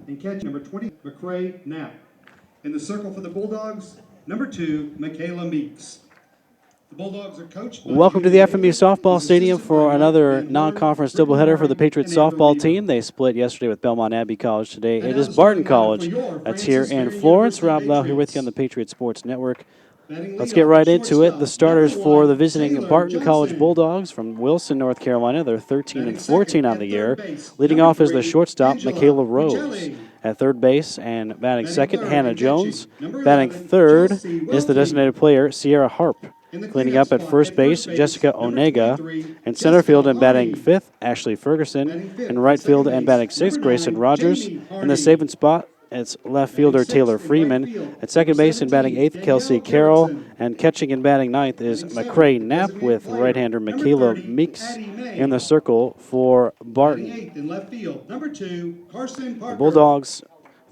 And catch number 20, McCray Knapp. In the circle for the Bulldogs, number 2, Michaela Meeks. The Bulldogs are coached by Welcome to the FMU softball stadium for another non-conference doubleheader for the Patriots softball team. They split yesterday with Belmont Abbey College. Today it is Barton College that's here in Florence. Rob Lau here with you on the Patriot Sports Network. Let's get right into it. The starters for the visiting Barton College Bulldogs from Wilson, North Carolina. They're 13-14 on the year. Leading off is the shortstop, Michaela Rose. At third base and batting second, Hannah Jones. Batting third is the designated player, Sierra Harp. Cleaning up at first base, Jessica Onega. In center field and batting fifth, Ashley Ferguson. In right field and batting sixth, Grayson Rogers. In the saving spot, it's left fielder Taylor Freeman. At second base and batting eighth, Kelsey Carroll. And catching and batting ninth is McCray Knapp with right-hander Michaela Meeks in the circle for Barton. The Bulldogs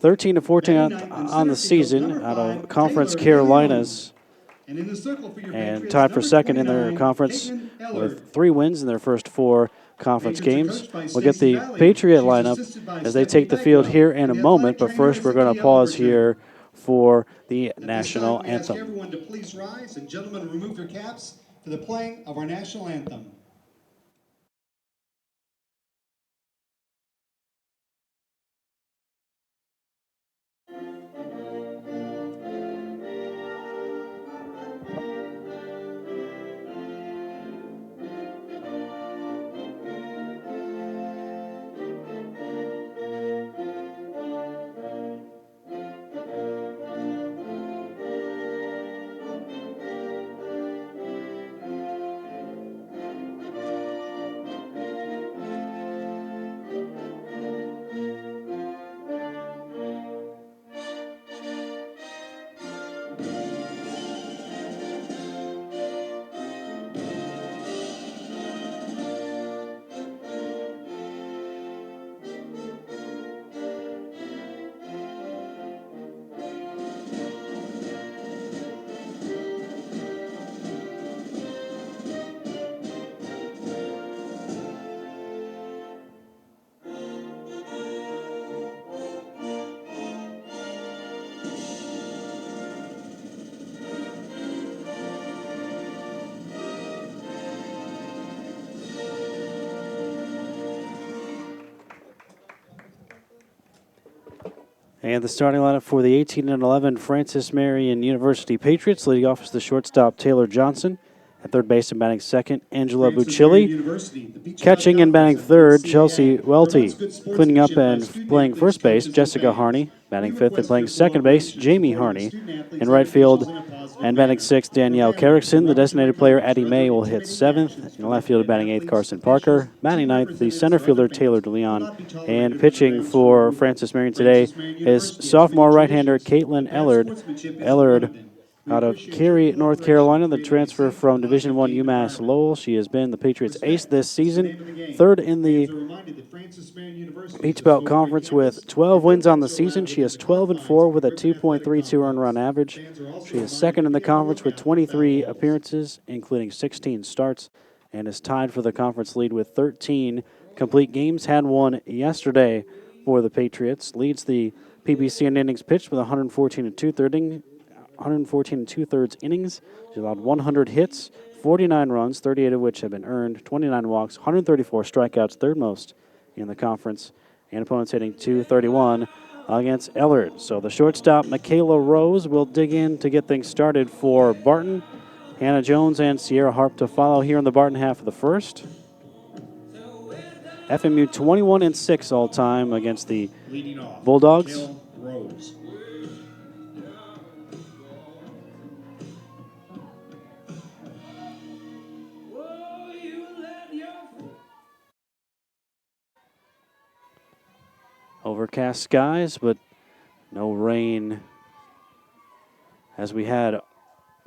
13-14 on the season out of Conference Carolinas. And tied for second in their conference with 3 wins in their first 4 conference games. We'll get the Patriot lineup as they take the field here in a moment, but first we're going to pause here for the national anthem. Everyone to please rise, and gentlemen, remove your caps for the playing of our national anthem. And the starting lineup for the 18-11 Francis Marion University Patriots. Leading off is the shortstop, Taylor Johnson. At third base and batting second, Angela Buccilli. Catching and batting third, Chelsea Welty. Cleaning up and playing first base, Jessica Harney. Batting fifth and playing second base, Jamie Harney. In right field and batting sixth, Danielle Carrickson. The designated player, Addie May, will hit seventh. In left field, batting eighth, Carson Parker. Batting ninth, the center fielder, Taylor DeLeon. And pitching for Francis Marion today is sophomore right-hander Caitlin Ellard out of Cary, North Carolina, the transfer from Division I UMass Lowell. She has been the Patriots' ace this season, third in the Peach Belt Conference with 12 wins on the season. She is 12-4 with a 2.32 earned run average. She is second in the conference with 23 appearances, including 16 starts, and is tied for the conference lead with 13 complete games. Had one yesterday for the Patriots. Leads the PBC in innings pitched with 114 and two-thirds innings. She allowed 100 hits, 49 runs, 38 of which have been earned, 29 walks, 134 strikeouts, third most in the conference, and opponents hitting .231 against Ellard. So the shortstop, Michaela Rose, will dig in to get things started for Barton. Hannah Jones and Sierra Harp to follow here in the Barton half of the first. FMU 21-6 all-time against the Bulldogs. Overcast skies, but no rain as we had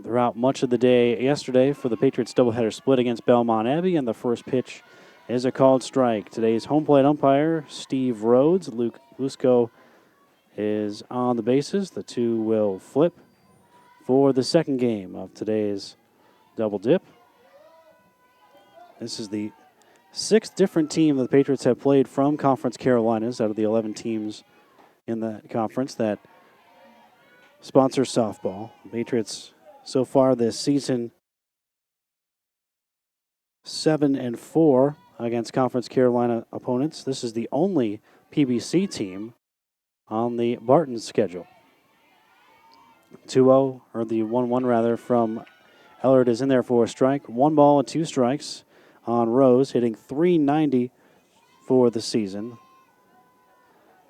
throughout much of the day yesterday for the Patriots doubleheader split against Belmont Abbey, and the first pitch is a called strike. Today's home plate umpire, Steve Rhodes. Luke Lusco is on the bases. The two will flip for the second game of today's double dip. This is the 6th different team that the Patriots have played from Conference Carolinas out of the 11 teams in the conference that sponsors softball. Patriots so far this season 7-4 against Conference Carolina opponents. This is the only PBC team on the Barton schedule. 2-0, or the 1-1 rather, from Ellard is in there for a strike. 1 ball and 2 strikes on Rose, hitting .390 for the season.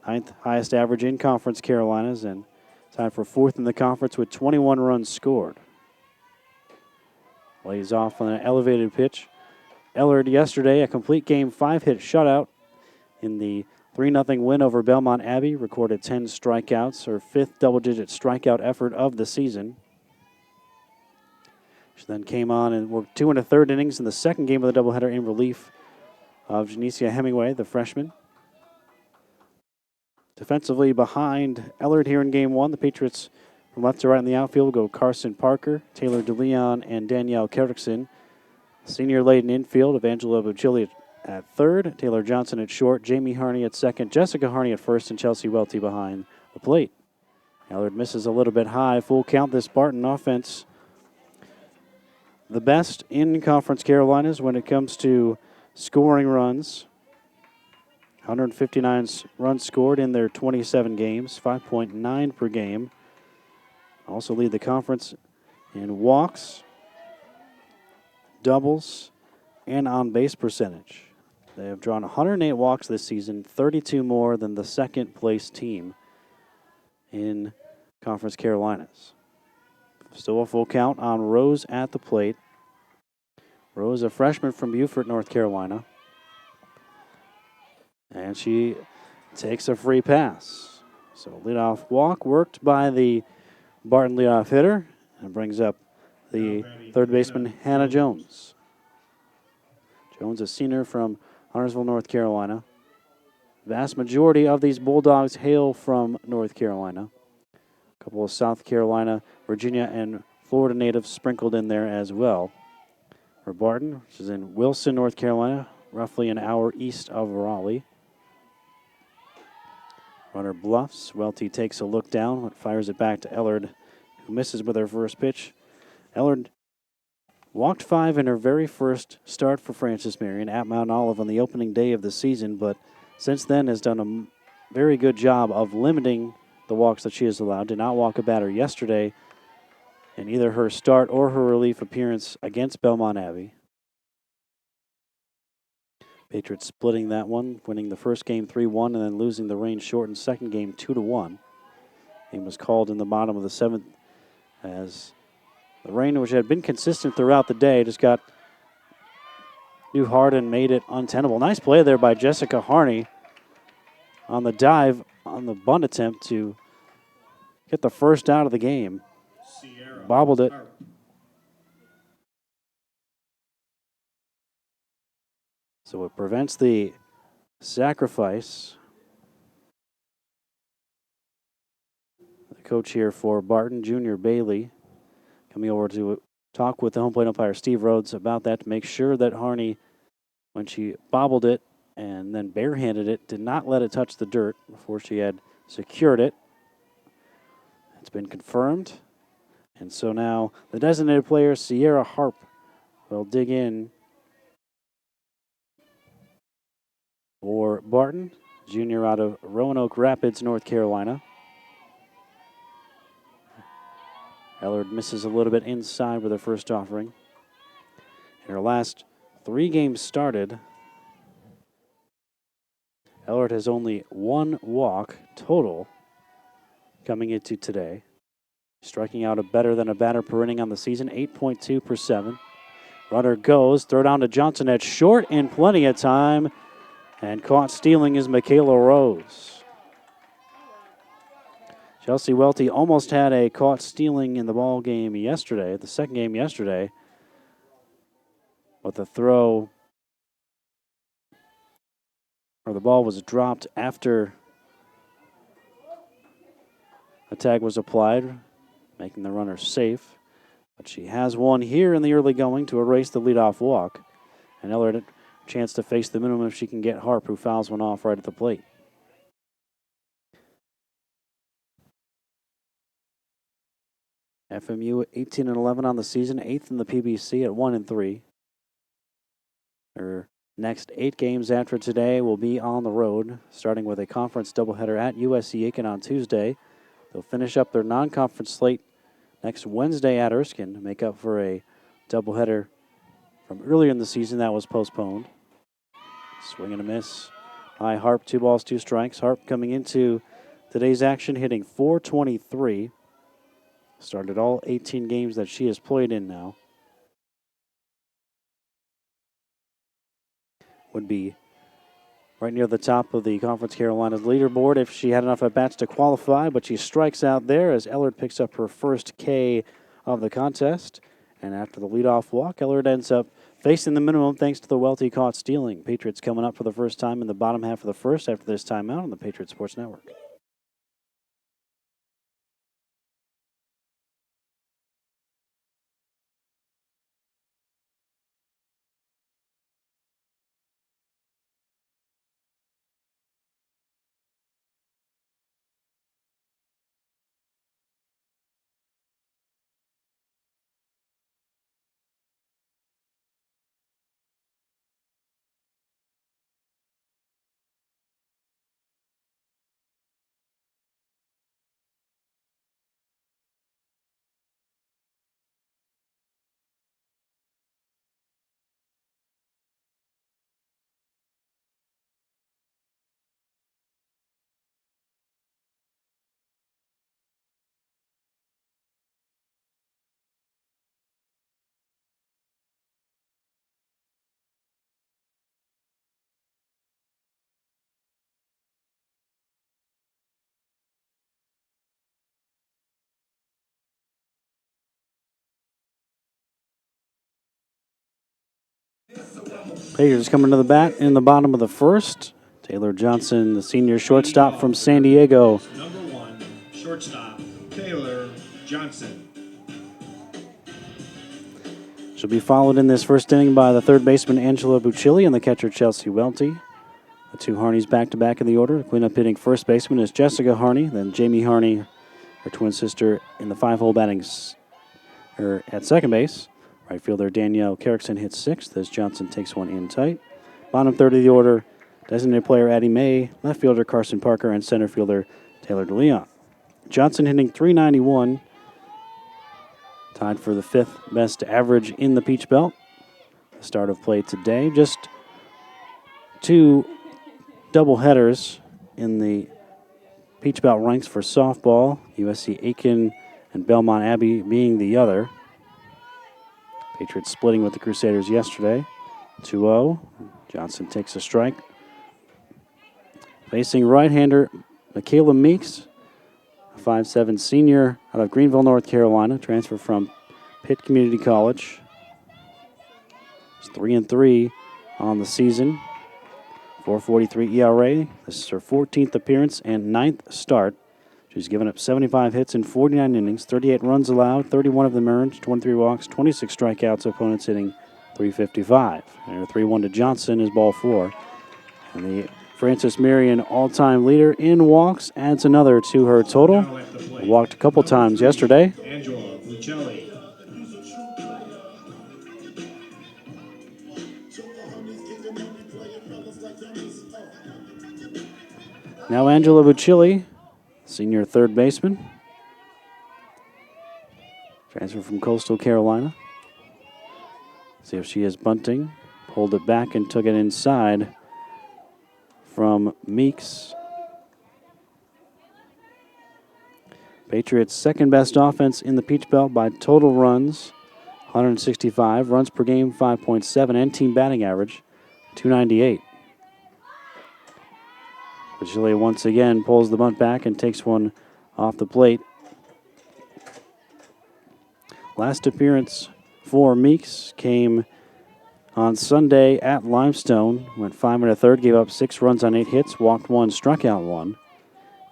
9th highest average in Conference Carolinas, and tied for 4th in the conference with 21 runs scored. Lays off on an elevated pitch. Ellard yesterday, a complete game 5-hit shutout in the 3-0 win over Belmont Abbey, recorded 10 strikeouts, her 5th double-digit strikeout effort of the season. She then came on and worked 2 1/3 innings in the second game of the doubleheader in relief of Janicia Hemingway, the freshman. Defensively behind Ellard here in Game 1, the Patriots from left to right in the outfield go Carson Parker, Taylor DeLeon, and Danielle Kerrickson. Senior laden infield of Angela Bucilli at third, Taylor Johnson at short, Jamie Harney at second, Jessica Harney at first, and Chelsea Welty behind the plate. Ellard misses a little bit high. Full count this Barton offense. The best in Conference Carolinas when it comes to scoring runs. 159 runs scored in their 27 games, 5.9 per game. Also lead the conference in walks, doubles, and on-base percentage. They have drawn 108 walks this season, 32 more than the second-place team in Conference Carolinas. Still a full count on Rose at the plate. Rose, a freshman from Beaufort, North Carolina. And she takes a free pass. So leadoff walk worked by the Barton leadoff hitter and brings up the third baseman, Hannah Jones. Jones, a senior from Huntersville, North Carolina. Vast majority of these Bulldogs hail from North Carolina. A couple of South Carolina, Virginia, and Florida natives sprinkled in there as well. For Barton, which is in Wilson, North Carolina, roughly an hour east of Raleigh. Runner bluffs. Welty takes a look down, but fires it back to Ellard, who misses with her first pitch. Ellard walked 5 in her very first start for Francis Marion at Mount Olive on the opening day of the season, but since then has done a very good job of limiting the walks that she has allowed. Did not walk a batter yesterday in either her start or her relief appearance against Belmont Abbey. Patriots splitting that one, winning the first game 3-1 and then losing the rain-shortened second game 2-1. Game was called in the bottom of the 7th as the rain, which had been consistent throughout the day, just got new hard and made it untenable. Nice play there by Jessica Harney on the dive on the bunt attempt to get the first out of the game. Bobbled it. So it prevents the sacrifice. The coach here for Barton, Junior Bailey, coming over to talk with the home plate umpire, Steve Rhodes, about that to make sure that Harney, when she bobbled it and then barehanded it, did not let it touch the dirt before she had secured it. It's been confirmed. And so now the designated player, Sierra Harp, will dig in for Barton, junior out of Roanoke Rapids, North Carolina. Ellard misses a little bit inside with her first offering. In her last 3 games started, Ellard has only 1 walk total coming into today. Striking out a better than a batter per inning on the season, 8.2 per 7. Runner goes, throw down to Johnson at short in plenty of time. And caught stealing is Michaela Rose. Chelsea Welty almost had a caught stealing in the ball game yesterday, the second game yesterday. But the throw, or the ball was dropped after a tag was applied, making the runner safe. But she has one here in the early going to erase the leadoff walk. And Ellard chance to face the minimum if she can get Harp, who fouls one off right at the plate. FMU 18-11 on the season, 8th in the PBC at 1-3. Their next 8 games after today will be on the road, starting with a conference doubleheader at USC-Aiken on Tuesday. They'll finish up their non-conference slate next Wednesday at Erskine to make up for a doubleheader from earlier in the season that was postponed. Swing and a miss by Harp, 2 balls, 2 strikes. Harp coming into today's action hitting .423. Started all 18 games that she has played in now. Would be right near the top of the Conference Carolinas leaderboard if she had enough at-bats to qualify, but she strikes out there as Ellard picks up her first K of the contest. And after the leadoff walk, Ellard ends up facing the minimum thanks to the Welty caught stealing. Patriots coming up for the first time in the bottom half of the first after this timeout on the Patriot Sports Network. Patriots coming to the bat in the bottom of the first. Taylor Johnson, the senior shortstop from San Diego. Number 1, shortstop, Taylor Johnson. She'll be followed in this first inning by the third baseman Angela Buccilli and the catcher Chelsea Welty. The 2 Harneys back-to-back in the order. Cleanup hitting first baseman is Jessica Harney, then Jamie Harney, her twin sister, in the 5-hole batting at second base. Right fielder Danielle Carrickson hits 6th as Johnson takes one in tight. Bottom third of the order, designated player Addie May, left fielder Carson Parker, and center fielder Taylor DeLeon. Johnson hitting .391, tied for the 5th best average in the Peach Belt. The start of play today, just 2 doubleheaders in the Peach Belt ranks for softball, USC-Aiken and Belmont Abbey being the other. Patriots splitting with the Crusaders yesterday. 2-0. Johnson takes a strike. Facing right-hander Michaela Meeks, a 5'7" senior out of Greenville, North Carolina, transfer from Pitt Community College. It's 3-3 on the season. 4.43 ERA. This is her 14th appearance and 9th start. She's given up 75 hits in 49 innings, 38 runs allowed, 31 of them earned, 23 walks, 26 strikeouts, opponents hitting .355. And her 3-1 to Johnson is ball 4. And the Francis Marion all-time leader in walks adds another to her total. Walked a couple times yesterday. Angela Buccilli. Now Angela Buccilli, senior third baseman. Transfer from Coastal Carolina. See if she is bunting. Pulled it back and took it inside from Meeks. Patriots' second best offense in the Peach Belt by total runs, 165. Runs per game, 5.7. And team batting average, 298. Buccilli once again pulls the bunt back and takes one off the plate. Last appearance for Meeks came on Sunday at Limestone. Went 5 1/3, gave up 6 runs on 8 hits, walked 1, struck out 1.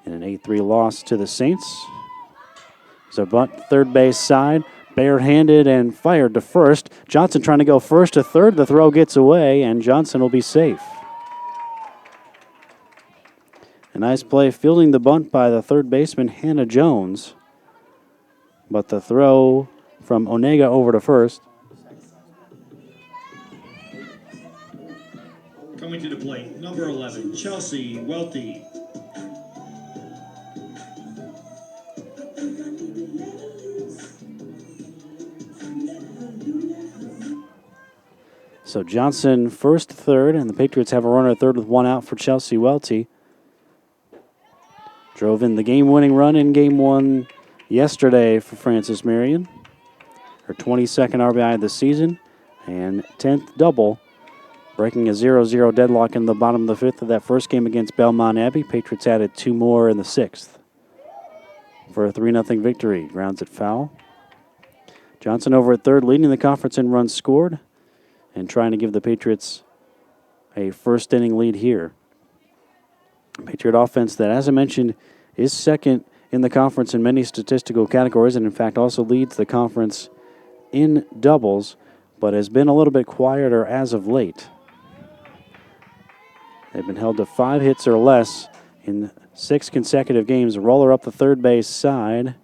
In an 8-3 loss to the Saints. It's a bunt third base side, barehanded and fired to first. Johnson trying to go first to third. The throw gets away, and Johnson will be safe. A nice play fielding the bunt by the third baseman, Hannah Jones. but the throw from Onega over to first. Coming to the plate, number 11, Chelsea Welty. So Johnson first, third, and the Patriots have a runner at third with one out for Chelsea Welty. Drove in the game-winning run in Game 1 yesterday for Francis Marion. Her 22nd RBI of the season and 10th double, breaking a 0-0 deadlock in the bottom of the fifth of that first game against Belmont Abbey. Patriots added two more in the sixth for a 3-0 victory. Grounds it foul. Johnson over at third, leading the conference in runs scored and trying to give the Patriots a first-inning lead here. Patriot offense that, as I mentioned, is second in the conference in many statistical categories and, in fact, also leads the conference in doubles, but has been a little bit quieter as of late. They've been held to 5 hits or less in 6 consecutive games. A roller up the third base side,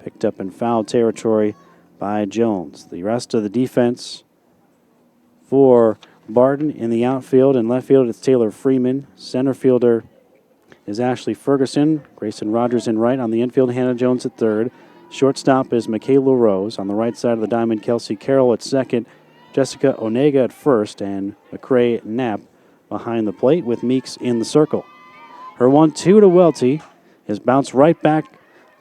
picked up in foul territory by Jones. The rest of the defense for Barton in the outfield and left field, it's Taylor Freeman. Center fielder is Ashley Ferguson. Grayson Rogers in right. On the infield, Hannah Jones at third. Shortstop is Michaela Rose. On the right side of the diamond, Kelsey Carroll at second. Jessica Onega at first. And McCrae Knapp behind the plate with Meeks in the circle. Her 1-2 to Welty is bounced right back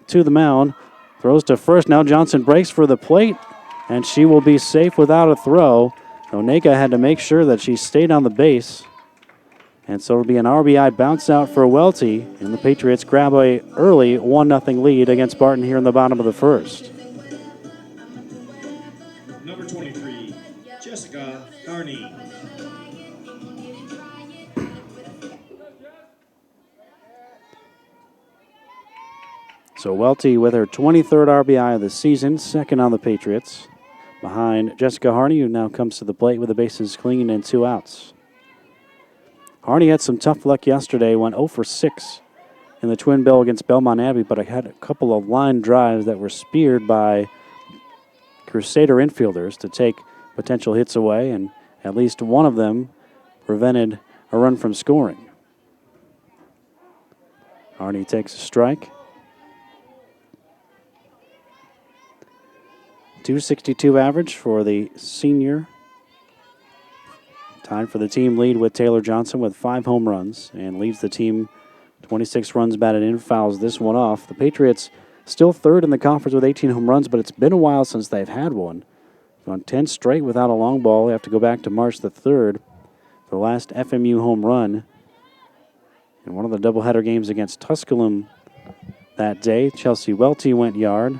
to the mound. Throws to first. Now Johnson breaks for the plate, and she will be safe without a throw. Onega had to make sure that she stayed on the base. And so it'll be an RBI bounce out for Welty, and the Patriots grab a early 1-0 lead against Barton here in the bottom of the first. Number 23, Jessica Carney. So Welty with her 23rd RBI of the season, second on the Patriots, behind Jessica Harney, who now comes to the plate with the bases clean and 2 outs. Harney had some tough luck yesterday, went 0 for 6 in the twin bill against Belmont Abbey, but I had a couple of line drives that were speared by Crusader infielders to take potential hits away, and at least one of them prevented a run from scoring. Harney takes a strike. .262 average for the senior. Tied for the team lead with Taylor Johnson with 5 home runs and leads the team 26 runs batted in, fouls this one off. The Patriots still third in the conference with 18 home runs, but it's been a while since they've had one. Gone 10 straight without a long ball. They have to go back to March the 3rd for the last FMU home run in one of the doubleheader games against Tusculum that day. Chelsea Welty went yard.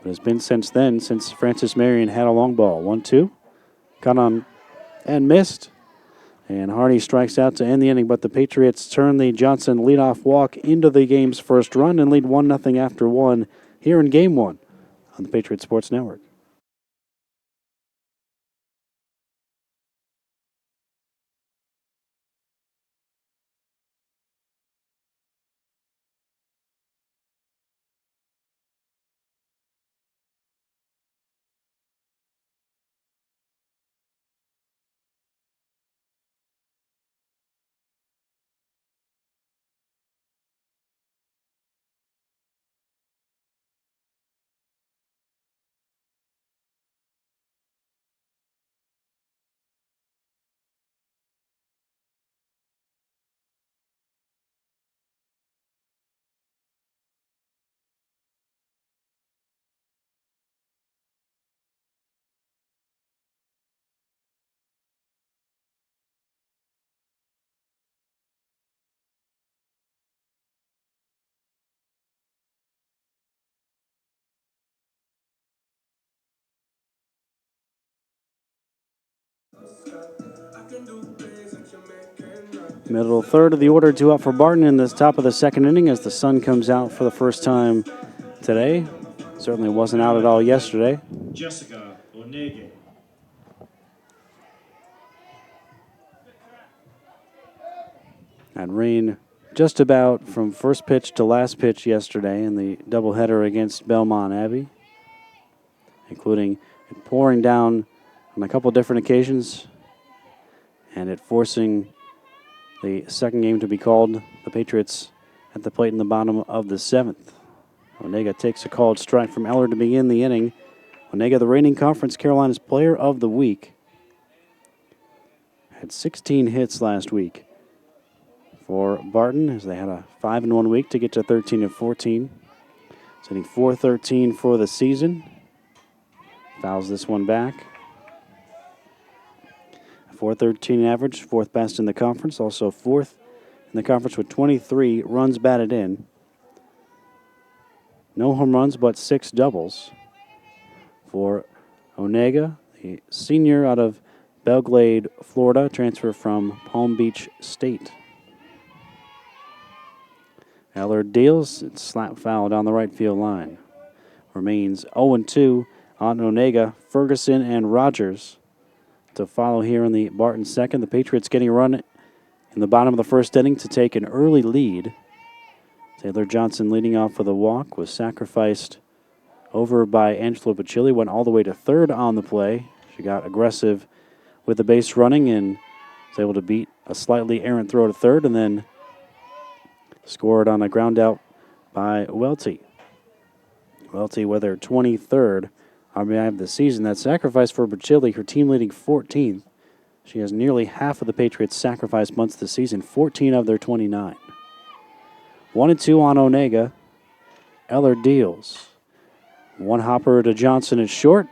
But it's been since then, since Francis Marion had a long ball. 1-2. Got on and missed. And Harney strikes out to end the inning, but the Patriots turn the Johnson leadoff walk into the game's first run and lead 1-0 after 1 here in Game 1 on the Patriot Sports Network. Middle third of the order, 2 out for Barton in this top of the second inning as the sun comes out for the first time today. Certainly wasn't out at all yesterday. Jessica Onega. Had rain just about from first pitch to last pitch yesterday in the doubleheader against Belmont Abbey, including it pouring down on a couple different occasions and it forcing the second game to be called. The Patriots at the plate in the bottom of the seventh. Onega takes a called strike from Eller to begin the inning. Onega, the reigning Conference Carolinas Player of the Week, had 16 hits last week for Barton, as they had a 5-1 week to get to 13-14. It's hitting .413 for the season. Fouls this one back. A .413 average, fourth best in the conference, also fourth in the conference with 23 runs batted in. No home runs, but 6 doubles for Onega, the senior out of Belglade, Florida, transfer from Palm Beach State. Eller deals, it's slap foul down the right field line. Remains 0-2 on Onega, Ferguson, and Rogers to follow here in the Barton second. The Patriots getting a run in the bottom of the first inning to take an early lead. Taylor Johnson leading off with a walk, was sacrificed over by Angela Bacilli, went all the way to third on the play. She got aggressive with the base running and was able to beat a slightly errant throw to third and then scored on a ground out by Welty. Welty with her 23rd RBI of the season. That sacrifice for Bacilli, her team leading 14th. She has nearly half of the Patriots' sacrifice bunts this season, 14 of their 29. 1-2 on Onega. Eller deals. One hopper to Johnson at short.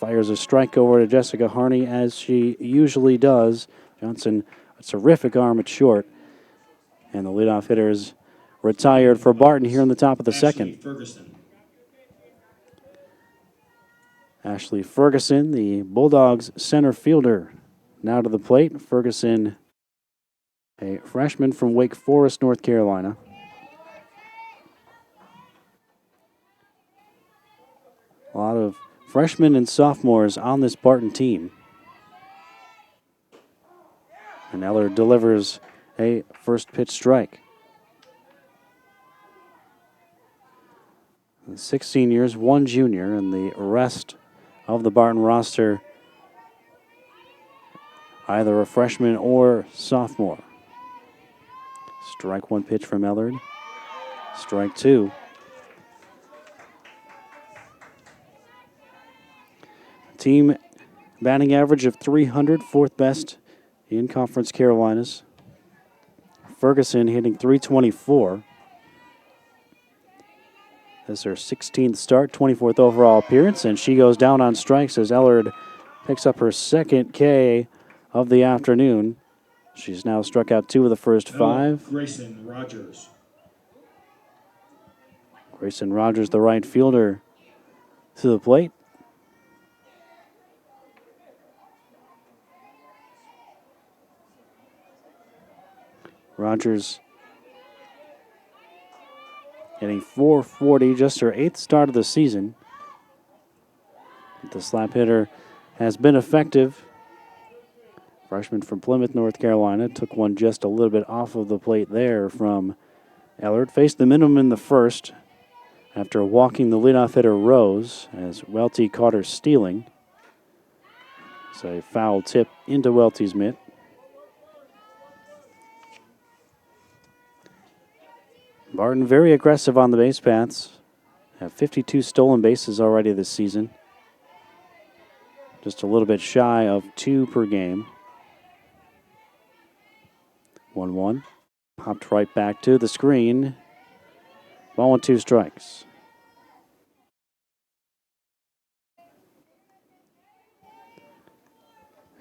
Fires a strike over to Jessica Harney as she usually does. Johnson, a terrific arm at short. And the leadoff hitter is retired for Barton here in the top of the second. Ashley Ferguson, the Bulldogs center fielder, now to the plate. Ferguson, a freshman from Wake Forest, North Carolina. A lot of freshmen and sophomores on this Barton team. And Eller delivers a first pitch strike. 6 seniors, 1 junior, and the rest of the Barton roster either a freshman or sophomore. Strike one pitch from Ellard. Strike two. Team batting average of 300, fourth best in Conference Carolinas. Ferguson hitting .324. This is her 16th start, 24th overall appearance, and she goes down on strikes as Ellard picks up her second K of the afternoon. She's now struck out 2 of the first 5. Grayson Rogers. Grayson Rogers, the right fielder, to the plate. Rogers hitting .440, just her 8th start of the season. The slap hitter has been effective. Freshman from Plymouth, North Carolina, took one just a little bit off of the plate there from Ellard. Faced the minimum in the first after walking the leadoff hitter Rose as Welty caught her stealing. It's a foul tip into Welty's mitt. Barton very aggressive on the base paths. Have 52 stolen bases already this season. Just a little bit shy of 2 per game. 1-1. Popped right back to the screen. Ball and 2 strikes.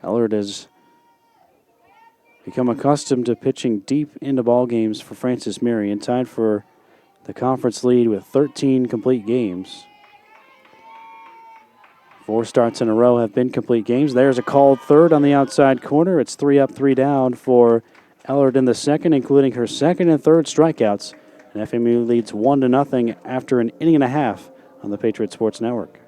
Ellard has become accustomed to pitching deep into ball games for Francis Marion, tied for the conference lead with 13 complete games. 4 starts in a row have been complete games. There's a called third on the outside corner. It's 3 up, 3 down for Ellard in the second, including her second and third strikeouts. And FMU leads 1-0 after an inning and a half on the Patriot Sports Network.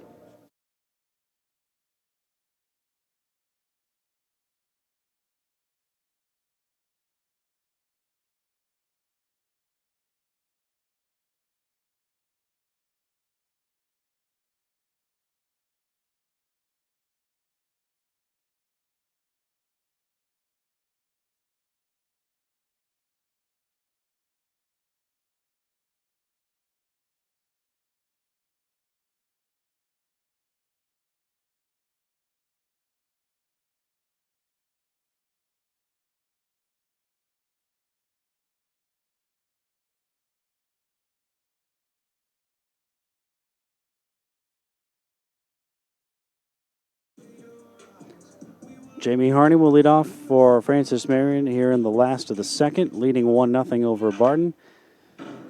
Jamie Harney will lead off for Francis Marion here in the last of the second, leading 1-0 over Barton.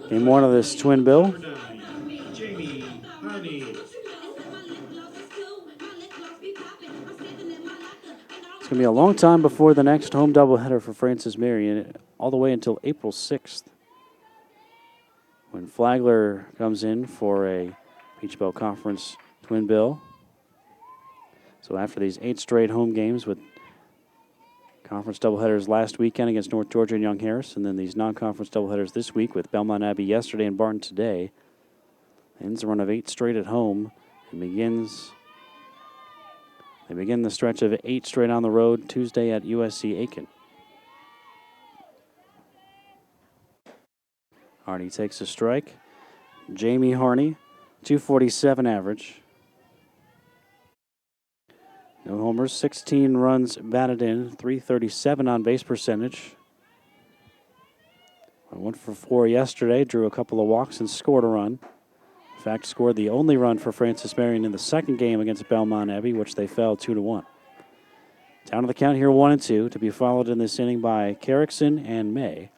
Game one of this twin bill. Number 9, Jamie Harney. It's going to be a long time before the next home doubleheader for Francis Marion, all the way until April 6th, when Flagler comes in for a Peach Belt Conference twin bill. So after these 8 straight home games with conference doubleheaders last weekend against North Georgia and Young Harris, and then these non-conference doubleheaders this week with Belmont Abbey yesterday and Barton today, ends a run of 8 straight at home and They begin the stretch of 8 straight on the road Tuesday at USC Aiken. Harney takes a strike. Jamie Harney, 247 average. No homers, 16 runs batted in, 337 on base percentage. Went for 4 yesterday, drew a couple of walks and scored a run. In fact, scored the only run for Francis Marion in the second game against Belmont Abbey, which they fell 2-1. Down to the count here, 1-2, to be followed in this inning by Carrickson and May.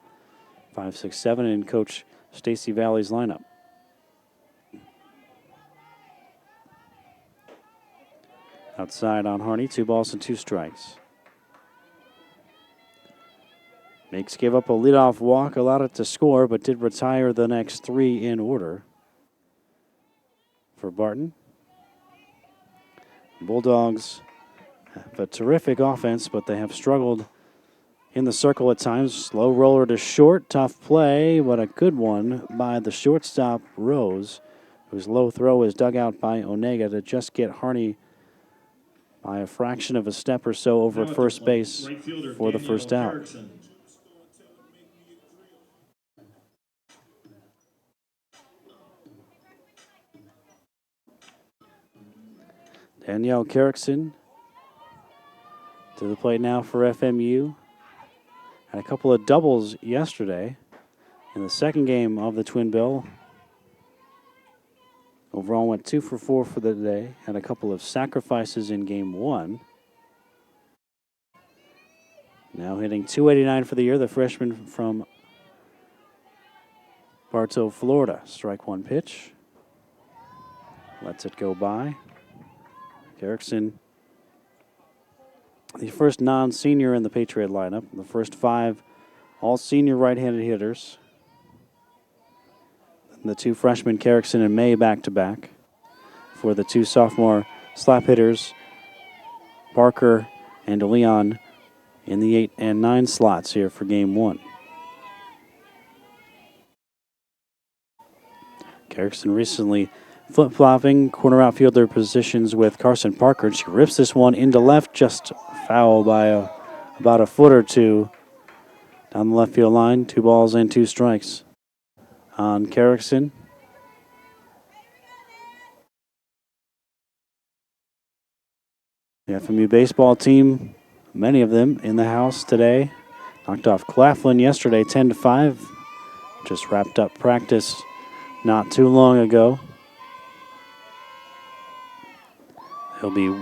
5, 6, 7 in Coach Stacy Valley's lineup. Outside on Harney, 2 balls and 2 strikes. Makes gave up a leadoff walk, allowed it to score, but did retire the next 3 in order. For Barton, Bulldogs have a terrific offense, but they have struggled in the circle at times. Slow roller to short, tough play, but a good one by the shortstop Rose, whose low throw is dug out by Onega to just get Harney by a fraction of a step or so over at first base for the first out. Carrickson. Danielle Carrickson to the plate now for FMU. Had a couple of doubles yesterday in the second game of the twin bill. Overall went 2 for 4 for the day. Had a couple of sacrifices in game 1. Now hitting .289 for the year, the freshman from Bartow, Florida. Strike 1 pitch. Lets it go by. Carrickson, the first non-senior in the Patriot lineup. The first 5 all senior right-handed hitters. And the 2 freshmen, Carrickson and May, back-to-back. For the 2 sophomore slap hitters, Parker and Leon, in the 8 and 9 slots here for game 1. Carrickson recently flip-flopping corner outfielder positions with Carson Parker. She rips this one into left, just foul by about a foot or 2 down the left field line. 2 balls and 2 strikes on Carrickson. The FMU baseball team, many of them in the house today. Knocked off Claflin yesterday 10-5. Just wrapped up practice not too long ago. He'll be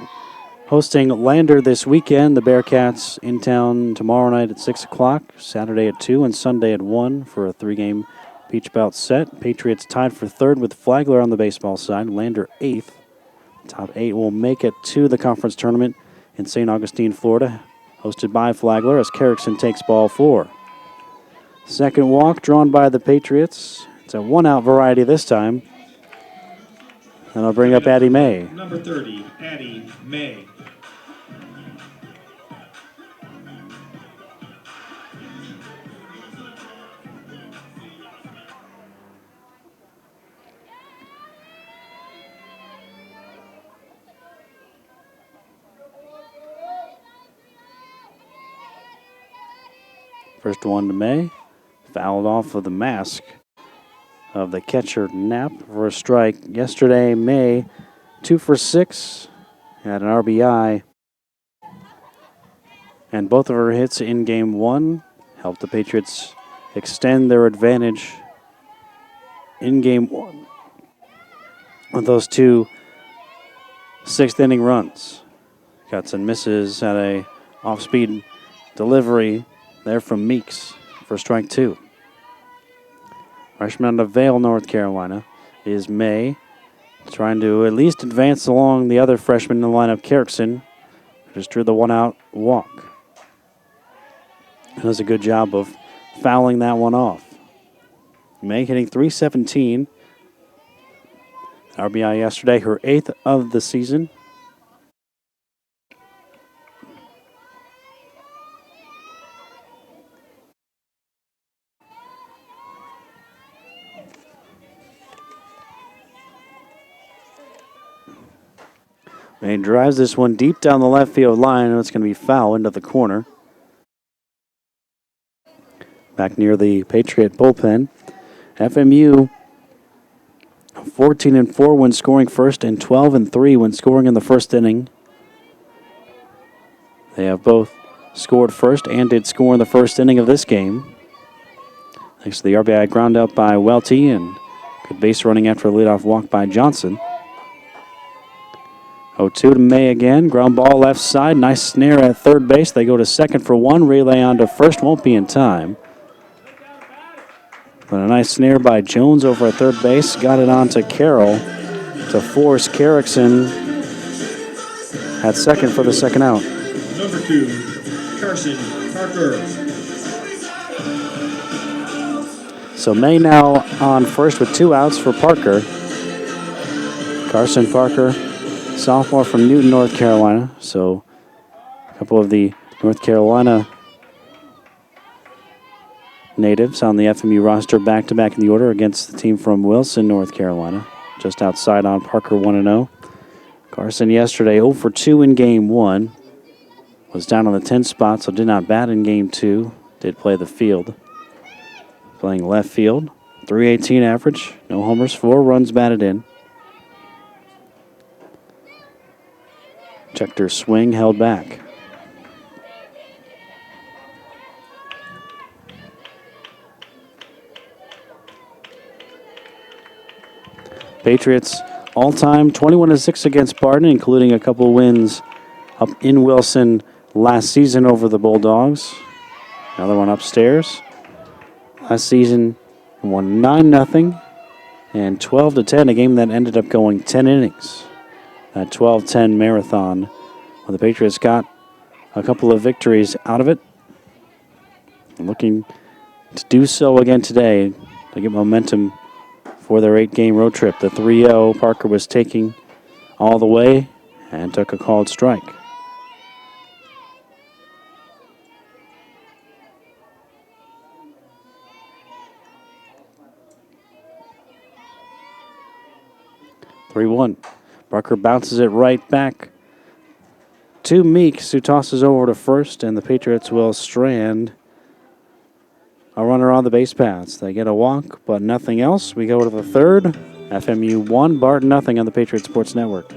hosting Lander this weekend. The Bearcats in town tomorrow night at 6 o'clock, Saturday at 2, and Sunday at 1 for a 3-game Peach Belt set. Patriots tied for 3rd with Flagler on the baseball side. Lander 8th. Top 8 will make it to the conference tournament in St. Augustine, Florida, hosted by Flagler as Carrickson takes ball 4. Second walk drawn by the Patriots. It's a 1-out variety this time. And I'll bring up Addie May. Number 30, Addie May. First one to May. Fouled off of the mask of the catcher Knapp for a strike. Yesterday, May, 2 for 6, had an RBI. And both of her hits in game 1 helped the Patriots extend their advantage in game 1 with those 2 6th inning runs. Got some misses, had a Off-speed delivery there from Meeks for strike 2. Freshman out of Vale, North Carolina, is May, trying to at least advance along the other freshman in the lineup, Carrickson. Just drew the one-out walk. Does a good job of fouling that one off. May hitting .317. RBI yesterday, her 8th of the season. May drives this one deep down the left field line, and it's going to be foul into the corner. Back near the Patriot bullpen. FMU 14-4 when scoring first and 12-3 when scoring in the first inning. They have both scored first and did score in the first inning of this game. Thanks to the RBI ground out by Welty and good base running after a leadoff walk by Johnson. 0-2 to May again. Ground ball left side. Nice snare at third base. They go to second for one. Relay on to first. Won't be in time. But a nice snare by Jones over at third base. Got it on to Carroll to force Carrickson at second for the second out. Number 2, Carson Parker. So May now on first with 2 outs for Parker. Carson Parker, sophomore from Newton, North Carolina. So a couple of the North Carolina natives on the FMU roster back-to-back in the order against the team from Wilson, North Carolina. Just outside on Parker 1-0. Carson yesterday 0 for 2 in game 1. Was down on the 10 spot, so did not bat in game 2. Did play the field. Playing left field. .318 average. No homers, 4 runs batted in. Checked her swing, held back. Patriots all-time 21-6 against Barton, including a couple wins up in Wilson last season over the Bulldogs. Another one upstairs. Last season won 9-0 and 12-10, a game that ended up going 10 innings. That 12-10 marathon where the Patriots got a couple of victories out of it. Looking to do so again today to get momentum for their 8-game road trip. The 3-0 Parker was taking all the way and took a called strike. Parker bounces it right back to Meeks, who tosses over to first, and the Patriots will strand a runner on the base paths. They get a walk, but nothing else. We go to the third. FMU 1, Barton nothing on the Patriot Sports Network.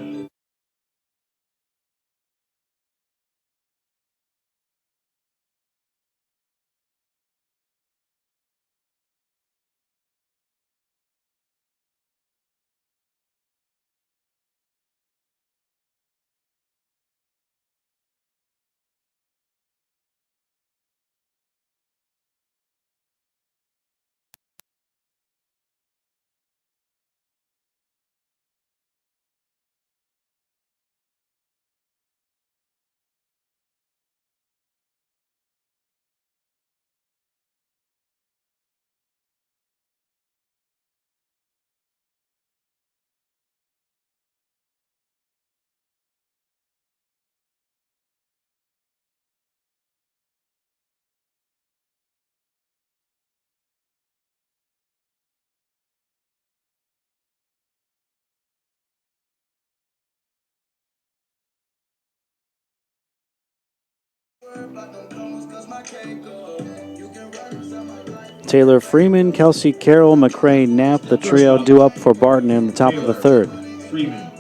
Taylor Freeman, Kelsey Carroll, McCray, Knapp, the trio due up for Barton in the top of the third. Freeman.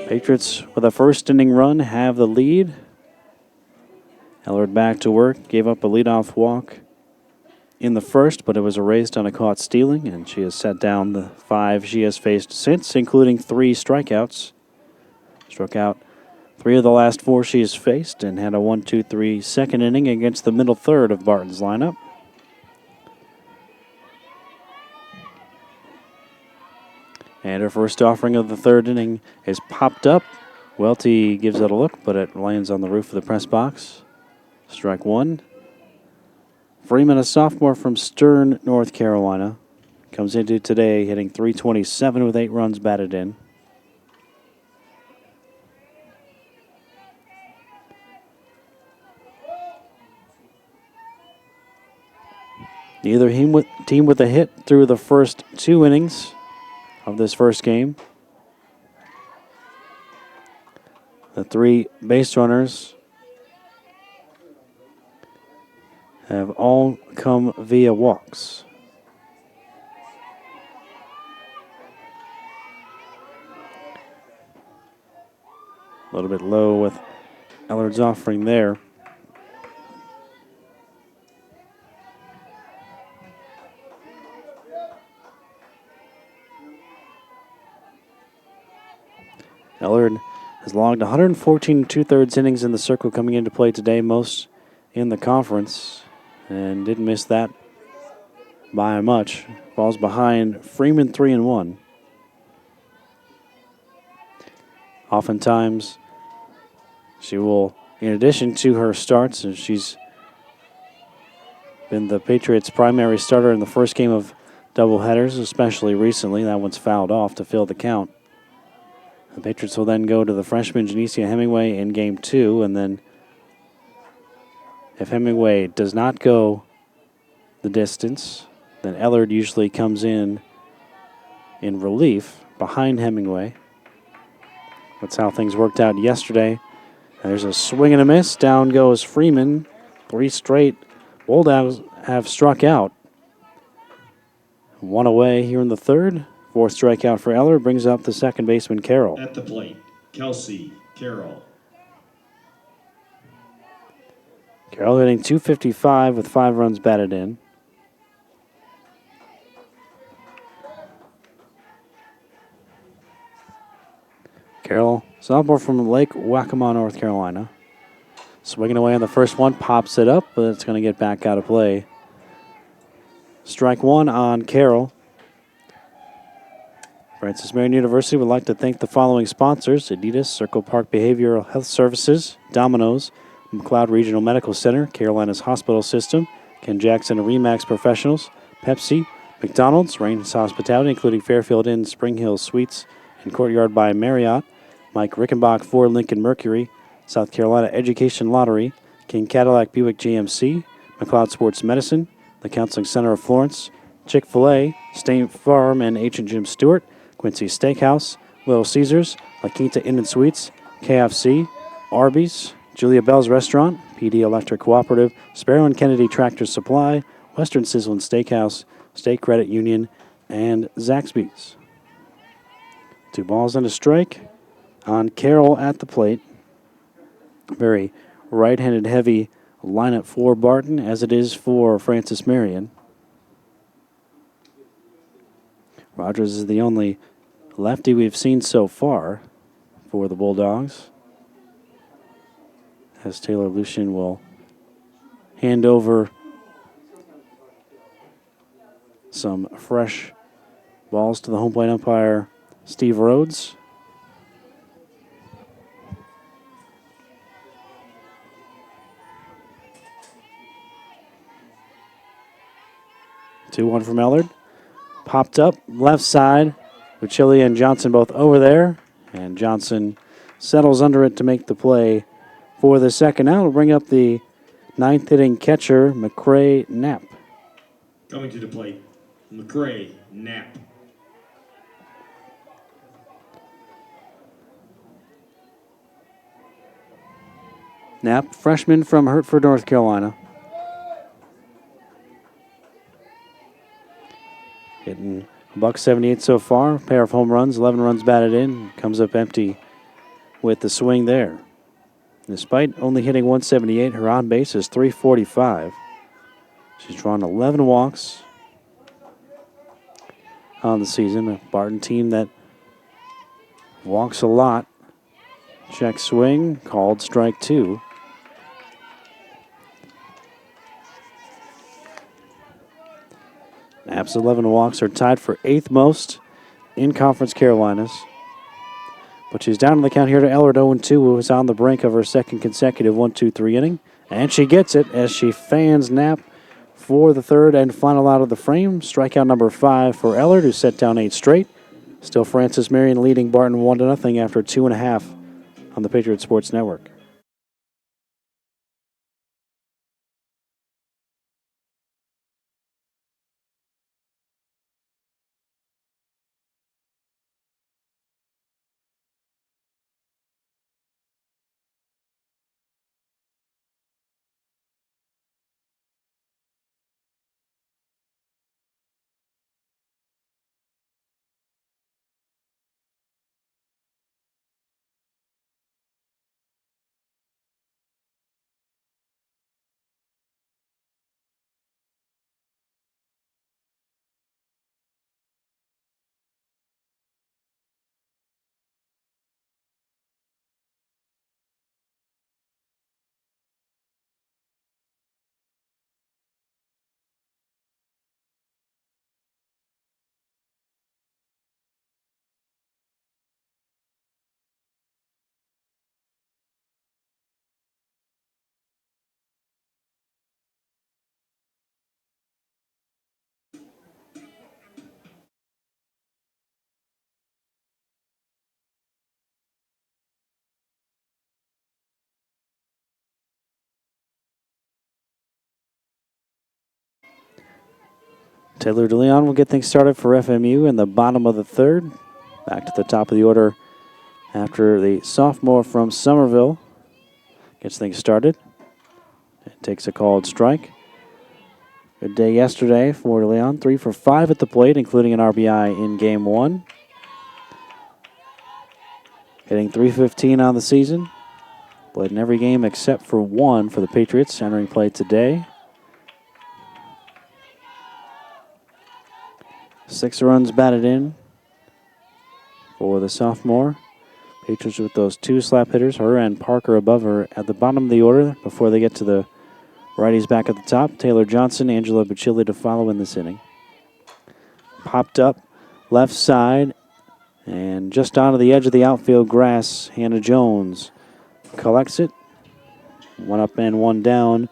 Patriots with a first inning run have the lead. Ellard back to work, gave up a leadoff walk in the first, but it was erased on a caught stealing, and she has set down the 5 she has faced since, including 3 strikeouts. Struck out 3 of the last 4 she has faced and had a 1-2-3 second inning against the middle third of Barton's lineup. And her first offering of the third inning is popped up. Welty gives it a look, but it lands on the roof of the press box. Strike 1. Freeman, a sophomore from Stern, North Carolina, comes into today hitting .327 with 8 runs batted in. Neither team with a hit through the first 2 innings of this first game. The 3 base runners have all come via walks. A little bit low with Ellard's offering there. Ellard has logged 114 2/3 innings in the circle coming into play today, most in the conference, and didn't miss that by much. Falls behind Freeman 3-1. Oftentimes, she will, in addition to her starts, and she's been the Patriots' primary starter in the first game of doubleheaders, especially recently. That one's fouled off to fill the count. The Patriots will then go to the freshman Janicia Hemingway in Game 2, and then if Hemingway does not go the distance, then Ellard usually comes in relief behind Hemingway. That's how things worked out yesterday. There's a swing and a miss. Down goes Freeman. 3 straight Bulldogs have struck out. 1 away here in the third. 4th strikeout for Ellard brings up the second baseman, Carroll. At the plate, Kelsey Carroll. Carroll hitting .255 with 5 runs batted in. Carroll, sophomore from Lake Waccamaw, North Carolina. Swinging away on the first one, pops it up, but it's going to get back out of play. Strike 1 on Carroll. Francis Marion University would like to thank the following sponsors: Adidas, Circle Park Behavioral Health Services, Domino's, McLeod Regional Medical Center, Carolina's Hospital System, Ken Jackson and Remax Professionals, Pepsi, McDonald's, Rains Hospitality, including Fairfield Inn, Spring Hill Suites, and Courtyard by Marriott, Mike Rickenbach, Ford Lincoln Mercury, South Carolina Education Lottery, King Cadillac Buick GMC, McLeod Sports Medicine, the Counseling Center of Florence, Chick-fil-A, State Farm and Agent Jim Stewart, Quincy Steakhouse, Little Caesars, La Quinta Inn and Suites, KFC, Arby's, Julia Bell's Restaurant, PD Electric Cooperative, Sparrow and Kennedy Tractor Supply, Western Sizzlin Steakhouse, State Credit Union, and Zaxby's. 2 balls and a strike on Carroll at the plate. Very right-handed heavy lineup for Barton, as it is for Francis Marion. Rogers is the only lefty we've seen so far for the Bulldogs, as Taylor Lucian will hand over some fresh balls to the home plate umpire, Steve Rhodes. Two one from Ellard. Popped up left side. Uchilli and Johnson both over there. And Johnson settles under it to make the play for the second out. Will bring up the 9th inning catcher, McCray Knapp. Coming to the plate, McCray Knapp. Knapp, freshman from Hertford, North Carolina. Hitting $178 so far. Pair of home runs, 11 runs batted in. Comes up empty with the swing there. Despite only hitting 178, her on base is 345. She's drawn 11 walks on the season. A Barton team that walks a lot. Check swing, called strike 2. Knapp's 11 walks are tied for 8th most in Conference Carolinas. But she's down in the count here to Ellard 0-2, who is on the brink of her second consecutive 1-2-3 inning. And she gets it as she fans Knapp for the third and final out of the frame. Strikeout number 5 for Ellard, who set down 8 straight. Still Francis Marion leading Barton 1-0 after 2.5 on the Patriot Sports Network. Taylor DeLeon will get things started for FMU in the bottom of the third. Back to the top of the order after the sophomore from Somerville gets things started. It takes a called strike. Good day yesterday for DeLeon. 3 for 5 at the plate, including an RBI in Game 1. Hitting .315 on the season. Played in every game except for one for the Patriots, entering play today. 6 runs batted in for the sophomore. Patriots with those 2 slap hitters, her and Parker above her at the bottom of the order before they get to the righties back at the top. Taylor Johnson, Angela Bacilli to follow in this inning. Popped up left side and just onto the edge of the outfield grass. Hannah Jones collects it. 1 up and 1 down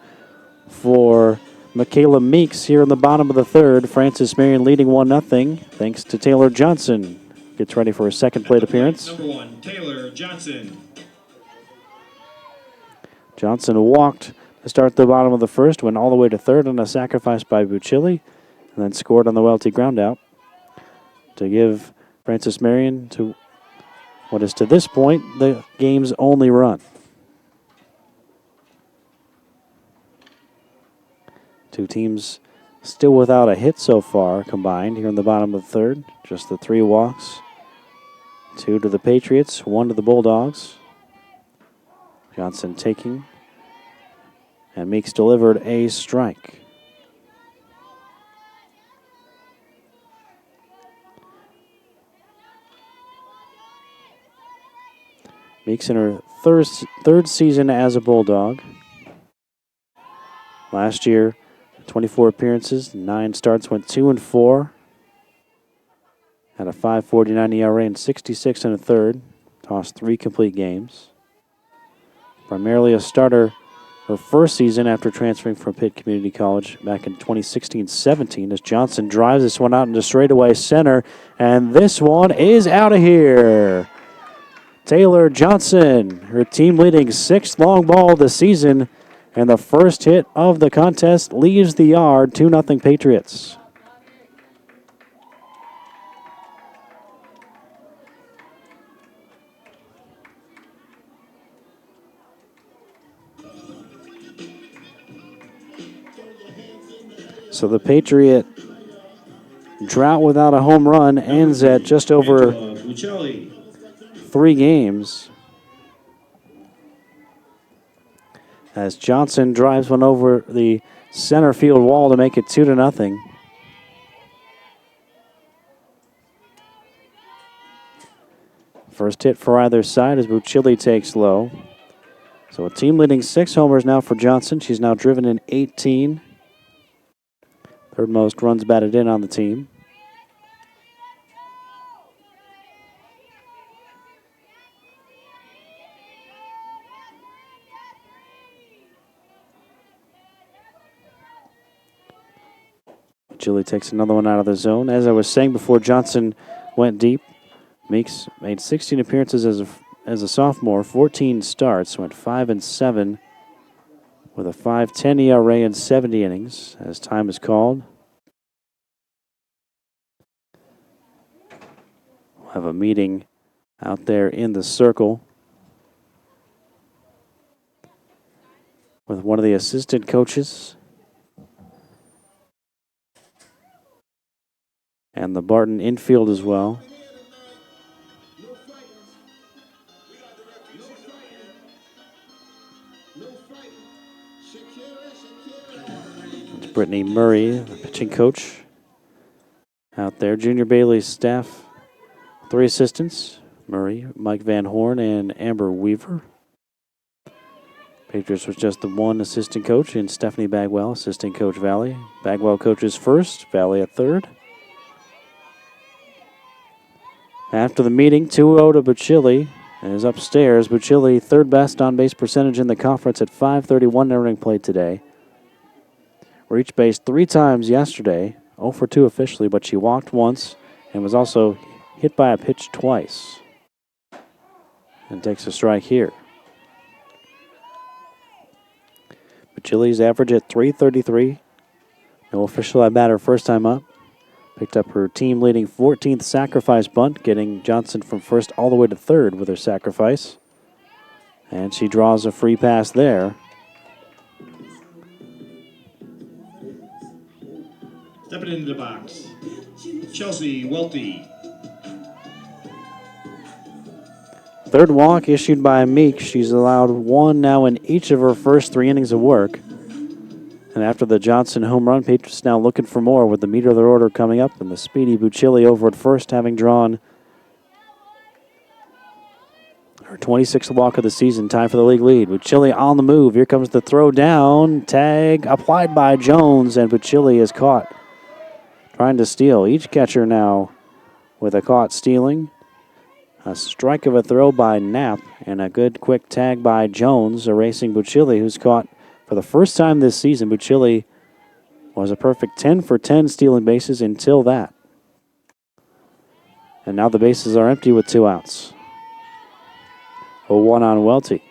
for Michaela Meeks here in the bottom of the third. Francis Marion leading 1-0 thanks to Taylor Johnson. Gets ready for a second plate appearance. Number 1, Taylor Johnson. Johnson walked to start the bottom of the first, went all the way to third on a sacrifice by Bucilli, and then scored on the Welty groundout to give Francis Marion to what is to this point the game's only run. Two teams still without a hit so far combined here in the bottom of the third. Just the 3 walks. 2 to the Patriots, 1 to the Bulldogs. Johnson taking. And Meeks delivered a strike. Meeks in her third season as a Bulldog. Last year, 24 appearances, 9 starts, went 2-4. Had a 5.49 ERA and 66 1/3. Tossed 3 complete games. Primarily a starter her first season after transferring from Pitt Community College back in 2016-17 as Johnson drives this one out into straightaway center. And this one is out of here. Taylor Johnson, her team leading 6th long ball of the season. And the first hit of the contest leaves the yard, 2-0 Patriots. So the Patriot drought without a home run ends at just over 3 games. As Johnson drives one over the center field wall to make it 2-0. First hit for either side as Bucilli takes low. So a team leading 6 homers now for Johnson. She's now driven in 18. Third most runs batted in on the team. Bucilli takes another one out of the zone. As I was saying before Johnson went deep, Meeks made 16 appearances as a sophomore, 14 starts, went 5-7 with a 5.10 ERA in 70 innings as time is called. We'll have a meeting out there in the circle with one of the assistant coaches and the Barton infield as well. It's Brittany Murray, the pitching coach, out there. Junior Bailey's staff, 3 assistants, Murray, Mike Van Horn, and Amber Weaver. Patriots was just the one assistant coach in Stephanie Bagwell, assistant coach Valley. Bagwell coaches first, Valley at third. After the meeting, 2-0 to Bucilli is upstairs. Bucilli, third best on-base percentage in the conference at .531 entering play today. Reached base 3 times yesterday, 0 for 2 officially, but she walked once and was also hit by a pitch twice. And takes a strike here. Bucilli's average at .333. No official at bat her first time up. Picked up her team-leading 14th sacrifice bunt, getting Johnson from first all the way to third with her sacrifice. And she draws a free pass there. Stepping into the box, Chelsea Welty. Third walk issued by Meek. She's allowed 1 now in each of her first 3 innings of work. And after the Johnson home run, Patriots now looking for more with the meat of their order coming up, and the speedy Bucilli over at first, having drawn her 26th walk of the season, time for the league lead. Bucilli on the move. Here comes the throw down. Tag applied by Jones, and Bucilli is caught trying to steal. Each catcher now with a caught stealing. A strike of a throw by Knapp, and a good quick tag by Jones, erasing Bucilli, who's caught for the first time this season. Bucilli was a perfect 10 for 10 stealing bases until that. And now the bases are empty with 2 outs. 0-1 on Welty.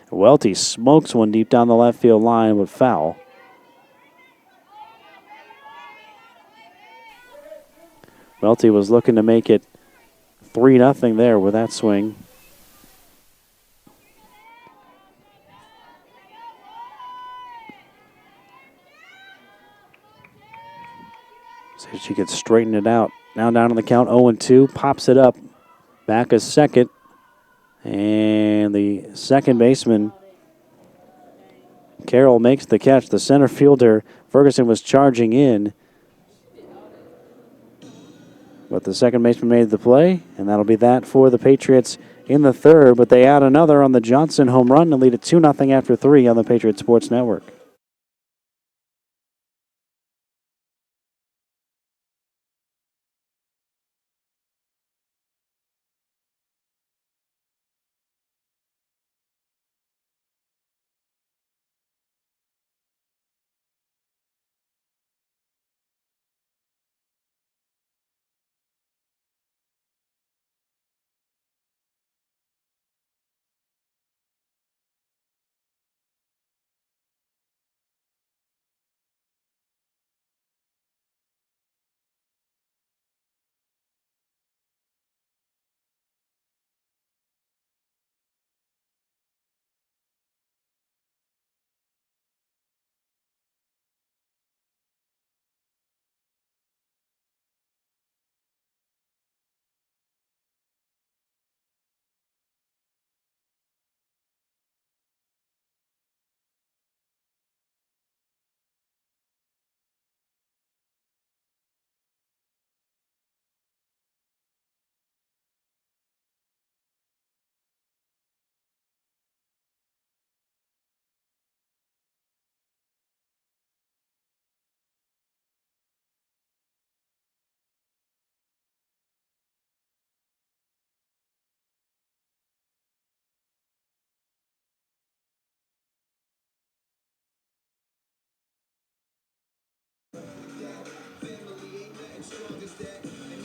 Welty smokes one deep down the left field line, but foul. Welty was looking to make it 3-0 there with that swing. See if she could straighten it out. Now down on the count, 0-2. Pops it up. Back a second. And the second baseman, Carroll, makes the catch. The center fielder, Ferguson, was charging in. But the second baseman made the play, and that'll be that for the Patriots in the third. But they add another on the Johnson home run and lead it 2-0 after 3 on the Patriot Sports Network.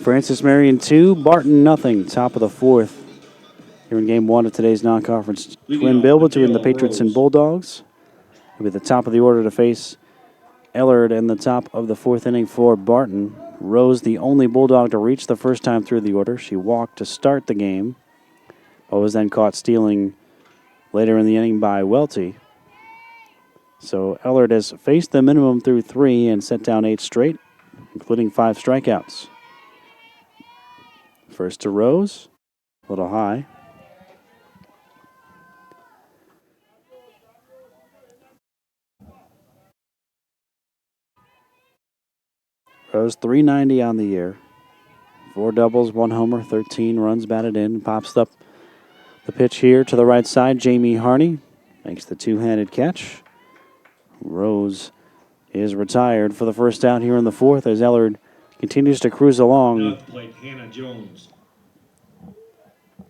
Francis Marion 2, Barton nothing. Top of the fourth. Here in game one of today's non-conference twin bill between the Patriots and Bulldogs. It'll be the top of the order to face Ellard in the top of the fourth inning for Barton. Rose, the only Bulldog to reach the first time through the order. She walked to start the game, but was then caught stealing later in the inning by Welty. So Ellard has faced the minimum through 3 and set down 8 straight, including 5 strikeouts. First to Rose, a little high. Rose 390 on the year. 4 doubles, 1 homer, 13 runs batted in. Pops up the pitch here to the right side. Jamie Harney makes the two-handed catch. Rose is retired for the first out here in the fourth as Ellard continues to cruise along. Plate, Hannah Jones.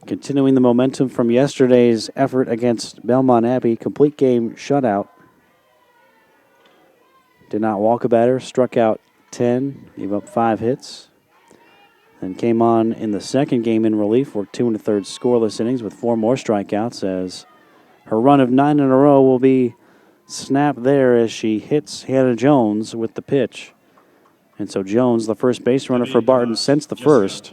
Continuing the momentum from yesterday's effort against Belmont Abbey. Complete game shutout. Did not walk a batter, struck out 10, gave up 5 hits. Then came on in the second game in relief, worked 2 1/3 scoreless innings with 4 more strikeouts as her run of 9 in a row will be snapped there as she hits Hannah Jones with the pitch. And so Jones, the first base runner for Barton since the first.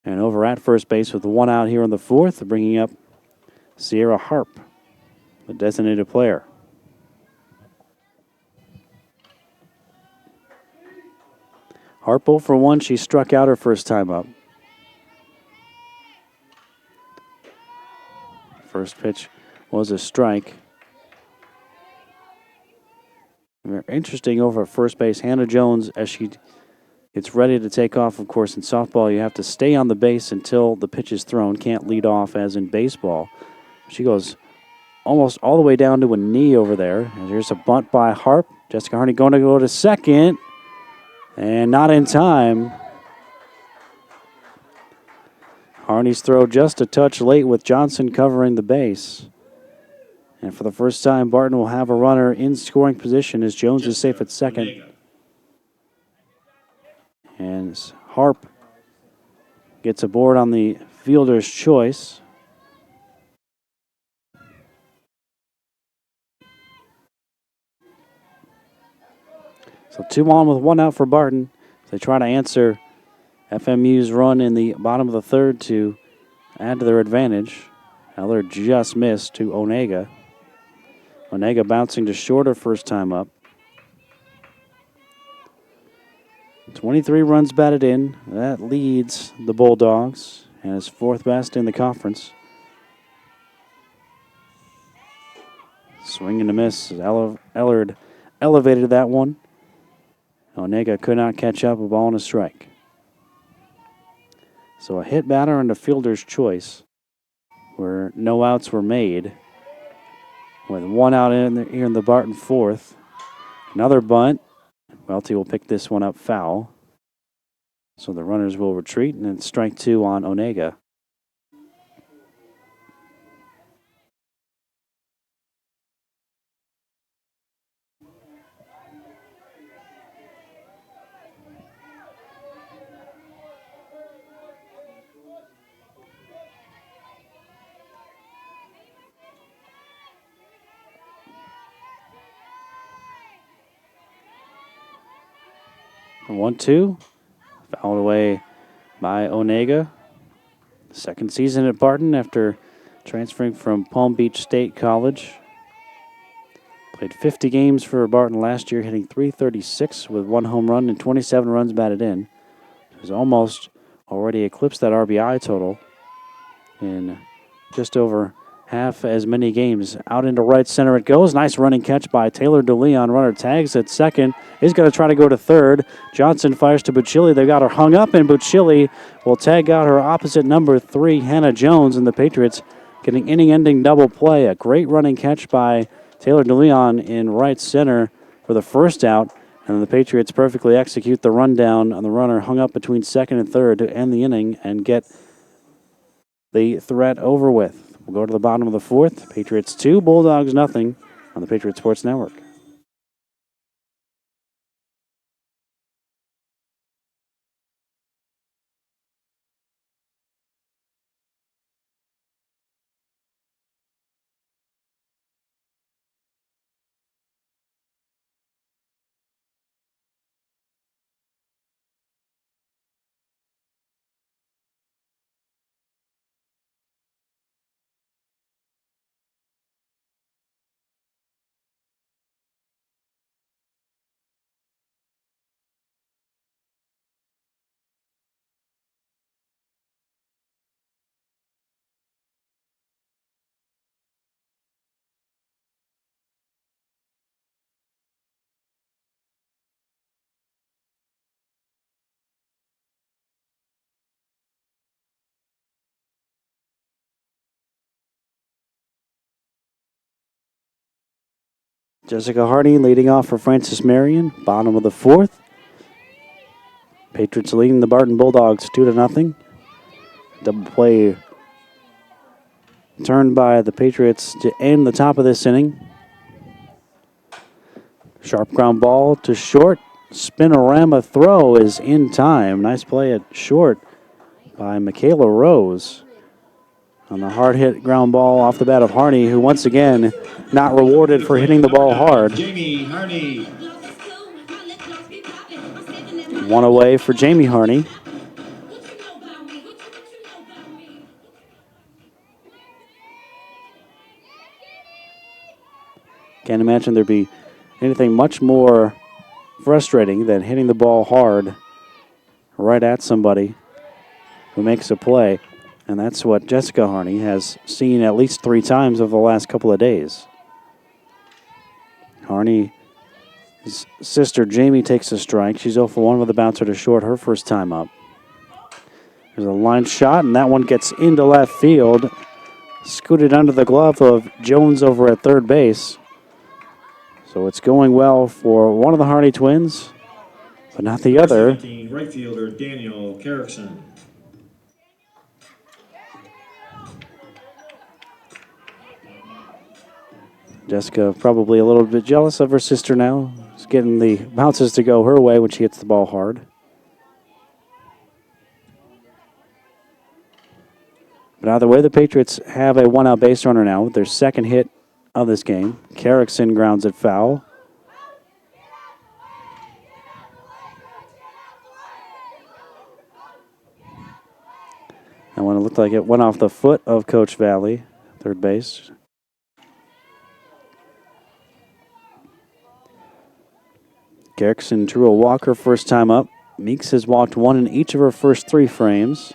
And over at first base with 1 out here in the fourth, bringing up Sierra Harp, the designated player. Harp 0 for 1. She struck out her first time up. First pitch was a strike. Very interesting over at first base. Hannah Jones, as she gets ready to take off, of course, in softball, you have to stay on the base until the pitch is thrown. Can't lead off as in baseball. She goes almost all the way down to a knee over there. And here's a bunt by Harp. Jessica Harney going to go to second. And not in time. Harney's throw just a touch late with Johnson covering the base. And for the first time, Barton will have a runner in scoring position as Jones is safe at second. And Harp gets aboard on the fielder's choice. So 2 on with 1 out for Barton. They try to answer FMU's run in the bottom of the third to add to their advantage. Ellard just missed to Onega. Onega bouncing to short her first time up. 23 runs batted in. That leads the Bulldogs and is 4th best in the conference. Swing and a miss. Ellard elevated that one. Onega could not catch up, a ball and a strike. So a hit batter and a fielder's choice where no outs were made. With 1 out here in the Barton fourth. Another bunt. Welty will pick this one up foul. So the runners will retreat, and it's strike 2 on Onega. And 1-2. Fouled away by Onega. Second season at Barton after transferring from Palm Beach State College. Played 50 games for Barton last year, hitting .336 with 1 home run and 27 runs batted in. Has almost already eclipsed that RBI total in just over half as many games. Out into right center it goes. Nice running catch by Taylor DeLeon. Runner tags at second. Is going to try to go to third. Johnson fires to Buccilli. They've got her hung up, and Buccilli will tag out her opposite number 3, Hannah Jones, and the Patriots getting inning-ending double play. A great running catch by Taylor DeLeon in right center for the first out, and the Patriots perfectly execute the rundown on the runner hung up between second and third to end the inning and get the threat over with. We'll go to the bottom of the fourth. Patriots 2, Bulldogs nothing on the Patriot Sports Network. Jessica Hardy leading off for Francis Marion, bottom of the fourth. Patriots leading the Barton Bulldogs 2-0. Double play turned by the Patriots to end the top of this inning. Sharp ground ball to short. Spinorama throw is in time. Nice play at short by Michaela Rose. On the hard hit ground ball off the bat of Harney, who once again not rewarded for hitting the ball hard. Jamie Harney. One away for Jamie Harney. Can't imagine there'd be anything much more frustrating than hitting the ball hard right at somebody who makes a play. And that's what Jessica Harney has seen at least 3 times over the last couple of days. Harney's sister Jamie takes a strike. She's 0 for 1 with a bouncer to short her first time up. There's a line shot, and that one gets into left field. Scooted under the glove of Jones over at third base. So it's going well for one of the Harney twins, but not the other. 17, right fielder Daniel Carrickson. Jessica probably a little bit jealous of her sister now. She's getting the bounces to go her way when she hits the ball hard. But either way, the Patriots have a one-out base runner now with their second hit of this game. Carrickson grounds it foul. And when it looked like it went off the foot of Coach Valley, third base. Carrickson drew a walker first time up. Meeks has walked 1 in each of her first 3 frames.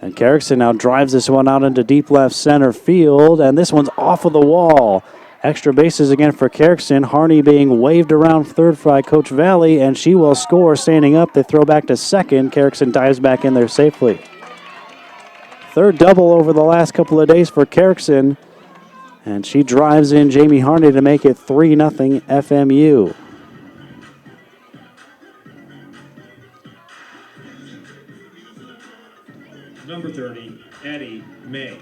And Carrickson now drives this one out into deep left center field, and this one's off of the wall. Extra bases again for Carrickson. Harney being waved around third by Coach Valley, and she will score standing up. They throw back to second. Carrickson dives back in there safely. Third double over the last couple of days for Carrickson, and she drives in Jamie Harney to make it 3-0 FMU. Number 30, Addie May.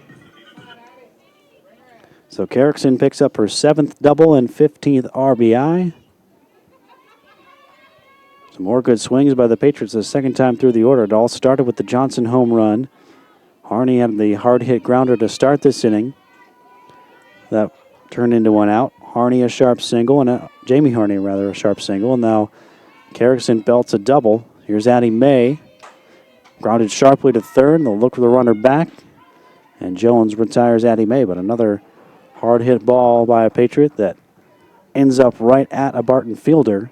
So Carrickson picks up her 7th double and 15th RBI. Some more good swings by the Patriots the second time through the order. It all started with the Johnson home run. Harney had the hard hit grounder to start this inning. That turned into one out. Harney a sharp single, and Jamie Harney rather a sharp single. And now Carrickson belts a double. Here's Addie May. Grounded sharply to third. They'll look for the runner back. And Jones retires Addie May. But another hard hit ball by a Patriot that ends up right at a Barton fielder.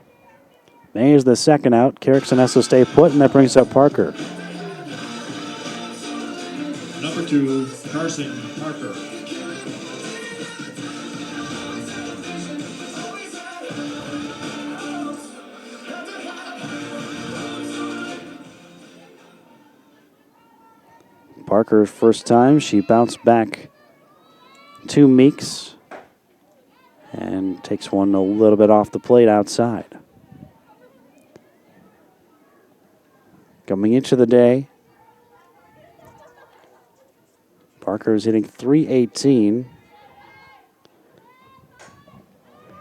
May is the second out. Carrickson has to stay put, and that brings up Parker. Number 2, Carson Parker. Parker's first time, she bounced back to Meeks and takes one a little bit off the plate outside. Coming into the day, Parker is hitting .318.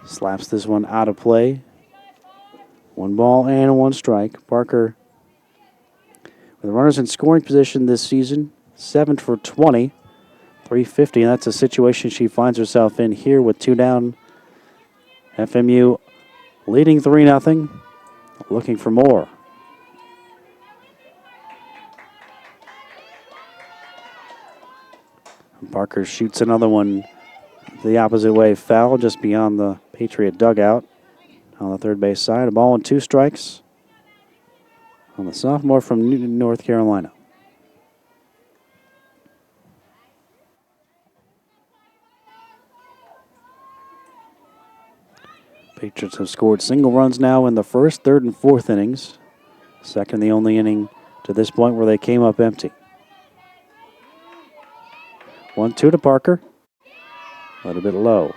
Slaps this one out of play. 1 ball and 1 strike. Parker, with the runners in scoring position this season, 7 for 20, .350. And that's a situation she finds herself in here with 2 down. FMU leading 3-0, looking for more. Parker shoots another one the opposite way, foul just beyond the Patriot dugout on the third base side. A ball and 2 strikes on the sophomore from Newton, North Carolina. Patriots have scored single runs now in the first, third, and fourth innings. Second, the only inning to this point where they came up empty. 1-2 to Parker. A little bit low.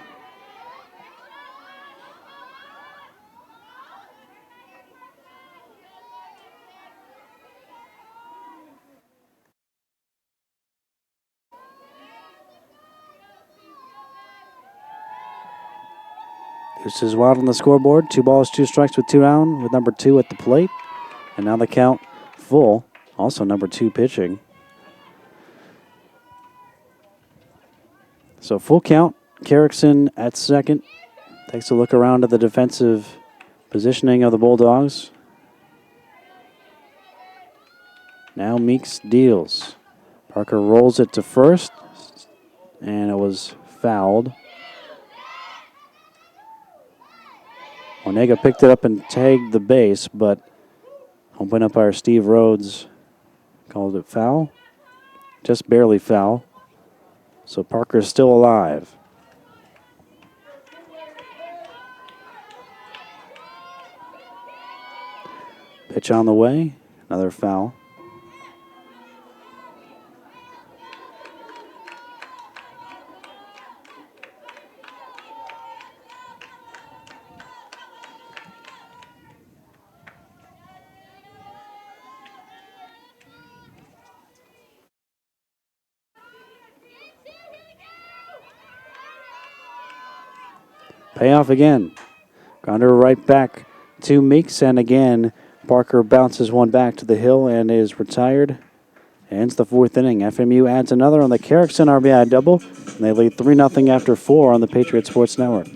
This is wild on the scoreboard. 2 balls, 2 strikes with 2 down, with number 2 at the plate. And now the count full. Also number 2 pitching. So full count. Carrickson at second. Takes a look around at the defensive positioning of the Bulldogs. Now Meeks deals. Parker rolls it to first, and it was fouled. Onega picked it up and tagged the base, but home umpire Steve Rhodes called it foul. Just barely foul. So Parker's still alive. Pitch on the way, another foul. Payoff again. Grounder right back to Meeks, and again, Parker bounces one back to the hill and is retired. Ends the 4th inning. FMU adds another on the Carrickson RBI double, and they lead 3-0 after 4 on the Patriot Sports Network.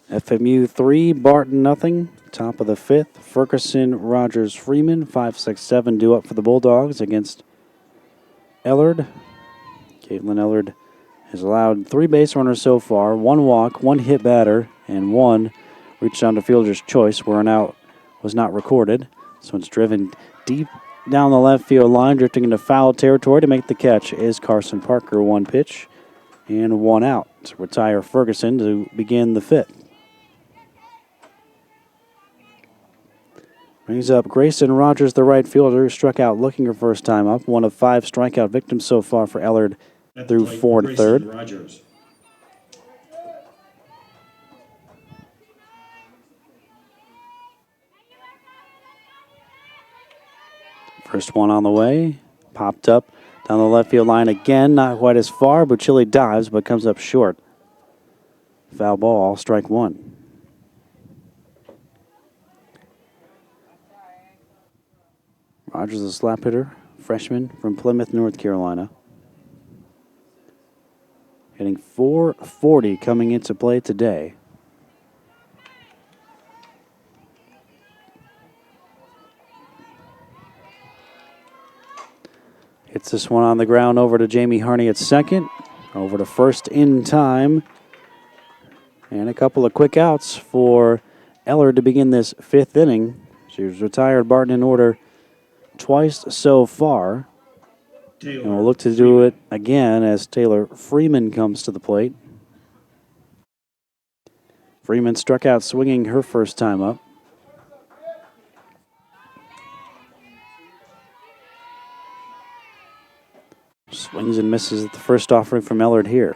FMU 3, Barton nothing. Top of the 5th. Ferguson, Rogers, Freeman, 5, 6, 7 due up for the Bulldogs against Ellard. Caitlin Ellard has allowed 3 base runners so far, 1 walk, 1 hit batter, and 1 reached down to fielder's choice where an out was not recorded. This one's driven deep down the left field line, drifting into foul territory. To make the catch is Carson Parker. 1 pitch and 1 out to retire Ferguson to begin the 5th. Brings up Grayson Rogers, the right fielder, who struck out looking her first time up. 1 of 5 strikeout victims so far for Ellard through 4 and 3rd. Rogers. First one on the way. Popped up down the left field line again. Not quite as far. Buchili dives, but comes up short. Foul ball, strike 1. Rogers, a slap hitter, freshman from Plymouth, North Carolina. Hitting .440 coming into play today. Hits this one on the ground over to Jamie Harney at second. Over to first in time. And a couple of quick outs for Ellard to begin this 5th inning. She was retired Barton in order twice so far. Taylor And we'll look to do it again as Taylor Freeman comes to the plate. Freeman struck out swinging her first time up. Swings and misses at the first offering from Ellard here.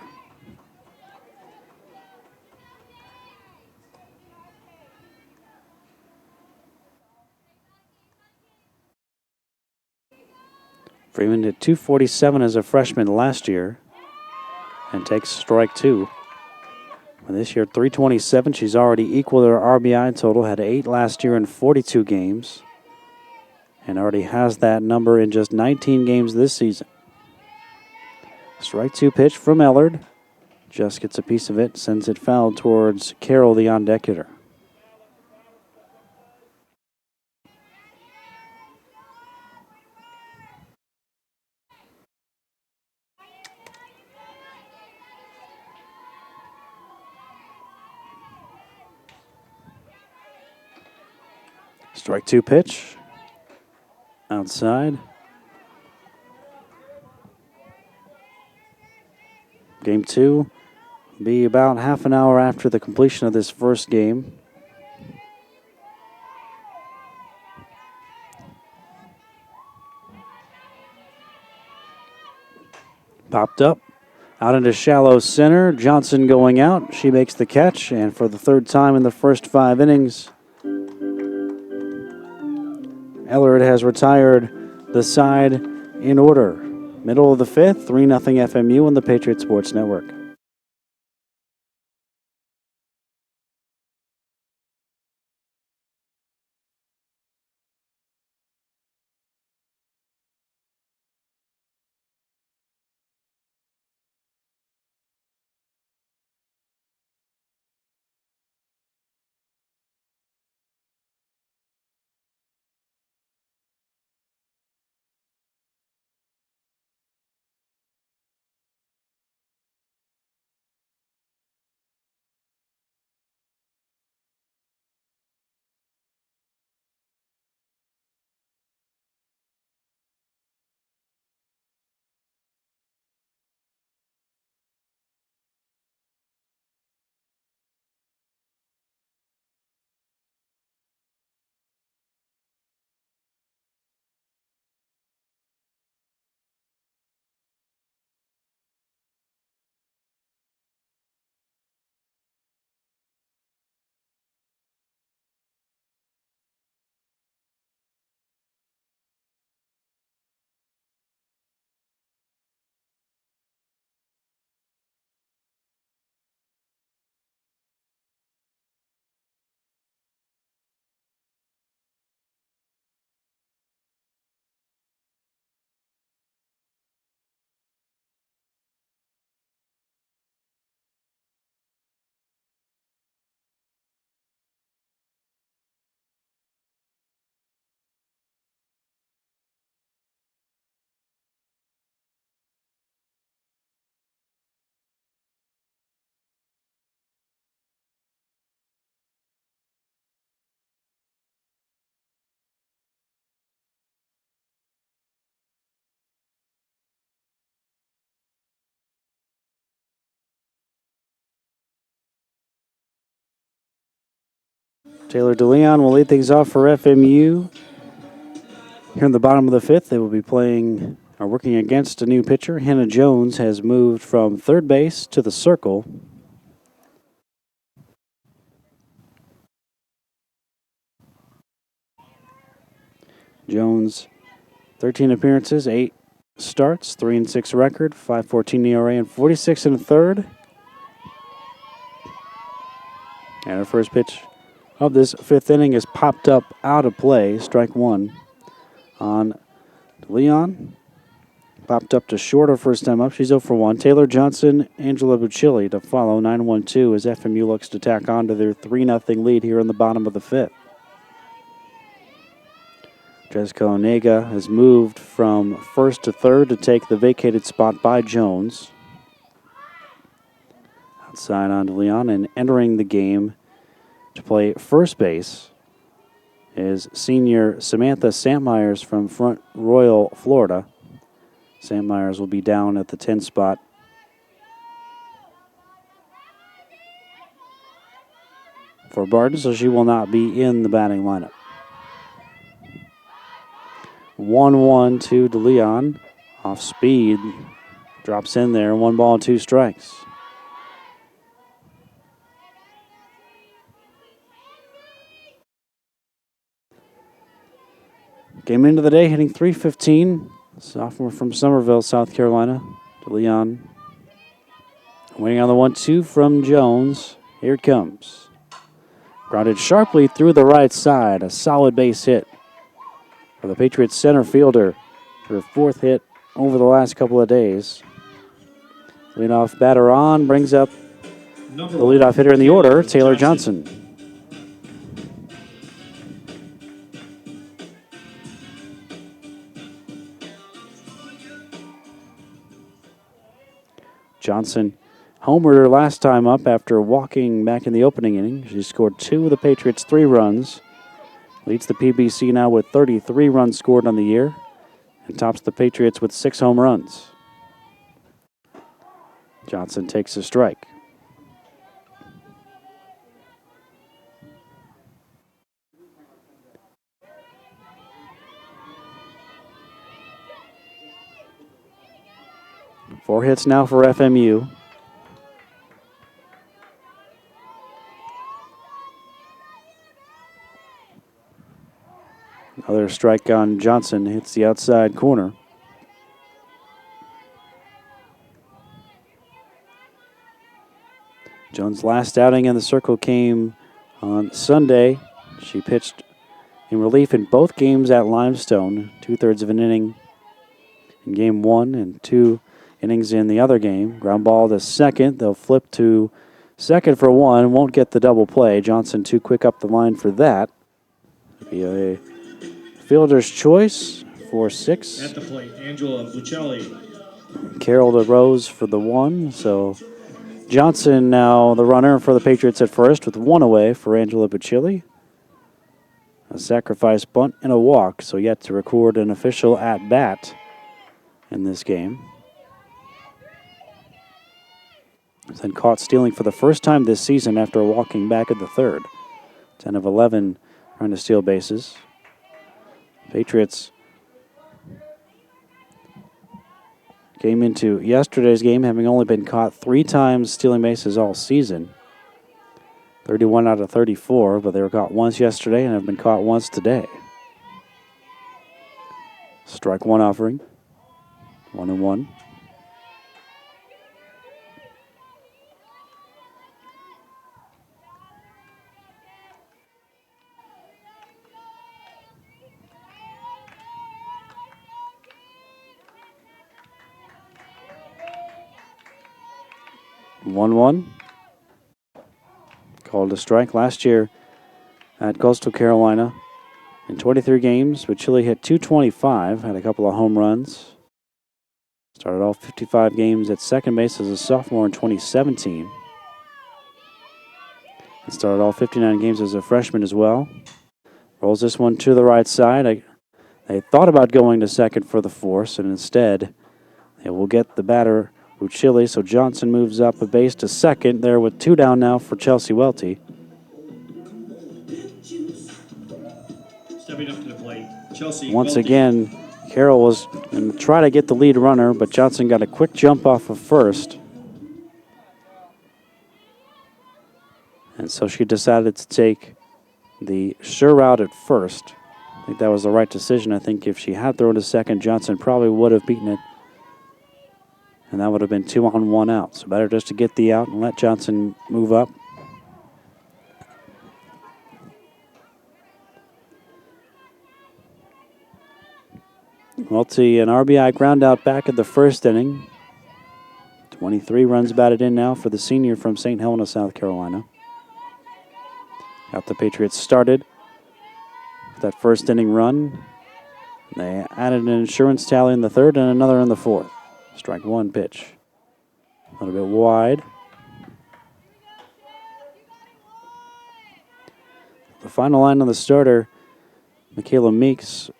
Freeman hit .247 as a freshman last year and takes strike 2. And this year, .327. She's already equaled her RBI total, had 8 last year in 42 games, and already has that number in just 19 games this season. Strike 2 pitch from Ellard. Just gets a piece of it, sends it foul towards Carroll, the on-deck hitter. Strike 2 pitch. Outside. Game 2 will be about half an hour after the completion of this first game. Popped up. Out into shallow center. Johnson going out. She makes the catch, and for the third time in the first 5 innings, Ellard has retired the side in order. Middle of the 5th, 3-0 FMU on the Patriot Sports Network. Taylor DeLeon will lead things off for FMU. Here in the bottom of the 5th, they will be working against a new pitcher. Hannah Jones has moved from third base to the circle. Jones, 13 appearances, 8 starts, 3-6 record, 5.14 ERA, and 46 1/3. And her first pitch of this 5th inning is popped up out of play. Strike 1 on Leon. Popped up to short her first time up. She's 0 for 1. Taylor Johnson, Angela Bucilli to follow. 9-1-2 as FMU looks to tack on to their 3-0 lead here in the bottom of the 5th. Jessica Onega has moved from first to third to take the vacated spot by Jones. Outside on to Leon, and entering the game to play first base is senior Samantha Santmeyers from Front Royal, Florida. Santmeyers will be down at the 10 spot. For Barton, so she will not be in the batting lineup. 1-1 to DeLeon. Off speed. Drops in there. 1 ball and 2 strikes. Came into the day hitting .315. Sophomore from Somerville, South Carolina, to Leon. Waiting on the 1-2 from Jones. Here it comes. Grounded sharply through the right side. A solid base hit for the Patriots center fielder. Her 4th hit over the last couple of days. Leadoff batter on, brings up the leadoff hitter in the order, Taylor Johnson. Johnson homered her last time up after walking back in the opening inning. She scored 2 of the Patriots' 3 runs. Leads the PBC now with 33 runs scored on the year and tops the Patriots with 6 home runs. Johnson takes a strike. Four hits now for FMU. Another strike on Johnson, hits the outside corner. Jones' last outing in the circle came on Sunday. She pitched in relief in both games at Limestone, 2/3 of an inning in game 1 and 2 innings in the other game. Ground ball to second. They'll flip to second for 1. Won't get the double play. Johnson too quick up the line for that. It'll be a fielder's choice for 6. At the plate, Angela Buccelli. Carroll to Rose for the 1. So Johnson now the runner for the Patriots at first with 1 away for Angela Buccelli. A sacrifice bunt and a walk, so yet to record an official at-bat in this game. Then caught stealing for the first time this season after walking back in the 3rd. 10 of 11 trying to steal bases. Patriots came into yesterday's game having only been caught 3 times stealing bases all season. 31 out of 34, but they were caught once yesterday and have been caught once today. Strike 1 offering. 1-1. Called a strike last year at Coastal Carolina. In 23 games, but Chile hit .225, had a couple of home runs. Started all 55 games at second base as a sophomore in 2017. And started all 59 games as a freshman as well. Rolls this one to the right side. They thought about going to second for the force, and instead they will get the batter Chile, so Johnson moves up a base to second there with 2 down now for Chelsea Welty. Stepping up to the plate, Chelsea Once Welty. again, Carroll was going to try to get the lead runner, but Johnson got a quick jump off of first. And so she decided to take the sure route at first. I think that was the right decision. I think if she had thrown to second, Johnson probably would have beaten it. And that would have been 2 on 1 out. So better just to get the out and let Johnson move up. Welty, an RBI ground out back in the first inning. 23 runs batted in now for the senior from St. Helena, South Carolina. Got the Patriots started with that first inning run. They added an insurance tally in the 3rd and another in the 4th. Strike 1 pitch. A little bit wide. The final line on the starter, Michaela Meeks,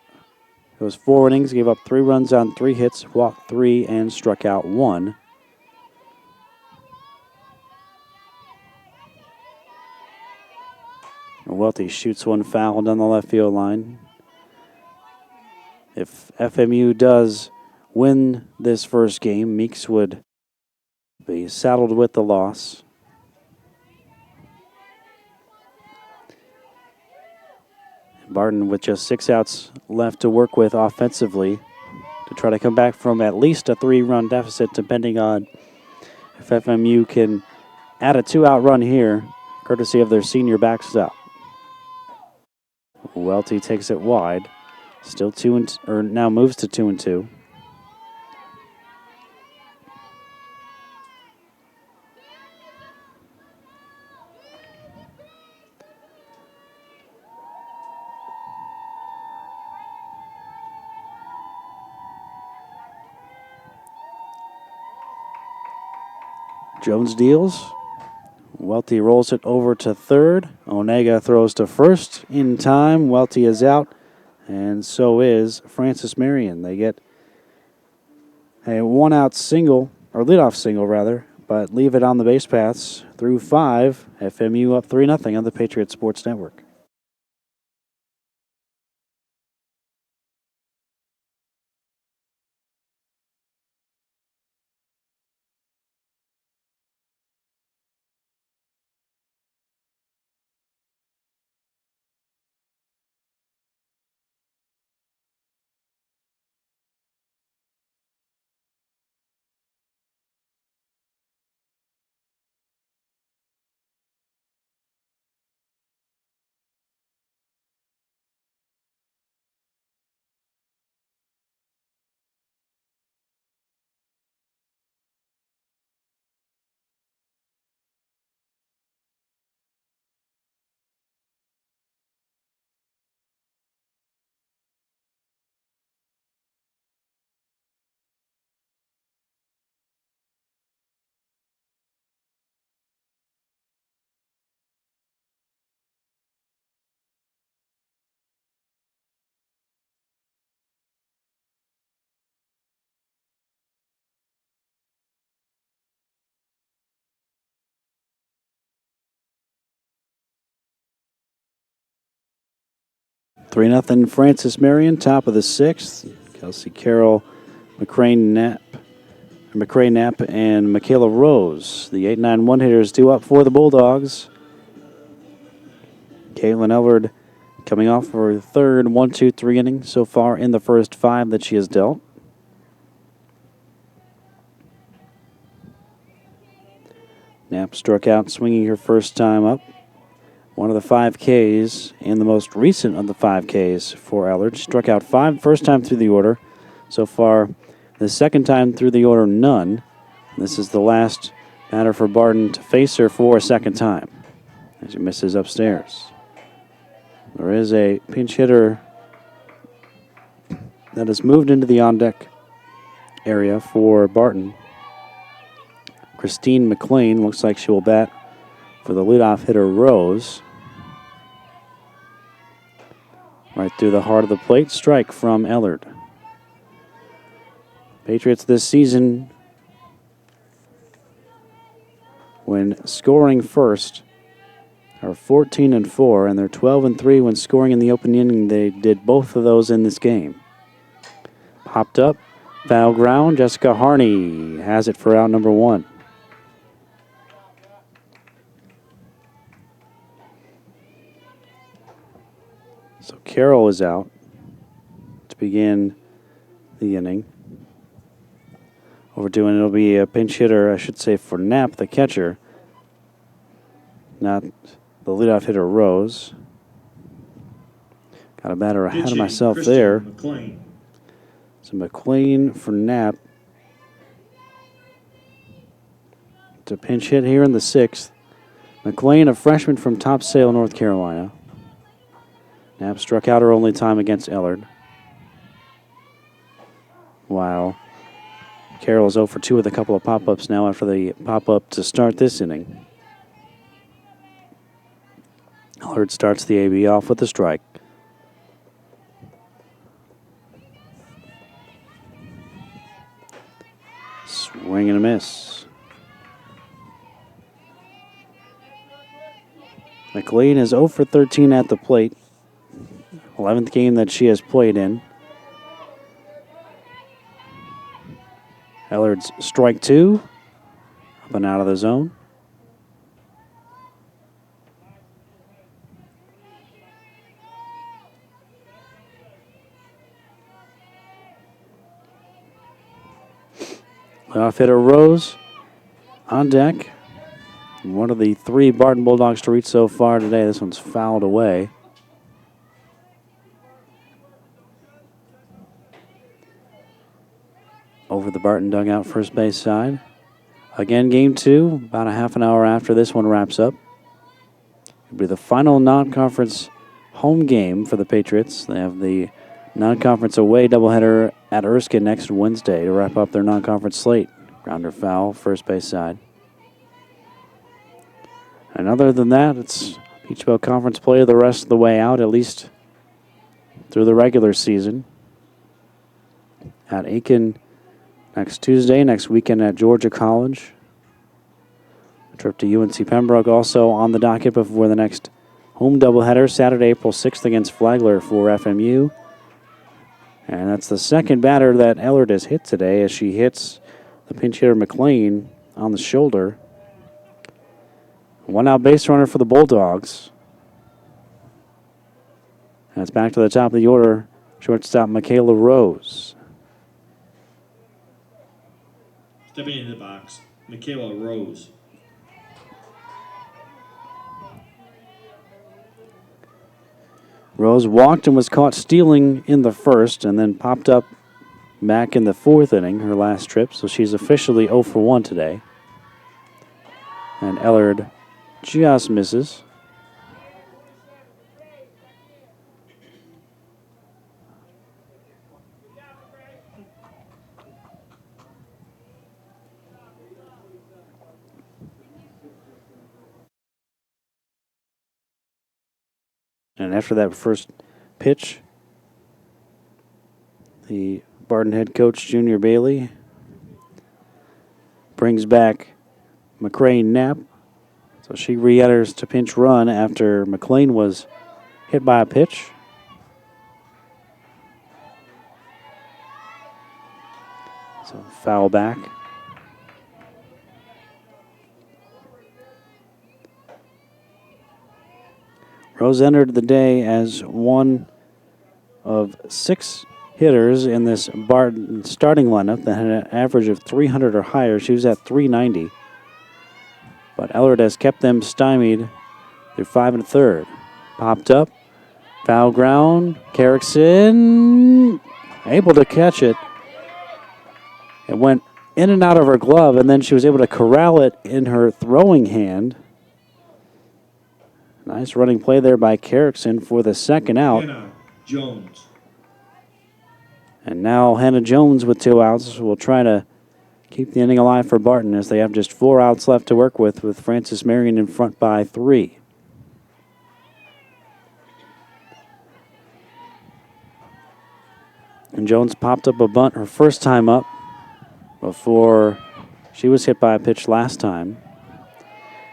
goes 4 innings, gave up 3 runs on 3 hits, walked 3, and struck out 1. Welty shoots one foul down the left field line. If FMU does win this first game, Meeks would be saddled with the loss. Barton with just 6 outs left to work with offensively to try to come back from at least a 3-run deficit, depending on if FMU can add a 2-out run here, courtesy of their senior backstop. Welty takes it wide. Still now moves to 2-2. Jones deals. Welty rolls it over to third. Onega throws to first in time. Welty is out, and so is Francis Marion. They get a 1-out single, or leadoff single rather, but leave it on the base paths through 5. FMU up 3-0 on the Patriot Sports Network. Three nothing Francis Marion, top of the 6th. Kelsey Carroll, McCray Knapp, and Michaela Rose. The 8-9 one-hitters due up for the Bulldogs. Caitlin Ellard coming off her third 1-2-3 inning so far in the first 5 that she has dealt. Knapp struck out swinging her first time up. One of the 5 Ks and the most recent of the 5 Ks for Ellard. Struck out 5 first time through the order. So far, the second time through the order, none. This is the last batter for Barton to face her for a second time as she misses upstairs. There is a pinch hitter that has moved into the on-deck area for Barton. Christine McLean looks like she will bat for the leadoff hitter, Rose. Right through the heart of the plate, strike from Ellard. Patriots this season, when scoring first, are 14-4, and they're 12-3 when scoring in the open inning. They did both of those in this game. Popped up, foul ground. Jessica Harney has it for out number 1. So Carroll is out to begin the inning. Over to, and it'll be a pinch hitter, I should say, for Knapp, the catcher. Not the leadoff hitter, Rose. Got a batter ahead of myself there. McLean. So McLean for Knapp. To pinch hit here in the 6th. McLean, a freshman from Topsail, North Carolina. Knapp struck out her only time against Ellard. While Carroll's 0 for 2 with a couple of pop-ups now after the pop-up to start this inning. Ellard starts the AB off with a strike. Swing and a miss. McLean is 0 for 13 at the plate. 11th game that she has played in. Ellard's strike 2. Up and out of the zone. Leadoff hitter Rose on deck. One of the 3 Barton Bulldogs to reach so far today. This one's fouled away. Over the Barton dugout, first base side. Again, game 2, about a half an hour after this one wraps up. It'll be the final non-conference home game for the Patriots. They have the non-conference away doubleheader at Erskine next Wednesday to wrap up their non-conference slate. Grounder foul, first base side. And other than that, it's Peach Belt Conference play the rest of the way out, at least through the regular season. At Aiken next Tuesday, next weekend at Georgia College. A trip to UNC Pembroke also on the docket before the next home doubleheader, Saturday, April 6th against Flagler for FMU. And that's the second batter that Ellard has hit today as she hits the pinch hitter McLean on the shoulder. 1 out base runner for the Bulldogs. And it's back to the top of the order, shortstop Michaela Rose. Stepping into the box, Michaela Rose. Rose walked and was caught stealing in the first and then popped up back in the 4th inning, her last trip, so she's officially 0 for 1 today. And Ellard just misses. And after that first pitch, the Barton head coach, Junior Bailey, brings back McCray Knapp. So she re-enters to pinch run after McLean was hit by a pitch. So foul back. Rose entered the day as one of 6 hitters in this Barton starting lineup that had an average of 300 or higher. She was at 390. But Ellard has kept them stymied through 5 1/3. Popped up, foul ground. Carrickson able to catch it. It went in and out of her glove, and then she was able to corral it in her throwing hand. Nice running play there by Carrickson for the second out. Hannah Jones. And now Hannah Jones with 2 outs will try to keep the inning alive for Barton as they have just 4 outs left to work with Francis Marion in front by 3. And Jones popped up a bunt her first time up before she was hit by a pitch last time.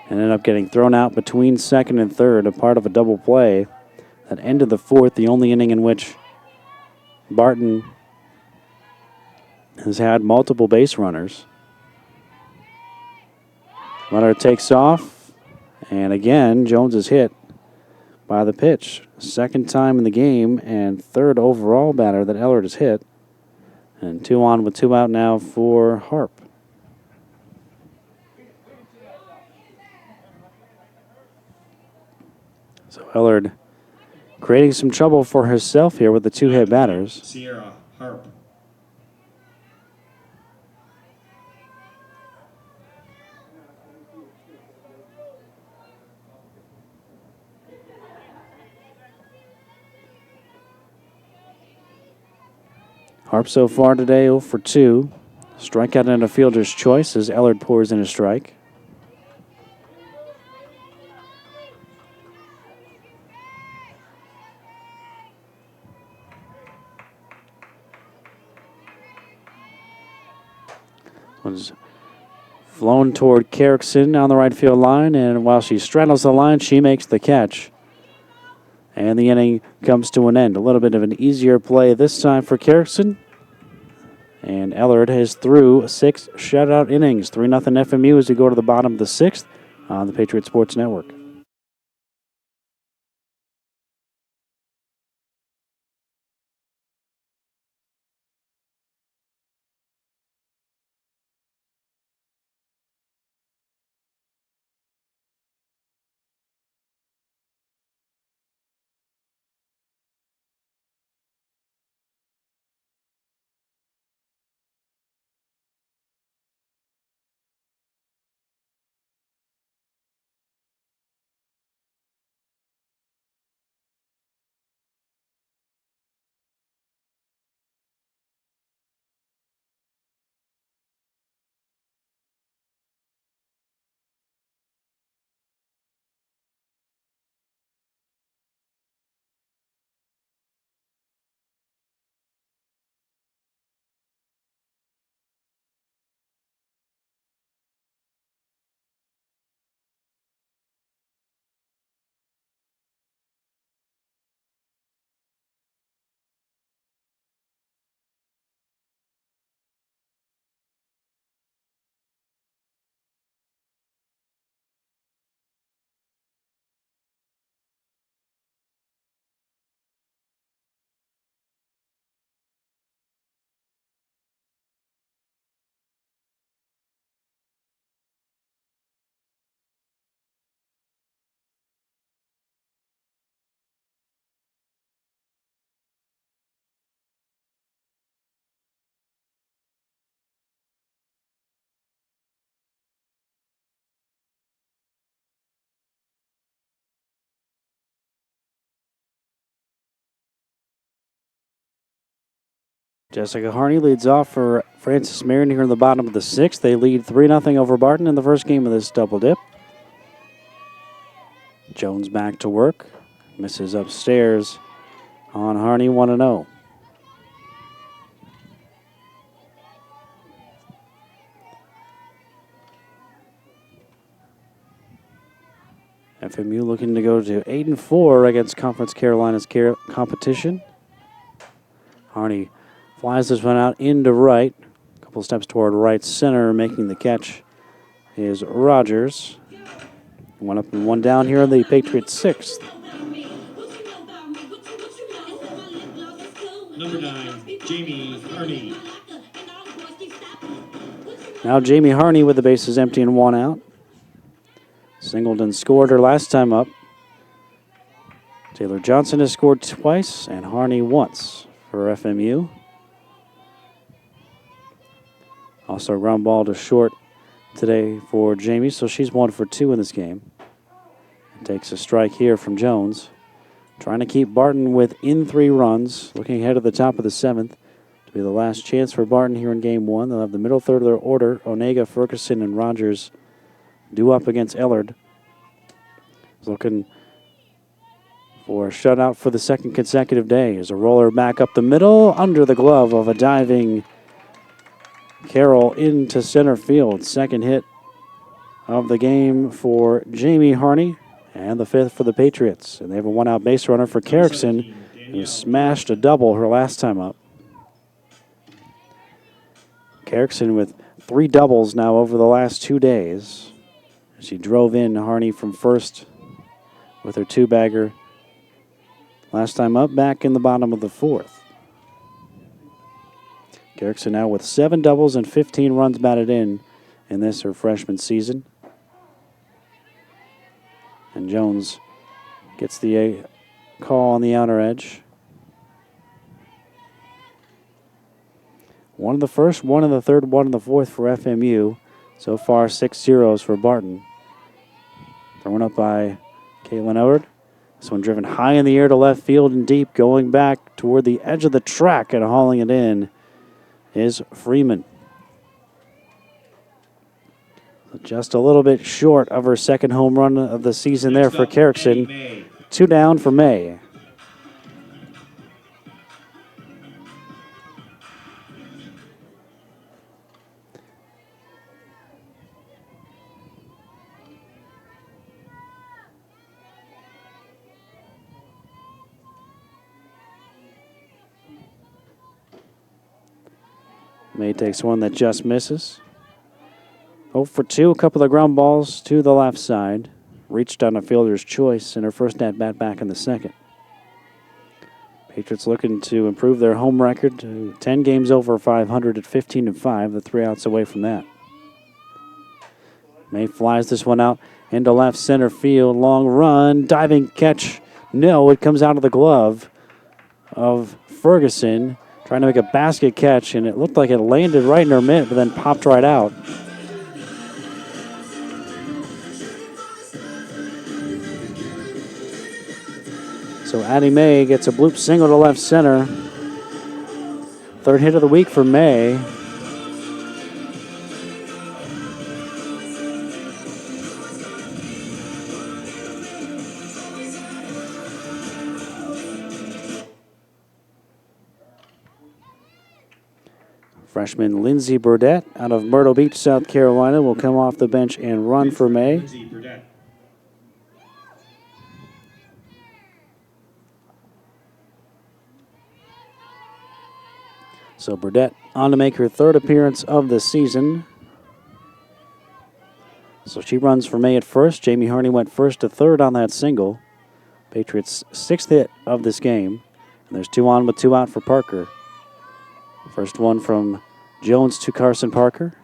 And ended up getting thrown out between 2nd and 3rd, a part of a double play that ended the 4th, the only inning in which Barton has had multiple base runners. Runner takes off, and again, Jones is hit by the pitch. 2nd time in the game and 3rd overall batter that Ellard has hit. And 2 on with 2 out now for Harp. So Ellard creating some trouble for herself here with the 2 hit batters. Sierra Harp. Harp so far today 0 for 2. Strikeout and a fielder's choice as Ellard pours in a strike. Was flown toward Carrickson on the right field line, and while she straddles the line, she makes the catch. And the inning comes to an end. A little bit of an easier play this time for Carrickson. And Ellard has through 6 shutout innings. 3-0 FMU as we go to the bottom of the 6th on the Patriot Sports Network. Jessica Harney leads off for Francis Marion here in the bottom of the sixth. They lead 3-0 over Barton in the first game of this double dip. Jones back to work. Misses upstairs on Harney, 1-0. FMU looking to go to 8-4 against Conference Carolina's competition. Harney flies this one out into right. A couple steps toward right center, making the catch is Rogers. One up and one down here in the Patriots' sixth. Number 9, Jamie Harney. Now Jamie Harney with the bases empty and one out. Singleton scored her last time up. Taylor Johnson has scored twice and Harney once for FMU. Also a ground ball to short today for Jamie, so she's 1 for 2 in this game. Takes a strike here from Jones. Trying to keep Barton within 3 runs. Looking ahead at the top of the 7th. To be the last chance for Barton here in game 1. They'll have the middle third of their order. Onega, Ferguson, and Rogers due up against Ellard. Looking for a shutout for the second consecutive day. As a roller back up the middle under the glove of a diving Carroll into center field. Second hit of the game for Jamie Harney and the 5th for the Patriots. And they have a 1-out base runner for Carrickson, who smashed a double her last time up. Carrickson with 3 doubles now over the last 2 days. She drove in Harney from first with her 2-bagger. Last time up, back in the bottom of the 4th. Carrickson now with 7 doubles and 15 runs batted in this, her freshman season. And Jones gets the call on the outer edge. 1 in the first, 1 in the third, 1 in the fourth for FMU. So far, 6 zeros for Barton. Thrown up by Caitlin Ellard. This one driven high in the air to left field and deep, going back toward the edge of the track and hauling it in is Freeman. Just a little bit short of her second home run of the season there for Carrickson. 2 down for May. May takes one that just misses. 0 for 2, a couple of ground balls to the left side. Reached on a fielder's choice in her first at-bat back in the second. Patriots looking to improve their home record to 10 games over 500 at 15-5, the 3 outs away from that. May flies this one out into left center field. Long run, diving catch. No, it comes out of the glove of Ferguson. Trying to make a basket catch, and it looked like it landed right in her mitt, but then popped right out. So Addie May gets a bloop single to left center. 3rd hit of the week for May. Freshman Lindsey Burdett out of Myrtle Beach, South Carolina, will come off the bench and run for May. So Burdett on to make her 3rd appearance of the season. So she runs for May at first. Jamie Harney went first to 3rd on that single. Patriots' 6th hit of this game. And there's 2 on with 2 out for Parker. First one from Jones to Carson Parker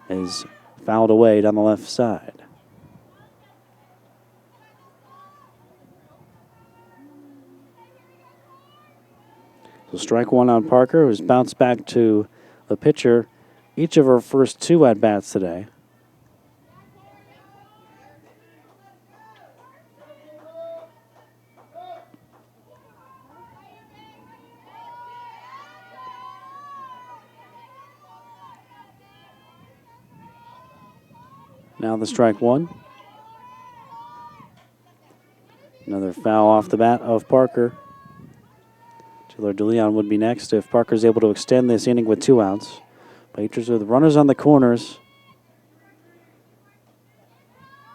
is fouled away down the left side. So strike 1 on Parker, who's bounced back to the pitcher each of her first 2 at-bats today. Now the strike one. Another foul off the bat of Parker. Taylor DeLeon would be next if Parker's able to extend this inning with 2 outs. Patriots with runners on the corners.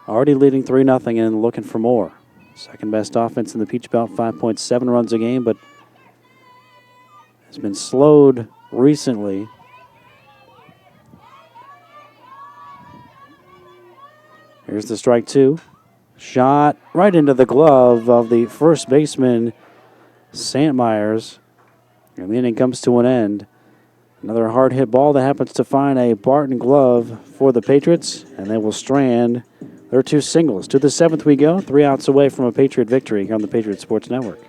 Already leading 3-0 and looking for more. Second best offense in the Peach Belt, 5.7 runs a game, but has been slowed recently. Here's the strike 2. Shot right into the glove of the first baseman, Santmeyers. And the inning comes to an end. Another hard hit ball that happens to find a Barton glove for the Patriots, and they will strand their 2 singles. To the 7th we go, 3 outs away from a Patriot victory here on the Patriot Sports Network.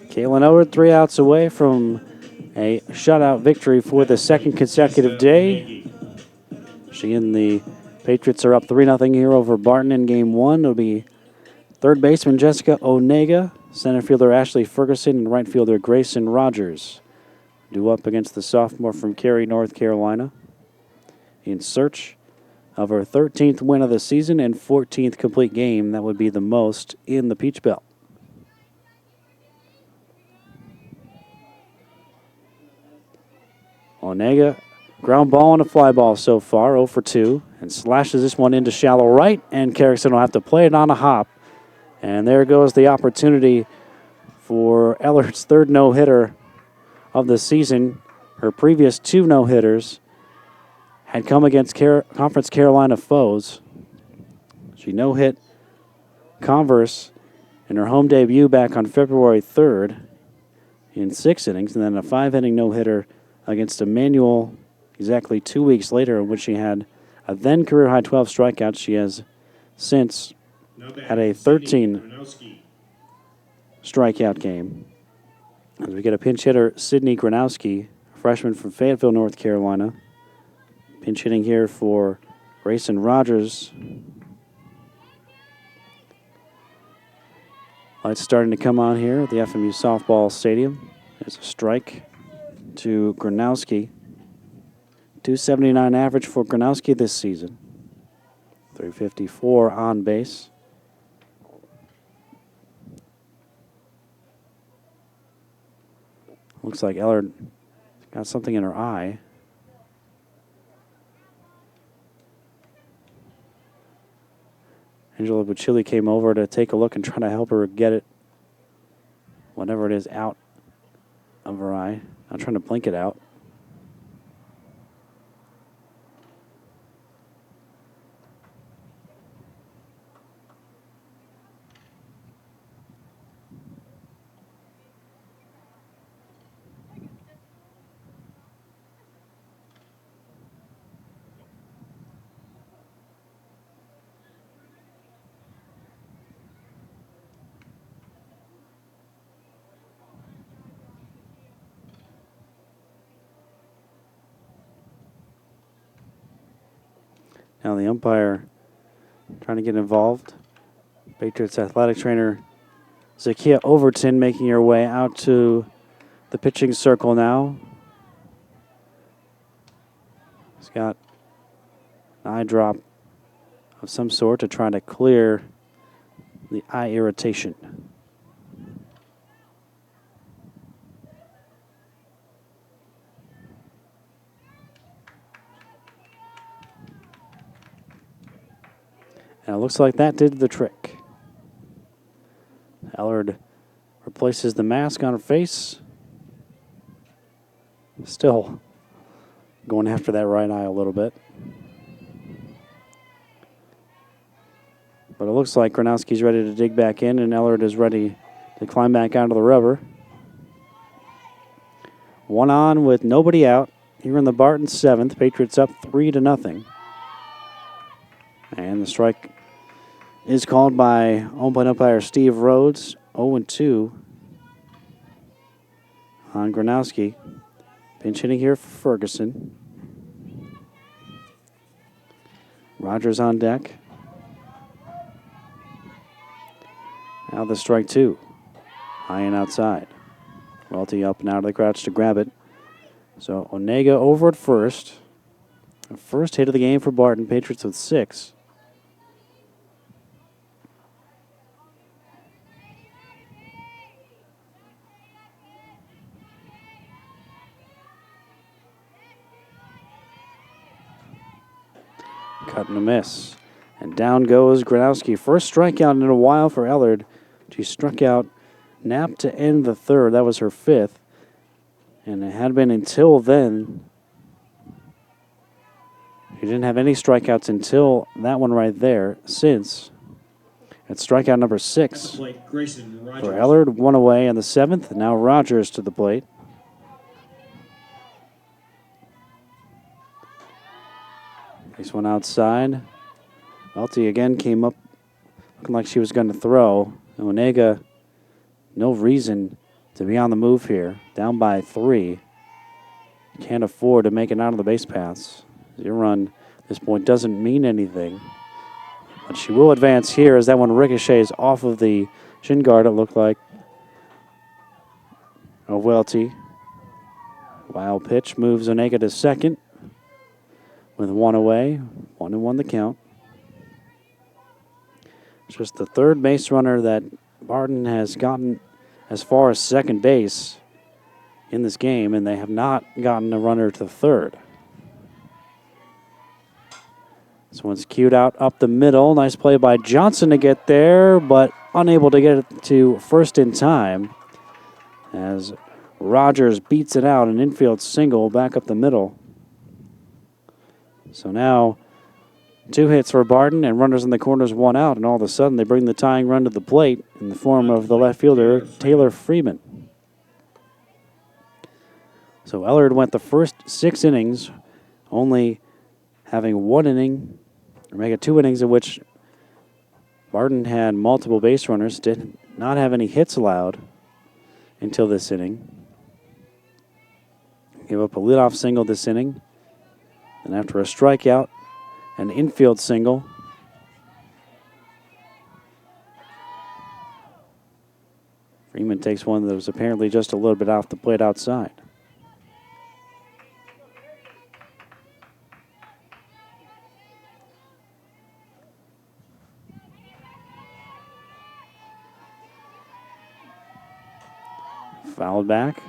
Kalen Oward 3 outs away from a shutout victory for the second consecutive day. She and the Patriots are up 3-0 here over Barton in game 1. It'll be third baseman Jessica Onega, center fielder Ashley Ferguson, and right fielder Grayson Rogers. Due up against the sophomore from Cary, North Carolina, in search of her 13th win of the season and 14th complete game. That would be the most in the Peach Belt. Onega, ground ball and a fly ball so far, 0 for 2, and slashes this one into shallow right, and Carrickson will have to play it on a hop. And there goes the opportunity for Ellert's 3rd no-hitter of the season. Her previous 2 no-hitters had come against Conference Carolina foes. She no-hit Converse in her home debut back on February 3rd in 6 innings, and then a 5-inning no-hitter against Emmanuel exactly 2 weeks later, in which she had a then career-high 12 strikeouts. She has since had a 13 strikeout game. As we get a pinch hitter, Sydney Gronowski, freshman from Fayetteville, North Carolina. Pinch hitting here for Grayson Rogers. Lights starting to come on here at the FMU softball stadium. There's a strike to Gronowski. 279 average for Gronowski this season. 354 on base. Looks like Eller got something in her eye. Angela Bucilli came over to take a look and try to help her get it, whatever it is, out of her eye. Not trying to blink it out. Now the umpire trying to get involved. Patriots athletic trainer Zakia Overton making her way out to the pitching circle now. He's got an eye drop of some sort to try to clear the eye irritation. And it looks like that did the trick. Ellard replaces the mask on her face. Still going after that right eye a little bit. But it looks like Gronowski's ready to dig back in, and Ellard is ready to climb back onto the rubber. 1 on with nobody out. Here in the Barton 7th. Patriots up 3-0. And the strike is called by home plate umpire Steve Rhodes. 0-2 on Gronowski. Pinch hitting here for Ferguson. Rogers on deck. Now the strike 2. High and outside. Welty up and out of the crouch to grab it. So Onega over at first. The first hit of the game for Barton. Patriots with 6. Cut and a miss. And down goes Gronowski. First strikeout in a while for Ellard. She struck out Knapp to end the 3rd. That was her 5th. And it had been until then. She didn't have any strikeouts until that one right there. Since it's strikeout number 6 Plate, Grayson Rogers. for Ellard. 1 away in the 7th. Now Rogers to the plate. This one outside. Welty again came up looking like she was going to throw. Onega, no reason to be on the move here. Down by 3. Can't afford to make it out of the base paths. Your run at this point doesn't mean anything. But she will advance here as that one ricochets off of the shin guard, it looked like. Welty. Wild pitch moves Onega to second. With 1 away, 1-1 the count. Just the 3rd base runner that Barton has gotten as far as second base in this game, and they have not gotten a runner to 3rd. This one's cued out up the middle. Nice play by Johnson to get there, but unable to get it to first in time as Rogers beats it out, an infield single back up the middle. So now 2 hits for Barton and runners in the corners, 1 out, and all of a sudden they bring the tying run to the plate in the form of the left fielder, Taylor Freeman. So Ellard went the first 6 innings, only having 1 inning, or make it 2 innings in which Barton had multiple base runners, did not have any hits allowed until this inning. Gave up a leadoff single this inning. And after a strikeout, an infield single. Freeman takes one that was apparently just a little bit off the plate outside. Fouled back.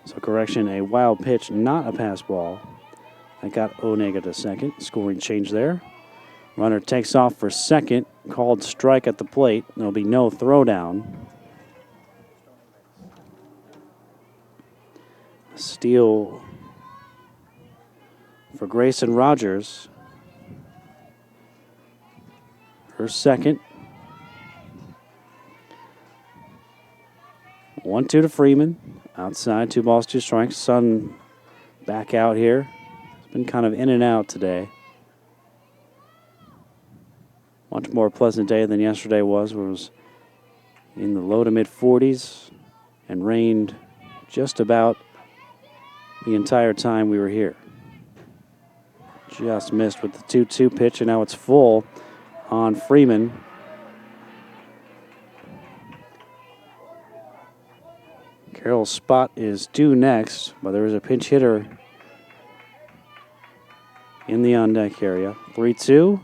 So correction, a wild pitch, not a pass ball. That got Onega to second. Scoring change there. Runner takes off for second. Called strike at the plate. There'll be no throwdown. Steal for Grayson Rogers. Her second. 1-2 to Freeman. Outside, 2 balls, 2 strikes. Sun back out here. It's been kind of in and out today. Much more pleasant day than yesterday was. It was in the low to mid 40s and rained just about the entire time we were here. Just missed with the 2-2 pitch, and now it's full on Freeman. Carroll's spot is due next, but there is a pinch hitter in the on-deck area. 3-2.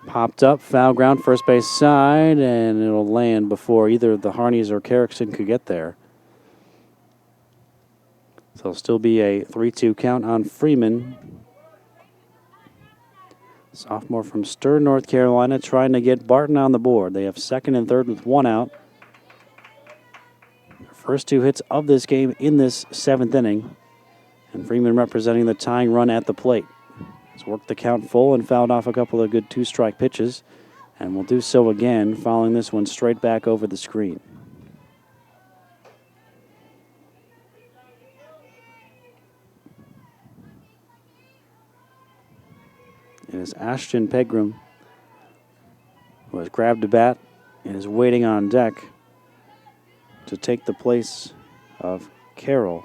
Popped up, foul ground, first base side, and it'll land before either the Harneys or Carrickson could get there. So it'll still be a 3-2 count on Freeman. Sophomore from Stern, North Carolina, trying to get Barton on the board. They have second and third with one out. First two hits of this game in this seventh inning. And Freeman representing the tying run at the plate. He's worked the count full and fouled off a couple of good two-strike pitches. And will do so again, following this one straight back over the screen. It is Ashton Pegram who has grabbed a bat and is waiting on deck to take the place of Carroll,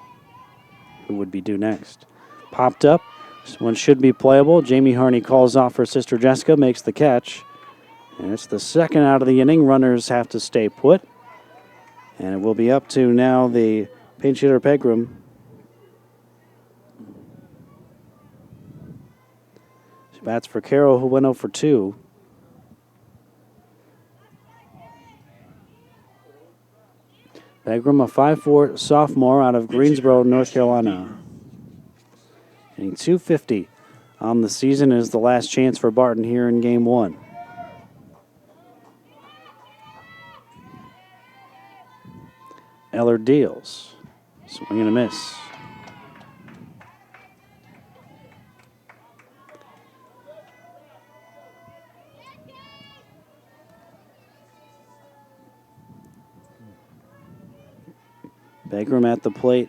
who would be due next. Popped up. This one should be playable. Jamie Harney calls off her sister Jessica, makes the catch. And it's the second out of the inning. Runners have to stay put. And it will be up to now the pinch hitter Pegram. She bats for Carroll, who went 0 for 2. Pegram, a 5'4" sophomore out of Greensboro, North Carolina. Hitting .250 on the season is the last chance for Barton here in game one. Eller deals. Swing and a miss. Pegram at the plate.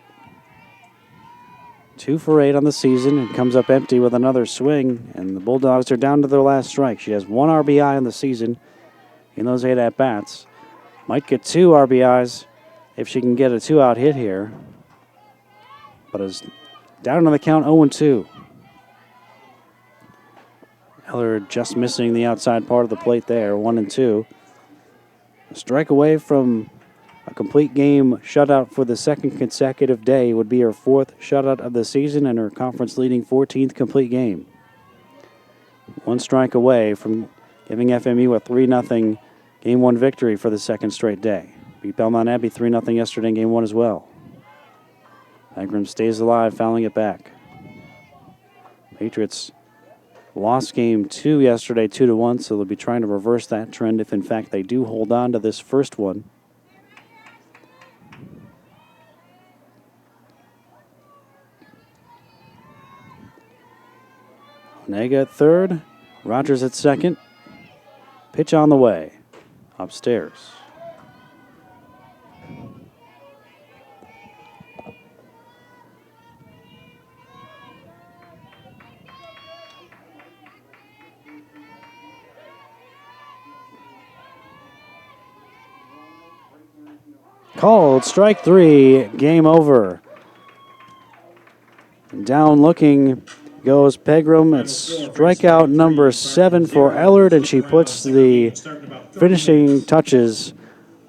2 for 8 on the season and comes up empty with another swing. And the Bulldogs are down to their last strike. She has 1 RBI in the season in those 8 at-bats. Might get 2 RBIs if she can get a 2-out hit here. But is down on the count 0-2. Eller just missing the outside part of the plate there, 1-2. A strike away from a complete game shutout for the second consecutive day. Would be her 4th shutout of the season and her conference-leading 14th complete game. 1 strike away from giving FMU a 3-0 Game 1 victory for the second straight day. Beat Belmont Abbey 3-0 yesterday in Game 1 as well. Pegram stays alive, fouling it back. Patriots lost Game 2 yesterday 2-1, so they'll be trying to reverse that trend if in fact they do hold on to this first one. Onega at third, Rogers at second. Pitch on the way, upstairs. Called, strike 3, game over. Down looking goes Pegram. It's strikeout number 7 for Ellard, and she puts the finishing touches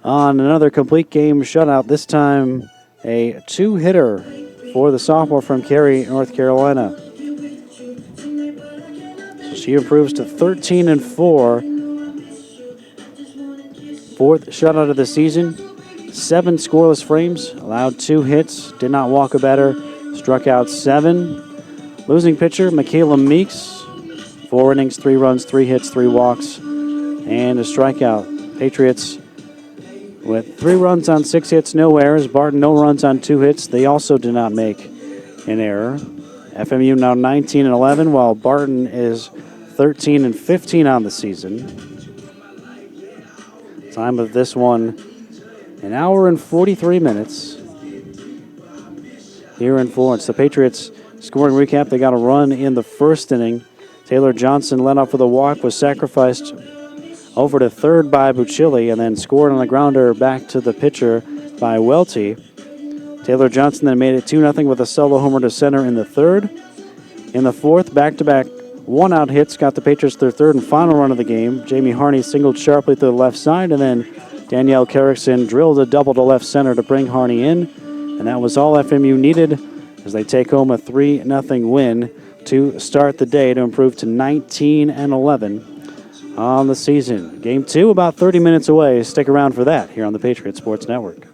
on another complete game shutout. This time a 2-hitter for the sophomore from Cary, North Carolina. So she improves to 13-4. 4th shutout of the season. 7 scoreless frames, allowed 2 hits, did not walk a batter, struck out 7. Losing pitcher, Michaela Meeks. 4 innings, 3 runs, 3 hits, 3 walks, and a strikeout. Patriots with 3 runs on 6 hits, no errors. Barton, no runs on 2 hits. They also did not make an error. FMU now 19-11, while Barton is 13-15 on the season. Time of this one, 1 hour and 43 minutes here in Florence. The Patriots scoring recap, they got a run in the first inning. Taylor Johnson led off with a walk, was sacrificed over to third by Bucilli, and then scored on the grounder back to the pitcher by Welty. Taylor Johnson then made it 2-0 with a solo homer to center in the third. In the fourth, back-to-back 1-out hits got the Patriots their 3rd and final run of the game. Jamie Harney singled sharply to the left side, and then Danielle Carrickson drilled a double to left center to bring Harney in, and that was all FMU needed as they take home a 3-0 win to start the day to improve to 19-11 on the season. Game 2 about 30 minutes away. Stick around for that here on the Patriot Sports Network.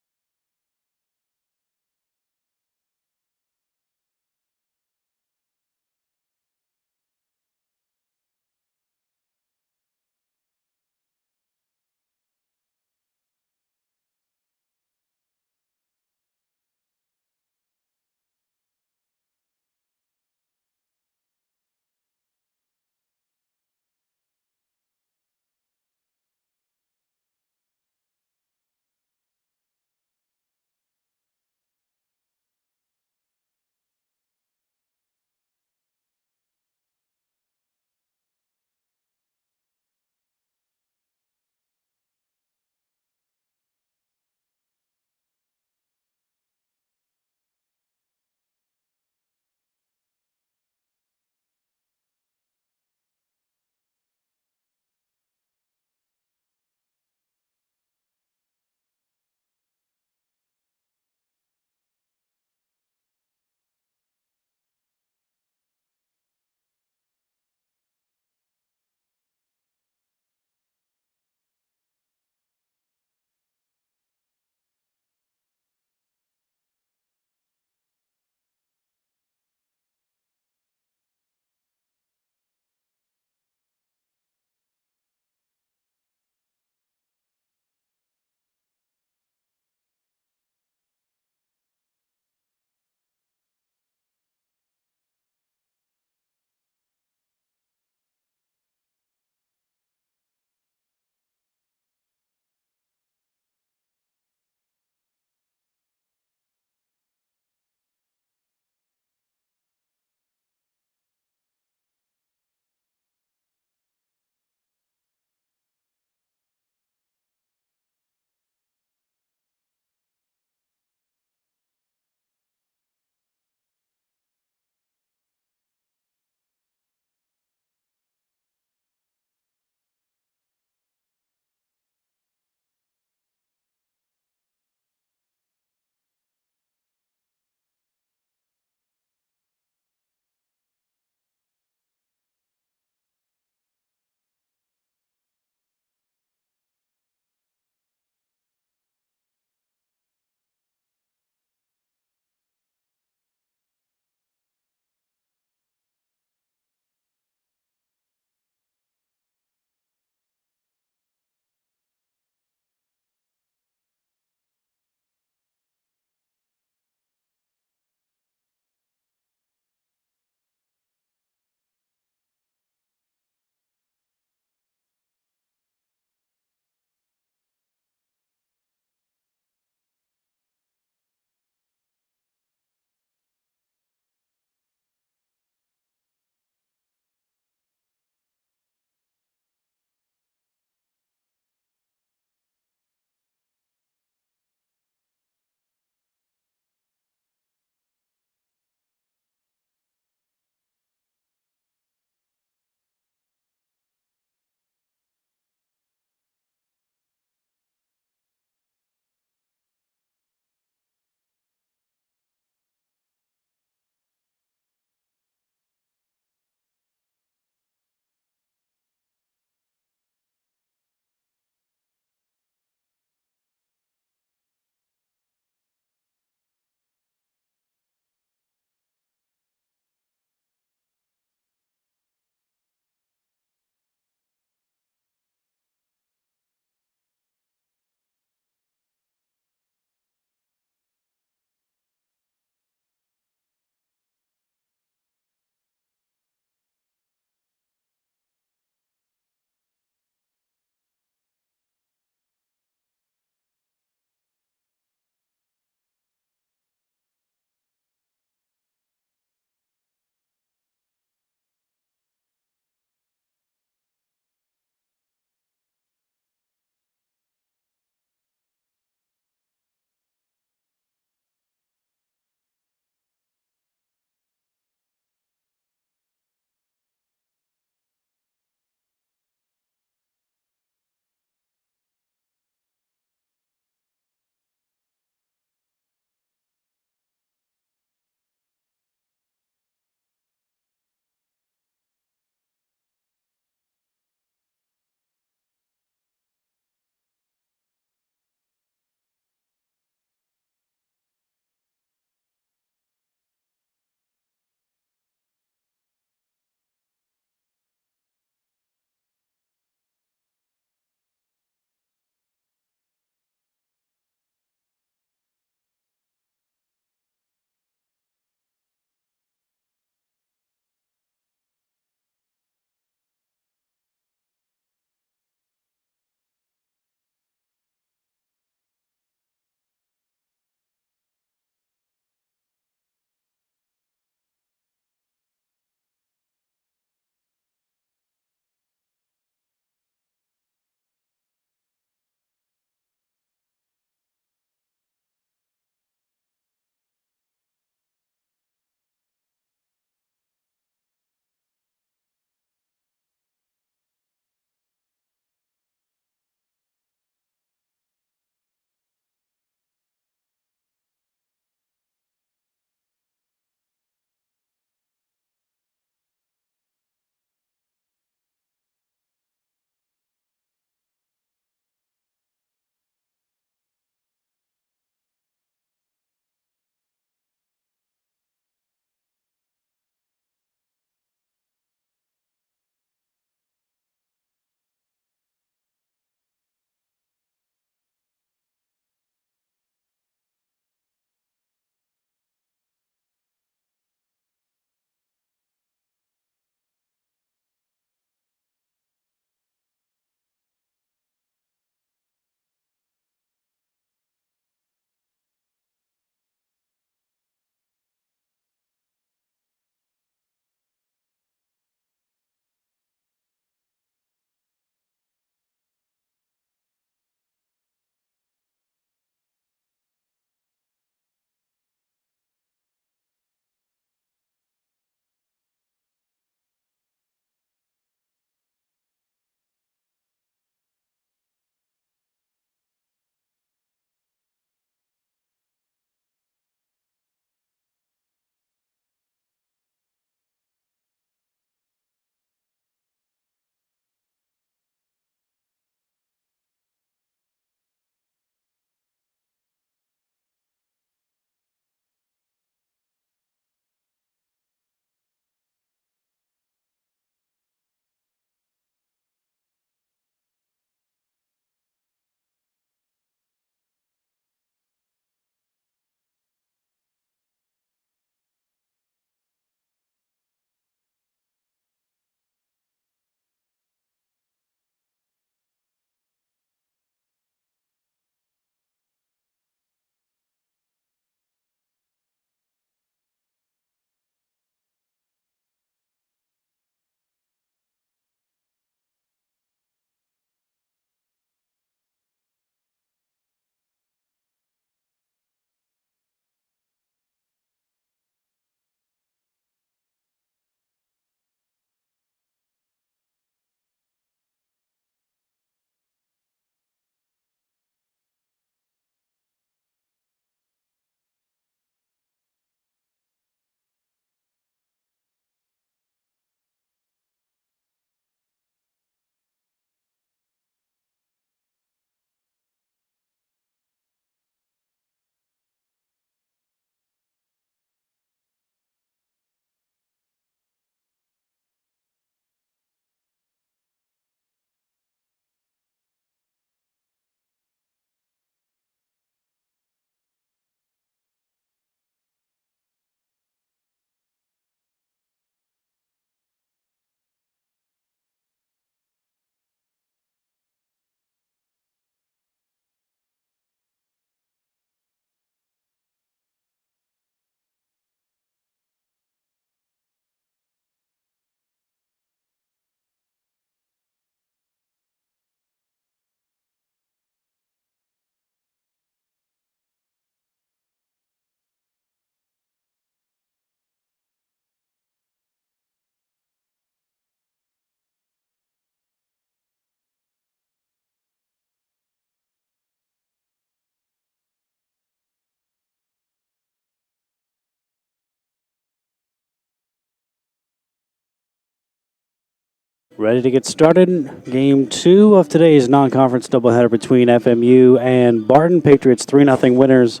Ready to get started. Game 2 of today's non-conference doubleheader between FMU and Barton. Patriots 3-0 winners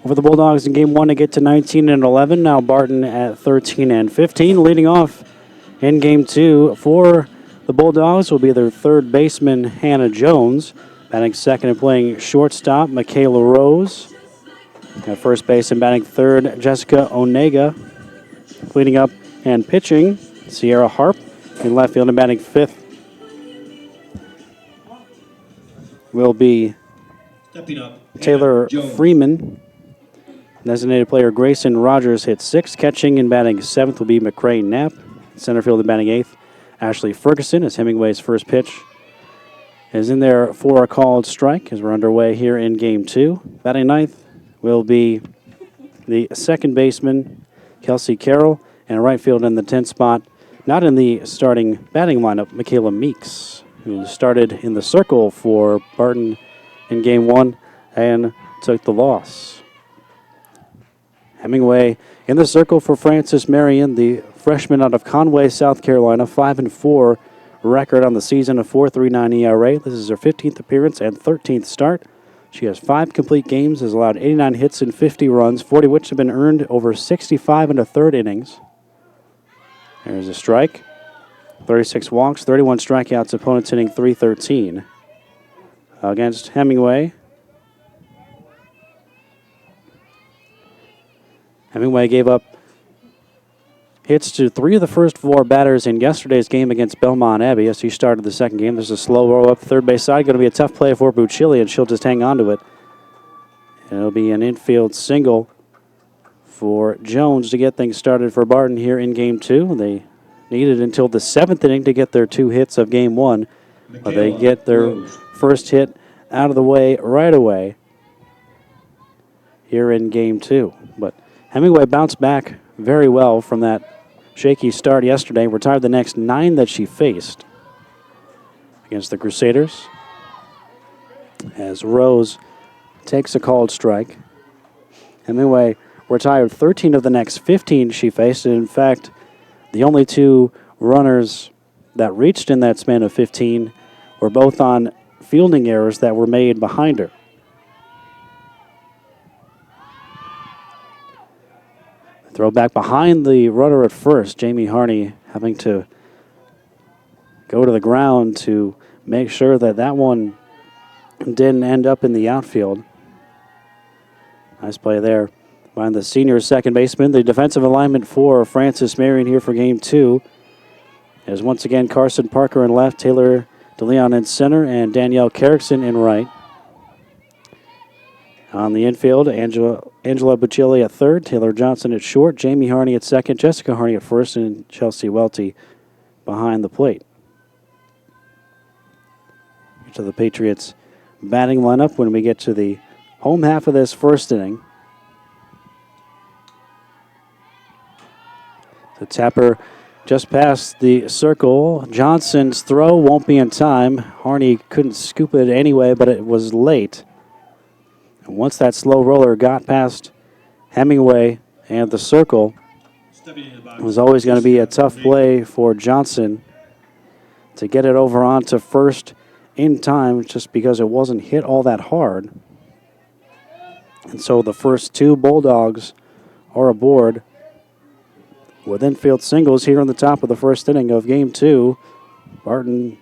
over the Bulldogs in Game 1 to get to 19-11. Now Barton at 13-15. Leading off in Game 2 for the Bulldogs will be their third baseman, Hannah Jones. Batting second and playing shortstop, Michaela Rose. At first base and batting third, Jessica Onega. Cleaning up and pitching, Sierra Harp. In left field and batting fifth will be Stepping up, Taylor Jones. Freeman. Designated player Grayson Rogers hits sixth. Catching and batting seventh will be McCray Knapp. Center field and batting eighth, Ashley Ferguson, as Hemingway's first pitch is in there for a called strike as we're underway here in Game 2. Batting ninth will be the second baseman, Kelsey Carroll, and right field in the 10th spot. Not in the starting batting lineup, Michaela Meeks, who started in the circle for Barton in Game 1 and took the loss. Hemingway in the circle for Francis Marion, the freshman out of Conway, South Carolina, 5-4 record on the season, a 4.39 ERA. This is her 15th appearance and 13th start. She has 5 complete games, has allowed 89 hits and 50 runs, 40 which have been earned over 65 and a third innings. There's a strike. 36 walks, 31 strikeouts, opponents hitting .313. Against Hemingway. Hemingway gave up hits to 3 of the first 4 batters in yesterday's game against Belmont Abbey as he started the second game. There's a slow roll up third base side. Going to be a tough play for Bucilli, and she'll just hang on to it. And it'll be an infield single for Jones to get things started for Barton here in Game 2. They needed until the 7th inning to get their 2 hits of Game 1. But they get their first hit out of the way right away here in Game 2. But Hemingway bounced back very well from that shaky start yesterday. Retired the next 9 that she faced against the Crusaders. As Rose takes a called strike. Hemingway retired 13 of the next 15 she faced, and in fact, the only 2 runners that reached in that span of 15 were both on fielding errors that were made behind her. Throw back behind the runner at first, Jamie Harney having to go to the ground to make sure that that one didn't end up in the outfield. Nice play there by the senior second baseman. The defensive alignment for Francis Marion here for Game 2 is once again Carson Parker in left, Taylor DeLeon in center, and Danielle Carrickson in right. On the infield, Angela Bucilli at third, Taylor Johnson at short, Jamie Harney at second, Jessica Harney at first, and Chelsea Welty behind the plate. To the Patriots batting lineup when we get to the home half of this first inning. The tapper just past the circle. Johnson's throw won't be in time. Harney couldn't scoop it anyway, but it was late. And once that slow roller got past Hemingway and the circle, it was always going to be a tough play for Johnson to get it over onto first in time just because it wasn't hit all that hard. And so the first 2 Bulldogs are aboard with infield singles here on the top of the first inning of Game 2. Barton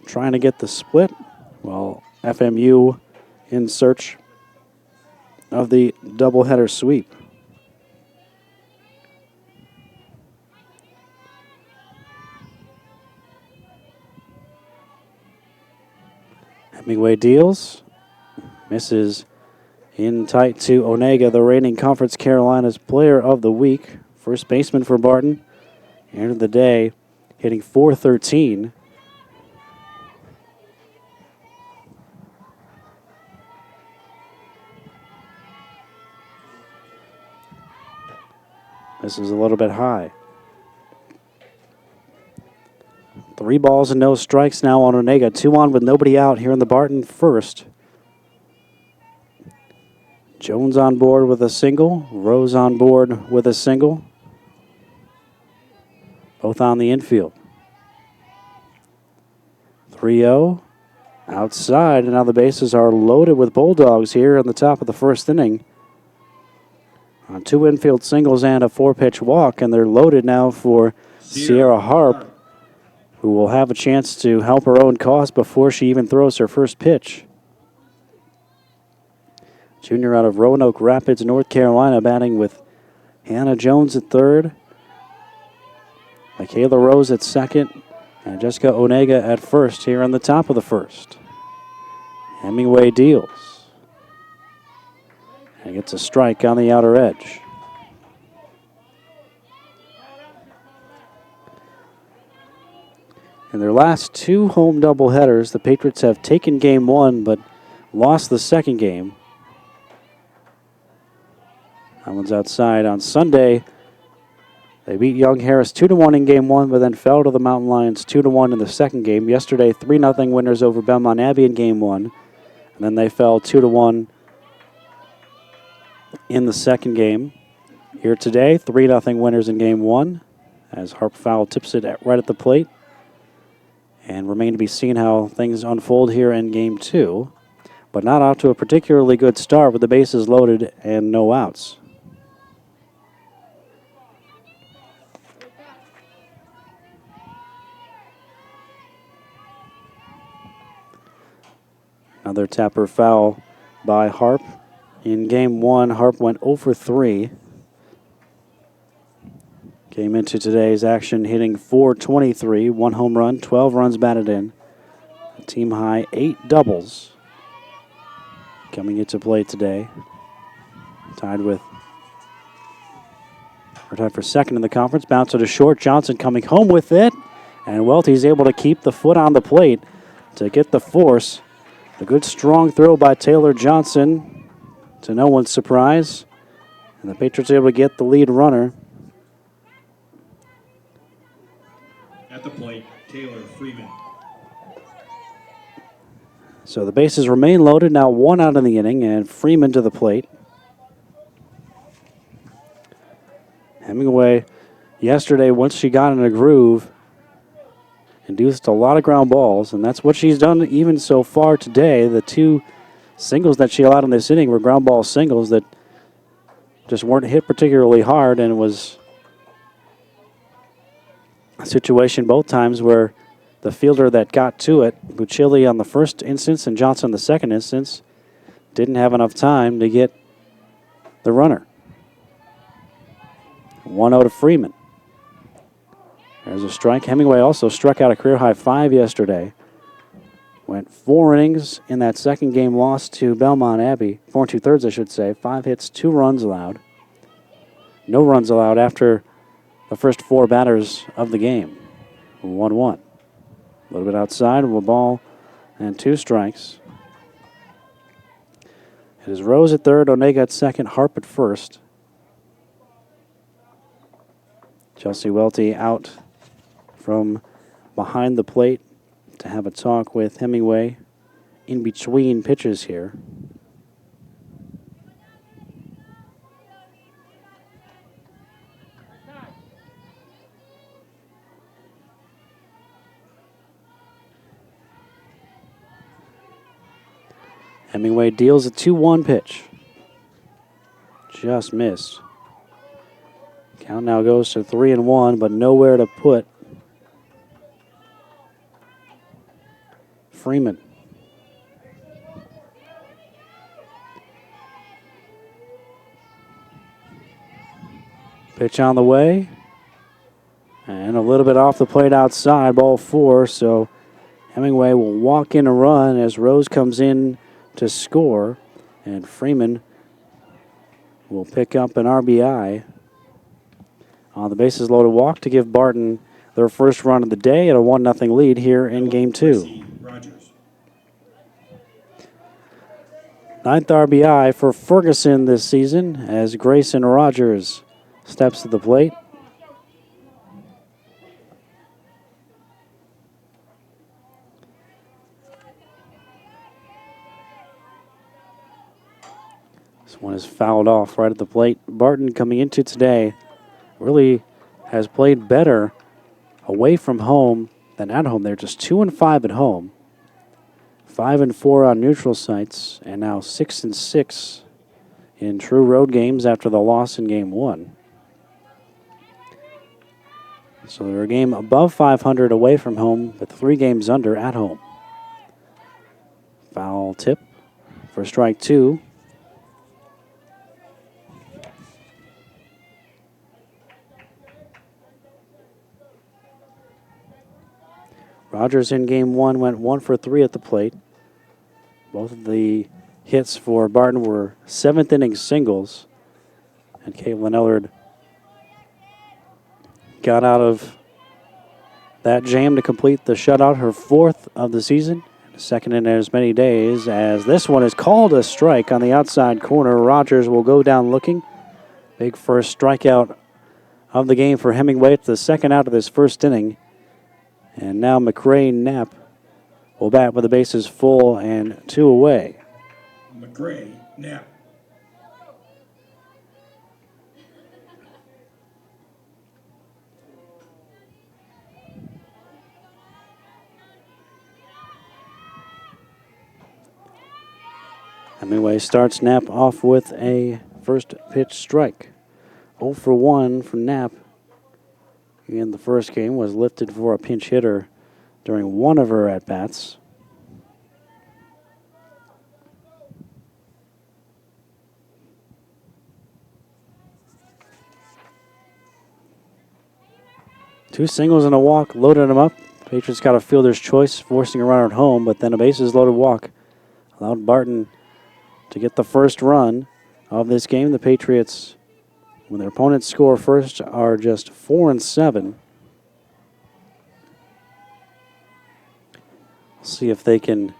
trying to get the split while FMU in search of the doubleheader sweep. Hemingway deals, misses in tight to Onega, the reigning Conference Carolinas Player of the Week. First baseman for Barton. End of the day, hitting .413. This is a little bit high. 3 balls and no strikes now on Onega. 2 on with nobody out here in the Barton first. Jones on board with a single. Rose on board with a single. Both on the infield. 3-0 outside, and now the bases are loaded with Bulldogs here in the top of the first inning. On 2 infield singles and a 4-pitch walk, and they're loaded now for Sierra Harp, who will have a chance to help her own cause before she even throws her first pitch. Junior out of Roanoke Rapids, North Carolina, batting with Hannah Jones at third, Michaela Rose at second, and Jessica Onega at first here on the top of the first. Hemingway deals and gets a strike on the outer edge. In their last 2 home doubleheaders, the Patriots have taken game 1 but lost the second game. That one's outside. On Sunday, they beat Young Harris 2-1 in game 1, but then fell to the Mountain Lions 2-1 in the second game. Yesterday, 3-0 winners over Belmont Abbey in game 1, and then they fell 2-1 in the second game. Here today, 3-0 winners in game 1, as Harp Fowl tips it right at the plate. And remain to be seen how things unfold here in game 2, but not off to a particularly good start with the bases loaded and no outs. Another tapper foul by Harp. In game 1, Harp went 0 for 3. Came into today's action hitting .423, 1 home run, 12 runs batted in. A team high 8 doubles coming into play today. Tied for second in the conference. Bounce to short. Johnson coming home with it. And Welty's able to keep the foot on the plate to get the force. A good strong throw by Taylor Johnson, to no one's surprise. And the Patriots able to get the lead runner. At the plate, Taylor Freeman. So the bases remain loaded, now 1 out in the inning, and Freeman to the plate. Hemingway, yesterday, once she got in a groove, induced a lot of ground balls, and that's what she's done even so far today. The 2 singles that she allowed in this inning were ground ball singles that just weren't hit particularly hard, and it was a situation both times where the fielder that got to it, Bucilli on the first instance and Johnson the second instance, didn't have enough time to get the runner. 1-0 to Freeman. There's a strike. Hemingway also struck out a career-high 5 yesterday. Went 4 innings in that second game loss to Belmont Abbey. 4 2/3, I should say. 5 hits, 2 runs allowed. No runs allowed after the first 4 batters of the game. 1-1. A little bit outside of a ball and 2 strikes. It is Rose at third, Onega at second, Harp at first. Chelsea Welty out from behind the plate to have a talk with Hemingway in between pitches here. Hemingway deals a 2-1 pitch. Just missed. Count now goes to 3-1, but nowhere to put Freeman. Pitch on the way. And a little bit off the plate outside, ball 4. So Hemingway will walk in a run as Rose comes in to score. And Freeman will pick up an RBI on the bases loaded walk to give Barton their first run of the day at a 1-0 lead here in game 2. 9th RBI for Ferguson this season as Grayson Rogers steps to the plate. This one is fouled off right at the plate. Barton coming into today really has played better away from home Then at home, they're just 2-5 at home, 5-4 on neutral sites, and now 6-6 in true road games after the loss in Game 1. So they're a game above 500 away from home, but 3 games under at home. Foul tip for strike 2. Rogers in Game 1 went 1 for 3 at the plate. Both of the hits for Barton were 7th inning singles. And Caitlin Ellard got out of that jam to complete the shutout, her 4th of the season. Second in as many days, as this one is called a strike on the outside corner. Rogers will go down looking. Big first strikeout of the game for Hemingway. It's the second out of this first inning. And now McRae Knapp will bat with the bases full and 2 away. McRae Knapp. Hemingway starts Knapp off with a first pitch strike. 0 for 1 for Knapp in the first game, was lifted for a pinch hitter during one of her at-bats. Two singles and a walk loaded him up. Patriots got a fielder's choice, forcing a runner at home, but then a bases-loaded walk allowed Barton to get the first run of this game. The Patriots, when their opponents score first, are just 4-7. See if they can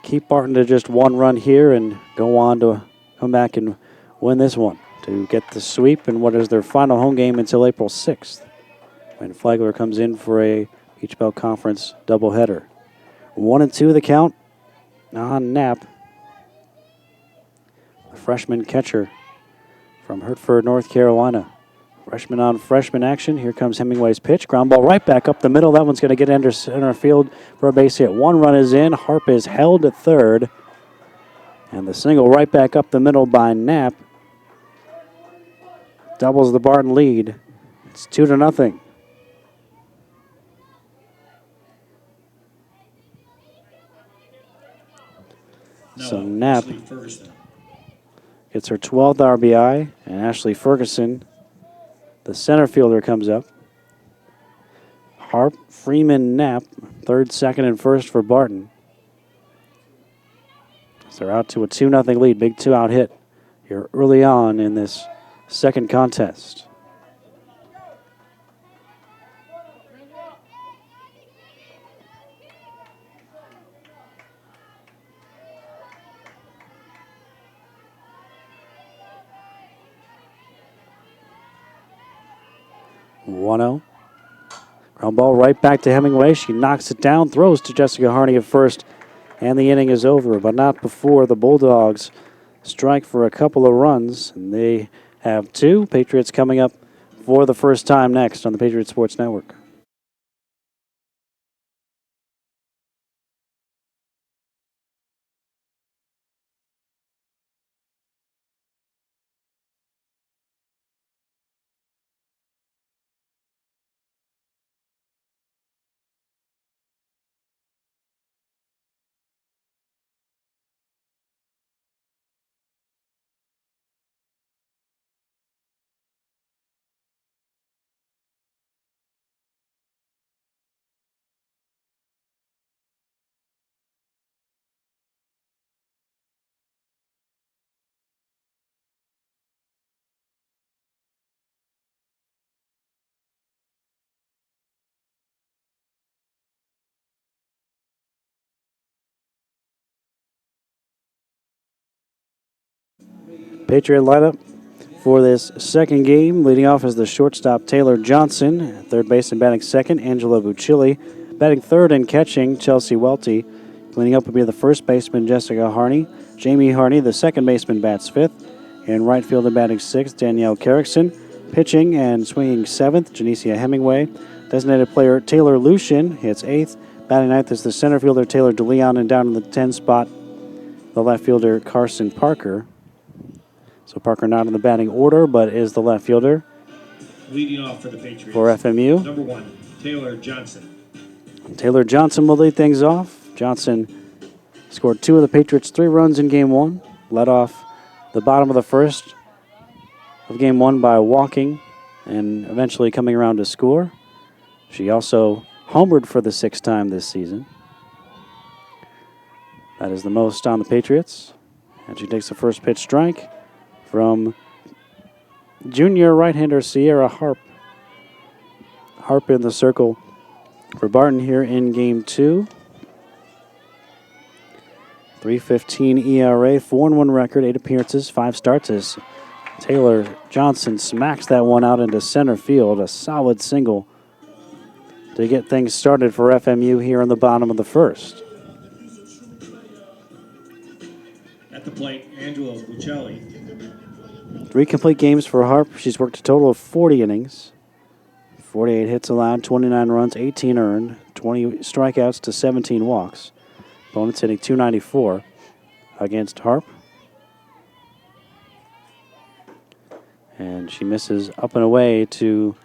keep Barton to just one run here and go on to come back and win this one to get the sweep in what is their final home game until April 6th, when Flagler comes in for a Peach Belt Conference doubleheader. 1-2 the count on Knapp, the freshman catcher from Hertford, North Carolina. Freshman on freshman action. Here comes Hemingway's pitch. Ground ball right back up the middle. That one's going to get into center field for a base hit. One run is in. Harp is held at third. And the single right back up the middle by Knapp doubles the Barton lead. It's 2-0. So Knapp gets her 12th RBI, and Ashley Ferguson, the center fielder, comes up. Harp, Freeman, Knapp, third, second, and first for Barton. So they're out to a 2-0 lead. Big two-out hit here early on in this second contest. Ground ball right back to Hemingway. She knocks it down, throws to Jessica Harney at first, and the inning is over, but not before the Bulldogs strike for a couple of runs, and they have 2. Patriots coming up for the first time next on the Patriot Sports Network. Patriot lineup for this second game. Leading off is the shortstop Taylor Johnson. Third baseman batting second, Angela Buccilli. Batting third and catching, Chelsea Welty. Cleaning up will be the first baseman, Jessica Harney. Jamie Harney, the second baseman, bats fifth. In right field and batting sixth, Danielle Carrickson. Pitching and swinging seventh, Janicia Hemingway. Designated player Taylor Lucian hits 8th. Batting 9th is the center fielder Taylor DeLeon, and down in the 10 spot, the left fielder Carson Parker. So Parker not in the batting order, but is the left fielder. Leading off for the Patriots. For FMU. Number 1, Taylor Johnson. Taylor Johnson will lead things off. Johnson scored 2 of the Patriots' 3 runs in Game 1. Led off the bottom of the first of Game 1 by walking and eventually coming around to score. She also homered for the 6th time this season. That is the most on the Patriots. And she takes the first pitch strike from junior right-hander Sierra Harp. Harp in the circle for Barton here in Game 2. 3.15 ERA, 4-1 record, 8 appearances, 5 starts as Taylor Johnson smacks that one out into center field. A solid single to get things started for FMU here in the bottom of the first. At the plate, Angela Buccelli. 3 complete games for Harp. She's worked a total of 40 innings. 48 hits allowed, 29 runs, 18 earned, 20 strikeouts to 17 walks. Opponents hitting .294 against Harp. And she misses up and away to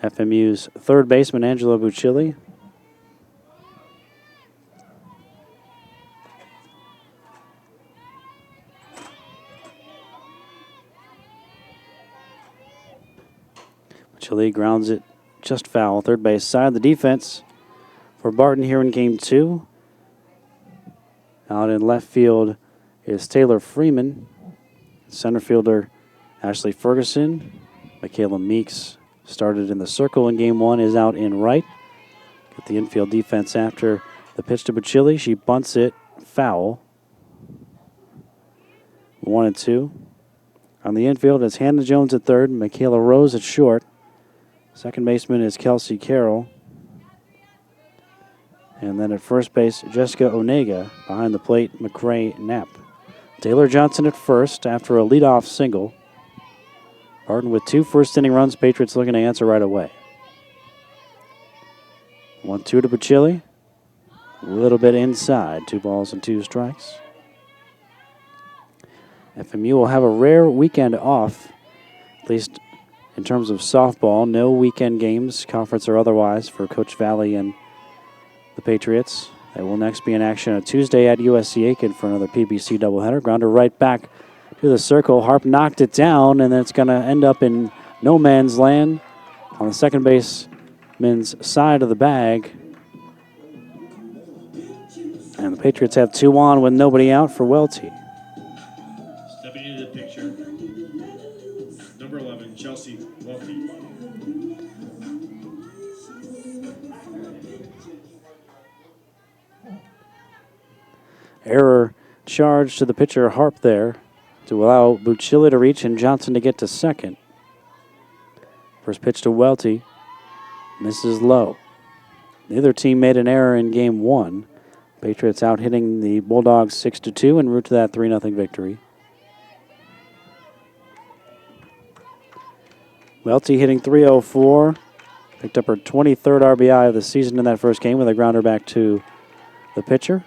FMU's third baseman, Angela Buccelli. Buccelli grounds it just foul. Third base side. The defense for Barton here in Game 2. Out in left field is Taylor Freeman. Center fielder Ashley Ferguson. Michaela Meeks started in the circle in Game 1, is out in right. Get the infield defense after the pitch to Buccelli. She bunts it foul. 1-2. On the infield is Hannah Jones at third, Michaela Rose at short. Second baseman is Kelsey Carroll. And then at first base, Jessica Onega. Behind the plate, McCray Knapp. Taylor Johnson at first after a leadoff single. Barton with 2 first-inning runs. Patriots looking to answer right away. 1-2 to Buccelli. A little bit inside. 2 balls and 2 strikes. FMU will have a rare weekend off, at least in terms of softball. No weekend games, conference or otherwise, for Coach Valley and the Patriots. They will next be in action on Tuesday at USC Aiken for another PBC doubleheader. Grounder right back to the circle. Harp knocked it down, and then it's going to end up in no man's land on the second baseman's side of the bag. And the Patriots have 2 on with nobody out for Welty. Stepping into the picture, number 11, Chelsea Welty. Error charge to the pitcher Harp there to allow Buccelli to reach and Johnson to get to second. First pitch to Welty. Misses low. Neither team made an error in Game 1. Patriots out hitting the Bulldogs 6-2 en route to that 3-0 victory. Welty hitting .304. Picked up her 23rd RBI of the season in that first game with a grounder back to the pitcher.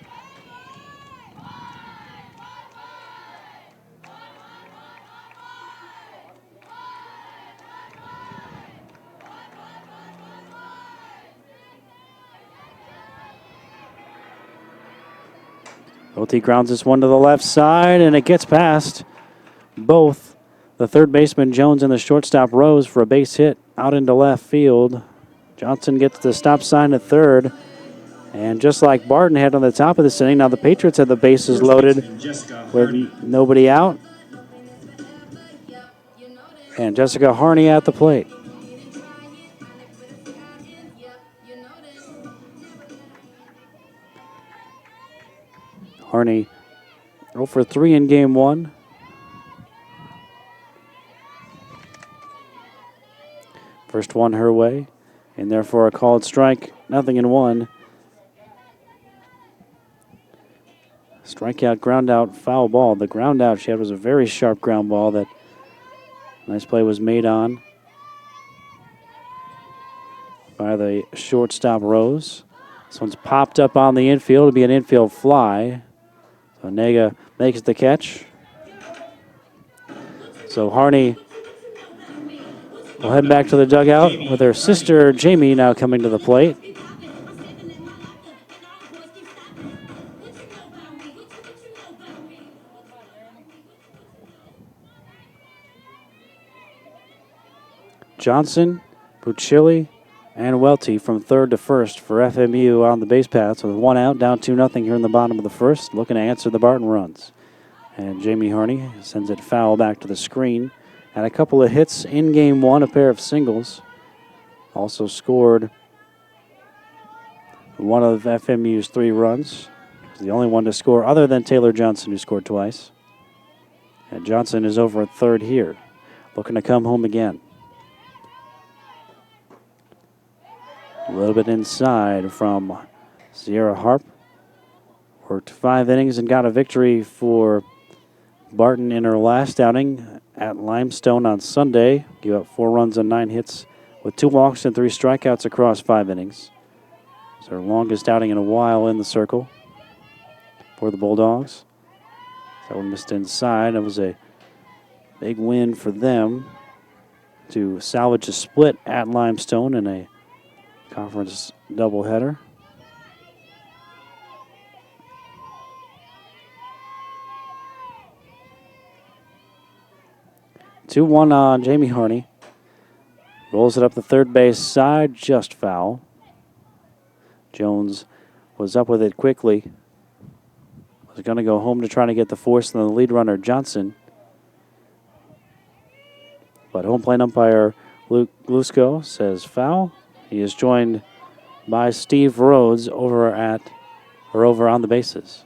Welty grounds this one to the left side, and it gets past both the third baseman Jones and the shortstop Rose for a base hit out into left field. Johnson gets the stop sign at third. And just like Barton had on the top of this inning, now the Patriots have the bases loaded with nobody out. And Jessica Harney at the plate. Harney 0 for 3 in Game 1. First one her way, and therefore a called strike, 0-1. Strikeout, ground out, foul ball. The ground out she had was a very sharp ground ball that nice play was made on. by the shortstop Rose. This one's popped up on the infield. It'll be an infield fly. So Nega makes the catch. So Harney will head back to the dugout with her sister Jamie now coming to the plate. Johnson, Bucilli, and Welty from third to first for FMU on the base paths with one out, down 2-0 here in the bottom of the first, looking to answer the Barton runs. And Jamie Harney sends it foul back to the screen. Had a couple of hits in game one, a pair of singles. Also scored one of FMU's 3 runs. He's the only one to score other than Taylor Johnson, who scored twice. And Johnson is over at third here, looking to come home again. A little bit inside from Sierra Harp. Worked 5 innings and got a victory for Barton in her last outing at Limestone on Sunday. Gave up 4 runs and 9 hits with 2 walks and 3 strikeouts across 5 innings. It's her longest outing in a while in the circle for the Bulldogs. That one missed inside. It was a big win for them to salvage a split at Limestone in a conference doubleheader. Two one on Jamie Harney. Rolls it up the third base side, just foul. Jones was up with it quickly. Was going to go home to try to get the force on the lead runner, Johnson. But home plate umpire Luke Glusko says foul. He is joined by Steve Rhodes over on the bases.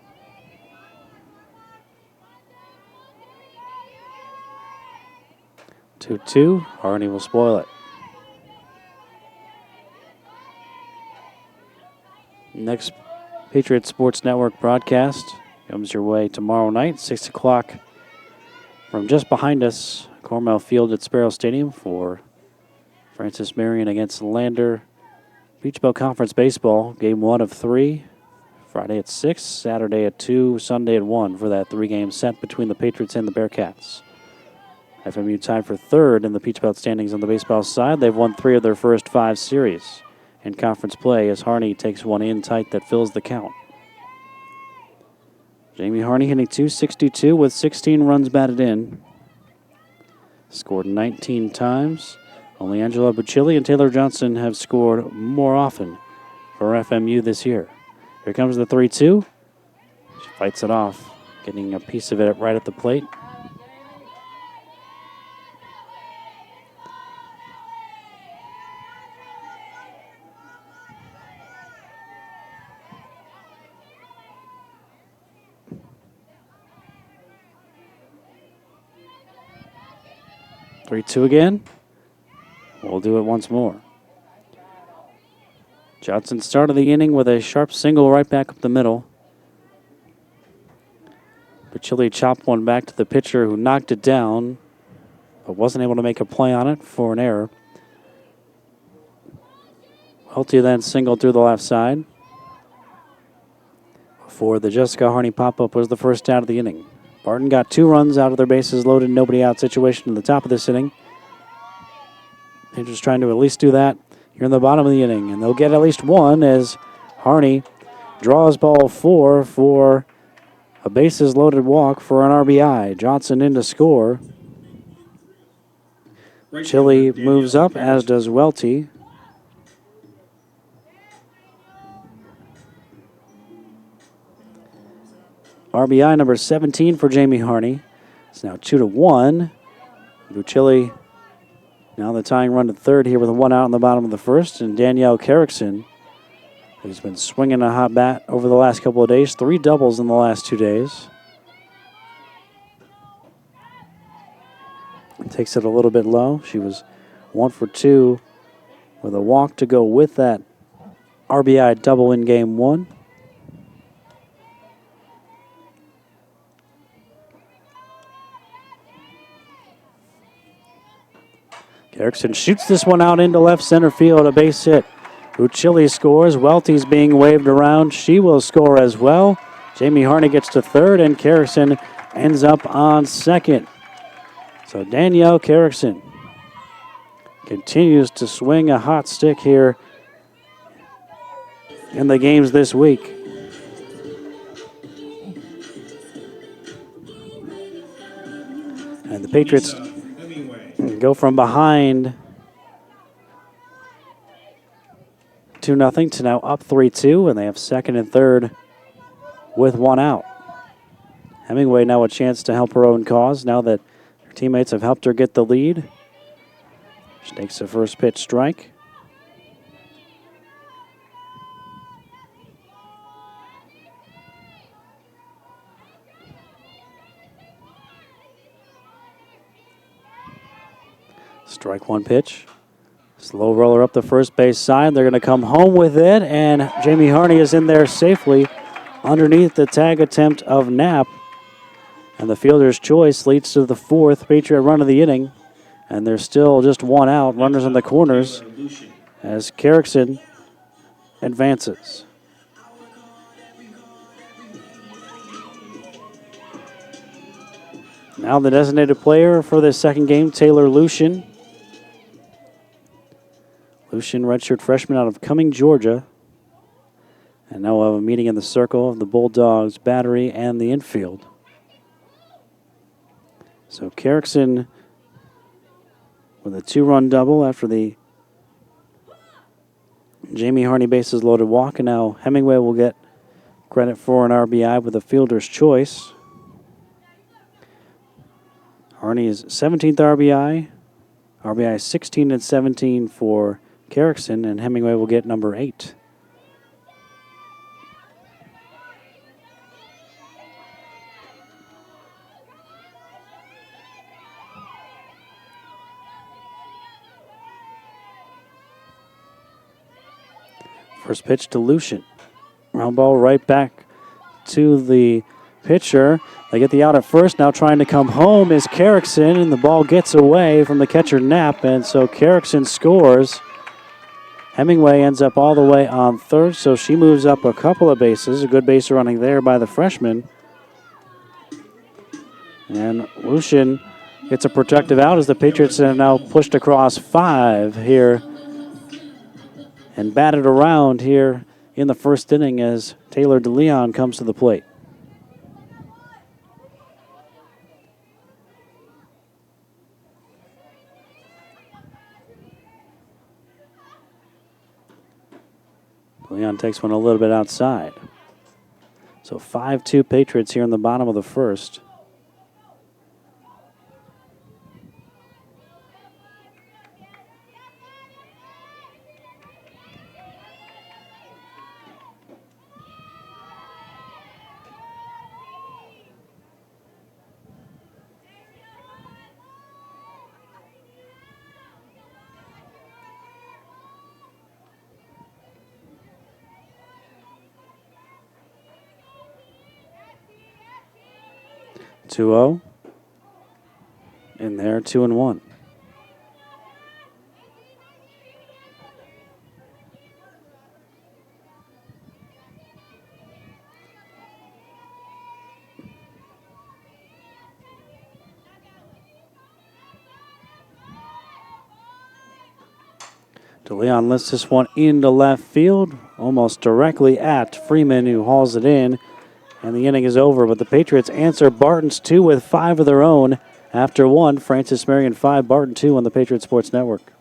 Two. Harney will spoil it. Next Patriot Sports Network broadcast comes your way tomorrow night, 6 o'clock, from just behind us, Cornell Field at Sparrow Stadium for Francis Marion against Lander. Peach Belt Conference Baseball, game 1 of 3. Friday at 6, Saturday at 2, Sunday at 1 for that 3-game set between the Patriots and the Bearcats. FMU tied for third in the Peach Belt standings on the baseball side. They've won 3 of their first 5 series in conference play as Harney takes one in tight that fills the count. Jamie Harney hitting .262 with 16 runs batted in. Scored 19 times. Only Angela Bucilli and Taylor Johnson have scored more often for FMU this year. Here comes the 3-2. She fights it off, getting a piece of it right at the plate. Three-two again. We'll do it once more. Johnson started the inning with a sharp single right back up the middle. Bucilli chopped one back to the pitcher who knocked it down, but wasn't able to make a play on it for an error. Welty then singled through the left side. For the Jessica Harney pop-up was the first out of the inning. Barton got 2 runs out of their bases loaded, nobody out situation in the top of this inning. They're just trying to at least do that here in the bottom of the inning. And they'll get at least one as Harney draws ball 4 for a bases loaded walk for an RBI. Johnson in to score. Chile moves up, as does Welty. RBI number 17 for Jamie Harney. It's now 2-1. Bucilli now the tying run to third here with a 1 out in the bottom of the first. And Danielle Carrickson, who's been swinging a hot bat over the last couple of days. 3 doubles in the last 2 days. Takes it a little bit low. She was 1 for 2 with a walk to go with that RBI double in game 1. Erickson shoots this one out into left center field, a base hit Bucilli scores. Welty's being waved around. She will score as well. Jamie Harney gets to third, and Carrickson ends up on second. So Danielle Carrickson continues to swing a hot stick here in the games this week. And the Patriots go from behind 2-0 to now up 3-2, and they have second and third with one out. Hemingway now a chance to help her own cause now that her teammates have helped her get the lead. She takes the first pitch strike. Strike one pitch. Slow roller up the first base side. They're going to come home with it, and Jamie Harney is in there safely underneath the tag attempt of Knapp. And the fielder's choice leads to the fourth Patriot run of the inning. And there's still just one out, runners in the corners, as Carrickson advances. Now the designated player for the second game, Taylor Lucian. Lucian, redshirt freshman out of Cumming, Georgia. And now we'll have a meeting in the circle of the Bulldogs battery and the infield. So Carrickson with a 2-run double after the Jamie Harney bases loaded walk. And now Hemingway will get credit for an RBI with a fielder's choice. Harney's 17th RBI. RBI 16 and 17 for Carrickson, and Hemingway will get number 8. First pitch to Lucian. Round ball right back to the pitcher. They get the out at first. Now trying to come home is Carrickson, and the ball gets away from the catcher Knapp, and so Carrickson scores. Hemingway ends up all the way on third, so she moves up a couple of bases. A good base running there by the freshman. And Lucian gets a protective out as the Patriots have now pushed across 5 here and batted around here in the first inning as Taylor DeLeon comes to the plate. Leon takes one a little bit outside. So 5-2 Patriots here in the bottom of the first. Two-0. In there, 2-1. DeLeon lifts this one into left field, almost directly at Freeman, who hauls it in. And the inning is over, but the Patriots answer Barton's 2 with 5 of their own after 1. Francis Marion 5, Barton 2 on the Patriot Sports Network.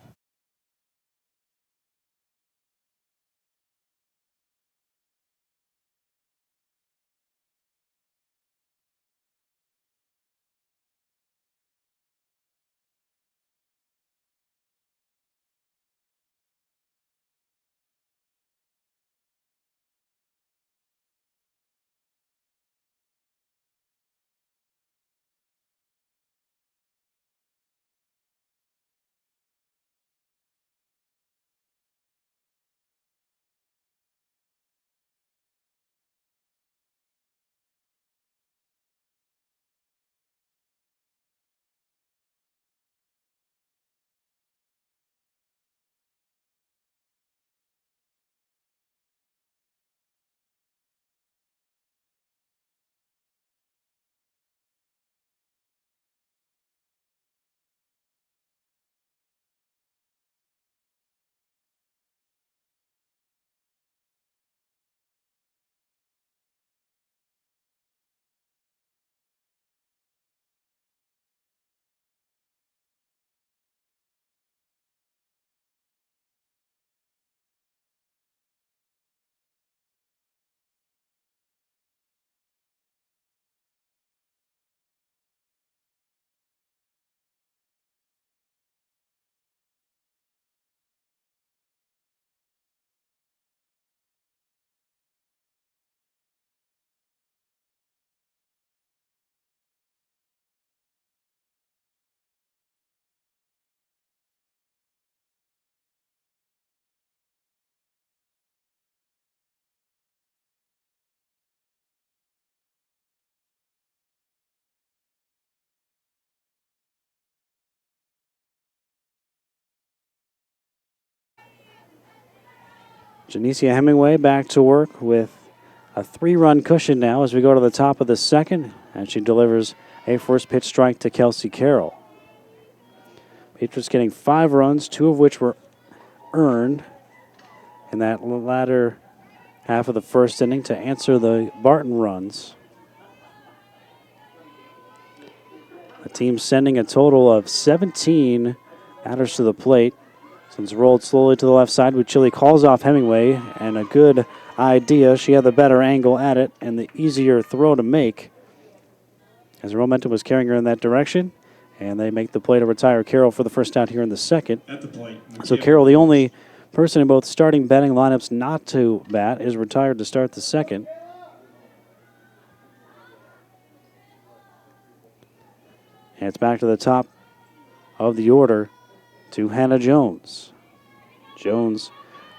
Janicia Hemingway back to work with a 3-run cushion now as we go to the top of the second, and she delivers a first pitch strike to Kelsey Carroll. Patriots getting 5 runs, 2 of which were earned in that latter half of the first inning to answer the Barton runs. The team sending a total of 17 batters to the plate. Since rolled slowly to the left side, Bucilli calls off Hemingway, and a good idea. She had the better angle at it and the easier throw to make as her momentum was carrying her in that direction. And they make the play to retire Carroll for the first out here in the second. At the plate. So Carroll, the only person in both starting batting lineups not to bat, is retired to start the second. And it's back to the top of the order to Hannah Jones. Jones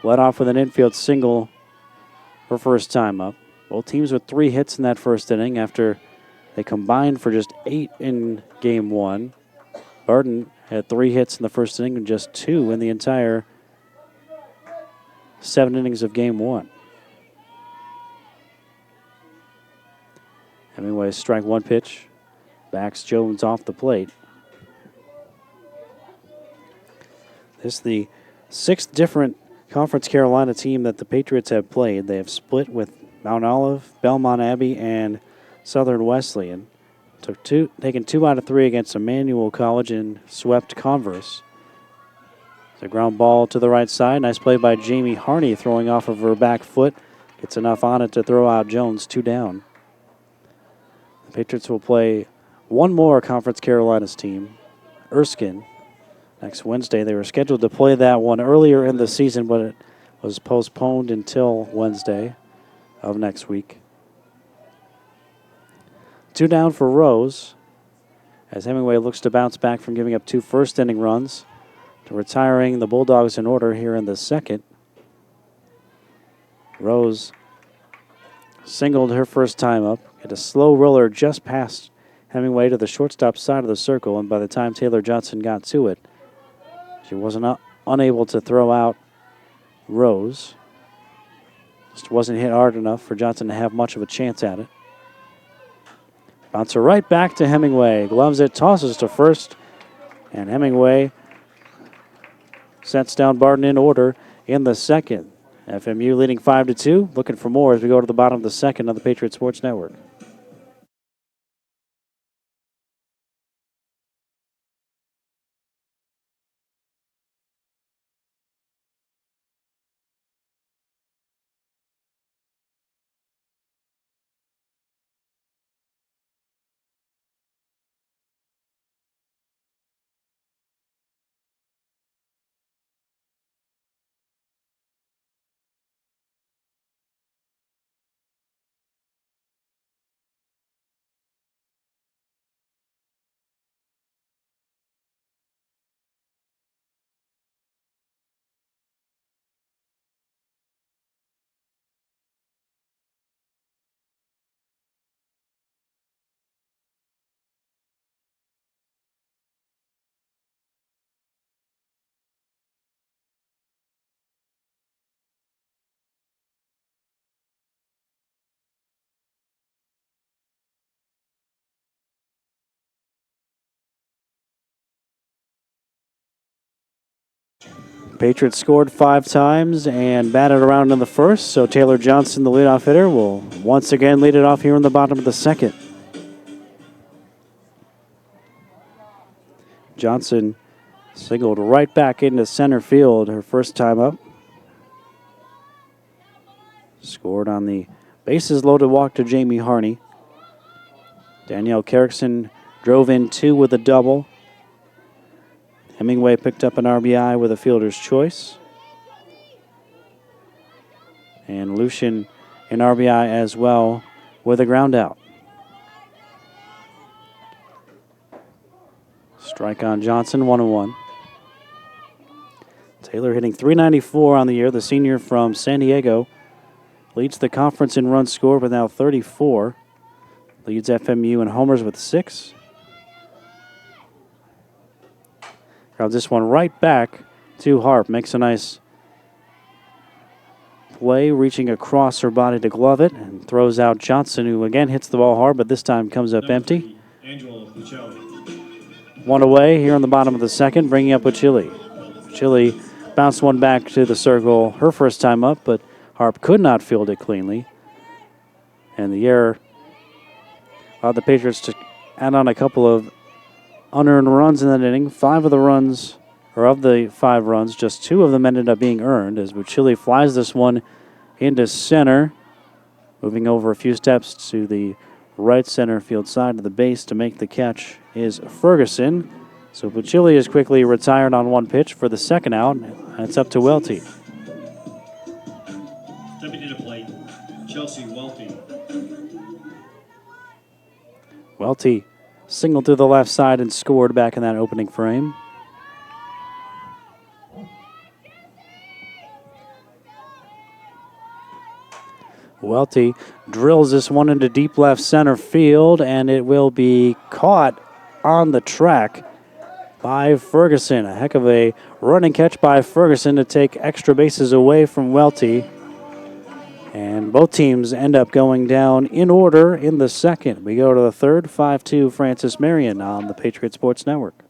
led off with an infield single her first time up. Both teams with 3 hits in that first inning after they combined for just 8 in game 1. Barton had 3 hits in the first inning and just 2 in the entire 7 innings of game 1. Hemingway strike 1 pitch. Backs Jones off the plate. This is the 6th different Conference Carolina team that the Patriots have played. They have split with Mount Olive, Belmont Abbey, and Southern Wesleyan. Taken 2 out of 3 against Emmanuel College and swept Converse. It's a ground ball to the right side. Nice play by Jamie Harney throwing off of her back foot. Gets enough on it to throw out Jones, 2 down. The Patriots will play one more Conference Carolinas team, Erskine, next Wednesday. They were scheduled to play that one earlier in the season, but it was postponed until Wednesday of next week. 2 down for Rose as Hemingway looks to bounce back from giving up 2 first-inning runs to retiring the Bulldogs in order here in the second. Rose singled her first time up, hit a slow roller just past Hemingway to the shortstop side of the circle, and by the time Taylor Johnson got to it, she wasn't unable to throw out Rose. Just wasn't hit hard enough for Johnson to have much of a chance at it. Bouncer right back to Hemingway. Gloves it, tosses to first, and Hemingway sets down Barton in order in the second. FMU leading 5-2. Looking for more as we go to the bottom of the second on the Patriot Sports Network. Patriots scored 5 times and batted around in the first, so Taylor Johnson, the leadoff hitter, will once again lead it off here in the bottom of the second. Johnson singled right back into center field her first time up. Scored on the bases loaded walk to Jamie Harney. Danielle Carrickson drove in 2 with a double. Hemingway picked up an RBI with a fielder's choice. And Lucian an RBI as well with a ground out. Strike on Johnson, 1-1. Taylor hitting .394 on the year. The senior from San Diego leads the conference in runs scored with now 34. Leads FMU in homers with 6. Grounds this one right back to Harp. Makes a nice play, reaching across her body to glove it, and throws out Johnson, who again hits the ball hard, but this time comes up Number empty. 3, Angela Buccelli. One away here in the bottom of the second, bringing up Chile. Chile bounced one back to the circle her first time up, but Harp could not field it cleanly. And the error allowed the Patriots to add on a couple of unearned runs in that inning. Of the 5 runs, just 2 of them ended up being earned as Buccelli flies this one into center, moving over a few steps to the right center field side of the base to make the catch is Ferguson. So Buccelli is quickly retired on 1 pitch for the second out. It's up to Welty. Stepping into plate, Chelsea Welty. Welty singled to the left side and scored back in that opening frame. Welty drills this one into deep left center field, and it will be caught on the track by Ferguson. A heck of a running catch by Ferguson to take extra bases away from Welty. And both teams end up going down in order in the second. We go to the third, 5-2 Francis Marion on the Patriot Sports Network.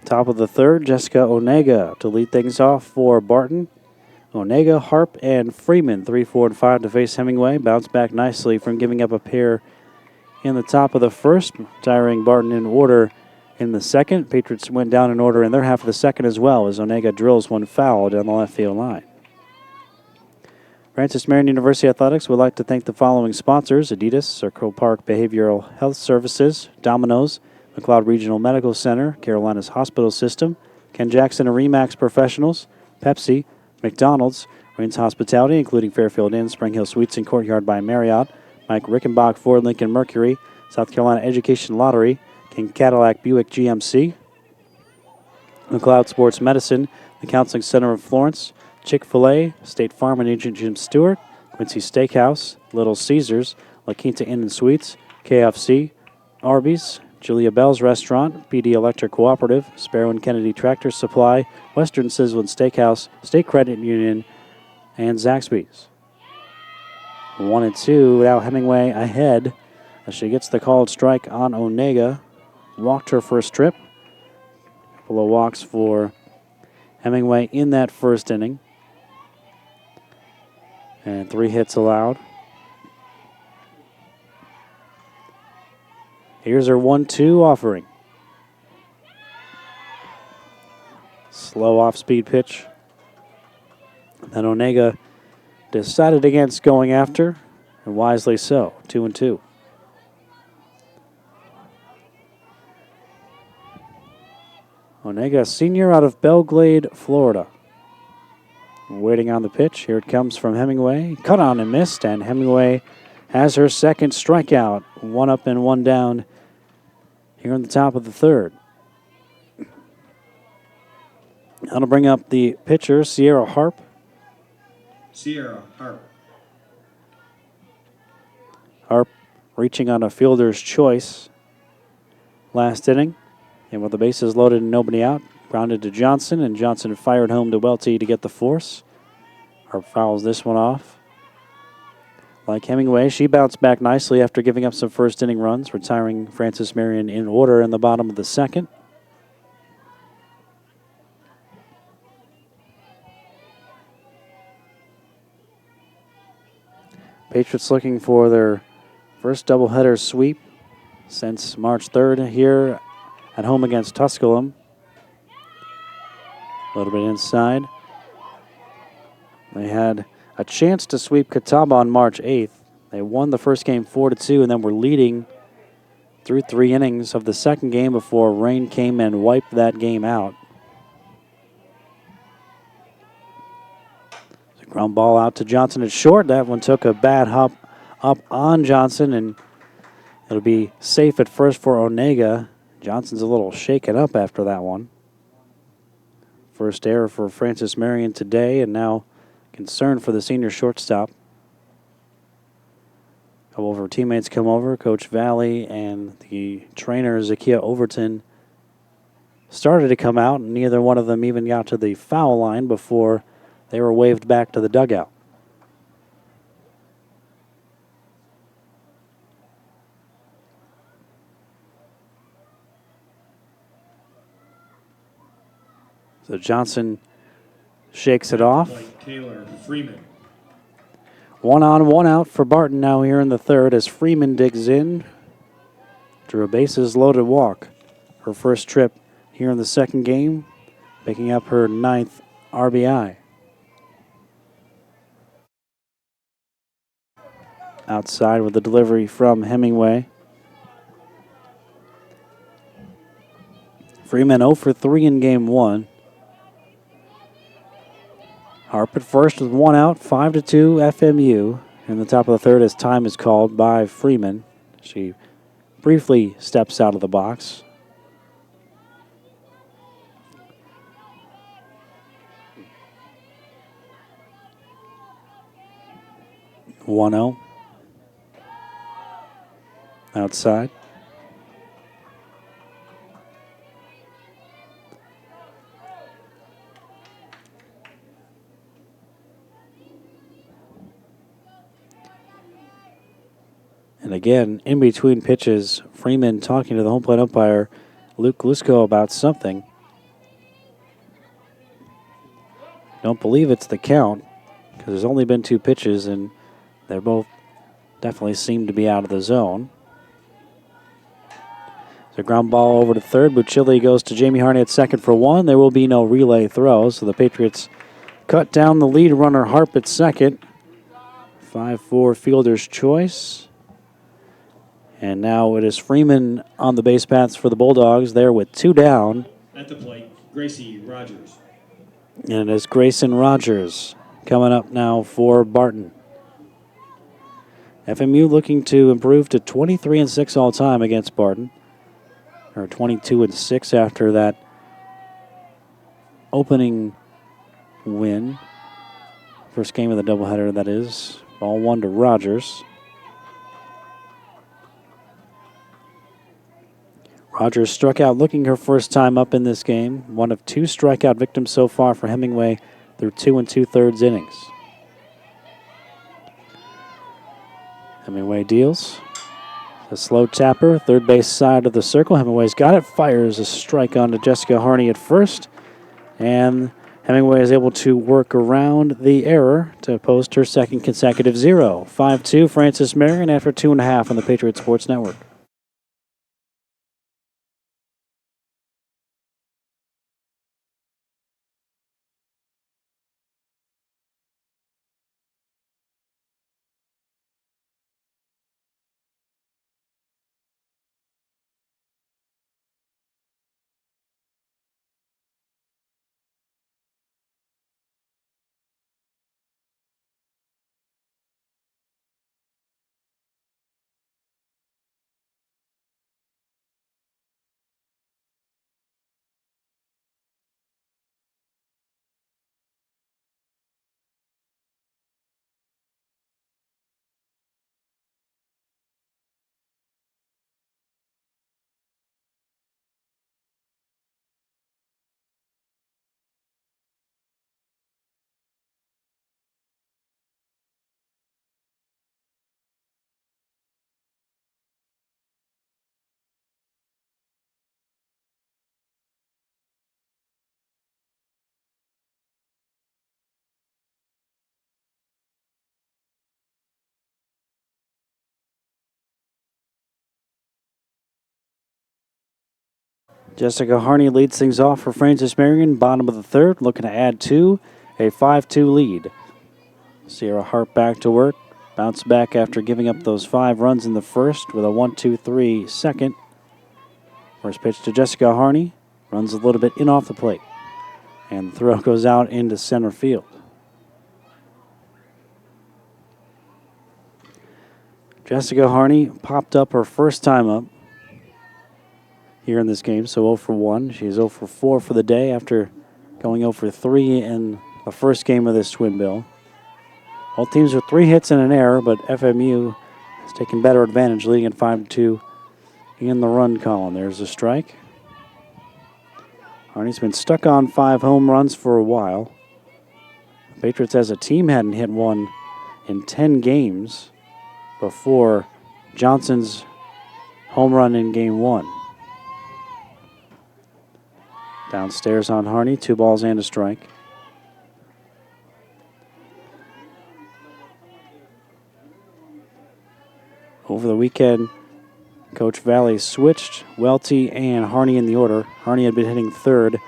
Top of the third, Jessica Onega to lead things off for Barton. Onega, Harp, and Freeman, 3, 4, and 5 to face Hemingway. Bounced back nicely from giving up a pair in the top of the first, retiring Barton in order in the second. Patriots went down in order in their half of the second as well as Onega drills one foul down the left field line. Francis Marion University Athletics would like to thank the following sponsors: Adidas, Circle Park Behavioral Health Services, Domino's, McLeod Regional Medical Center, Carolina's Hospital System, Ken Jackson and Remax Professionals, Pepsi, McDonald's, Rains Hospitality, including Fairfield Inn, Spring Hill Suites, and Courtyard by Marriott, Mike Rickenbach, Ford Lincoln Mercury, South Carolina Education Lottery, King Cadillac Buick GMC, McLeod Sports Medicine, the Counseling Center of Florence, Chick-fil-A, State Farm and Agent Jim Stewart, Quincy Steakhouse, Little Caesars, La Quinta Inn and Suites, KFC, Arby's, Julia Bell's Restaurant, PD Electric Cooperative, Sparrow and Kennedy Tractor Supply, Western Sizzlin Steakhouse, State Credit Union, and Zaxby's. 1-2, now Hemingway ahead as she gets the called strike on Onega. Walked her first trip. Couple of walks for Hemingway in that first inning. And 3 hits allowed. Here's her 1-2 offering. Slow off-speed pitch. Then Onega decided against going after, and wisely so. 2-2. Onega, senior out of Belglade, Florida. Waiting on the pitch. Here it comes from Hemingway. Cut on and missed, and Hemingway has her second strikeout. 1 up and 1 down here in the top of the third. That'll bring up the pitcher, Sierra Harp. Sierra Harp. reaching on a fielder's choice last inning. And with the bases loaded and nobody out, grounded to Johnson, and Johnson fired home to Welty to get the force. Harp fouls this one off. Like Hemingway, she bounced back nicely after giving up some first inning runs, retiring Francis Marion in order in the bottom of the second. Patriots looking for their first doubleheader sweep since March 3rd here at home against Tusculum. A little bit inside. They had a chance to sweep Catawba on March 8th. They won the first game 4-2 and then were leading through 3 innings of the second game before rain came and wiped that game out. Ground ball out to Johnson at short. That one took a bad hop up on Johnson, and it'll be safe at first for Onega. Johnson's a little shaken up after that one. First error for Francis Marion today, and now concern for the senior shortstop. A couple of her teammates come over. Coach Valley and the trainer, Zakia Overton, started to come out, and neither one of them even got to the foul line before they were waved back to the dugout. So Johnson shakes it off. Taylor Freeman. 1 on, 1 out for Barton now here in the third as Freeman digs in. Drew a bases loaded walk. Her first trip here in the second game, picking up her 9th RBI. Outside with the delivery from Hemingway. Freeman 0 for 3 in game 1. Harp at first with 1 out, 5-2 FMU. In the top of the third as time is called by Freeman. She briefly steps out of the box. One 0. Outside. And again, in between pitches, Freeman talking to the home plate umpire, Luke Glusko, about something. Don't believe it's the count, because there's only been 2 pitches, and they're both definitely seem to be out of the zone. So ground ball over to third. Bucilli goes to Jamie Harney at second for 1. There will be no relay throw, so the Patriots cut down the lead runner Harp at second. 5-4 fielder's choice. And now it is Freeman on the base paths for the Bulldogs there with 2 down. At the plate, Gracie Rogers. And it is Grayson Rogers coming up now for Barton. FMU looking to improve to 23-6 all time against Barton. Or 22-6 after that opening win. First game of the doubleheader, that is. Ball 1 to Rogers. Rogers struck out looking her first time up in this game. One of 2 strikeout victims so far for Hemingway through 2 2/3 innings. Hemingway deals. A slow tapper, third base side of the circle. Hemingway's got it, fires a strike on to Jessica Harney at first. And Hemingway is able to work around the error to post her second consecutive 0. 5-2 Francis Marion after 2.5 on the Patriot Sports Network. Jessica Harney leads things off for Francis Marion, bottom of the third, looking to add 2, a 5-2 lead. Sierra Hart back to work, bounced back after giving up those 5 runs in the first with a 1-2-3 second. First pitch to Jessica Harney, runs a little bit in off the plate, and the throw goes out into center field. Jessica Harney popped up her first time up here in this game, so 0 for 1. She's 0 for 4 for the day after going 0 for 3 in the first game of this twin bill. Both teams with 3 hits and an error, but FMU has taken better advantage, leading at 5-2 in the run column. There's a strike. Harney's been stuck on 5 home runs for a while. The Patriots as a team hadn't hit one in 10 games before Johnson's home run in game 1. Downstairs on Harney, 2 balls and a strike. Over the weekend, Coach Valley switched Welty and Harney in the order. Harney had been hitting third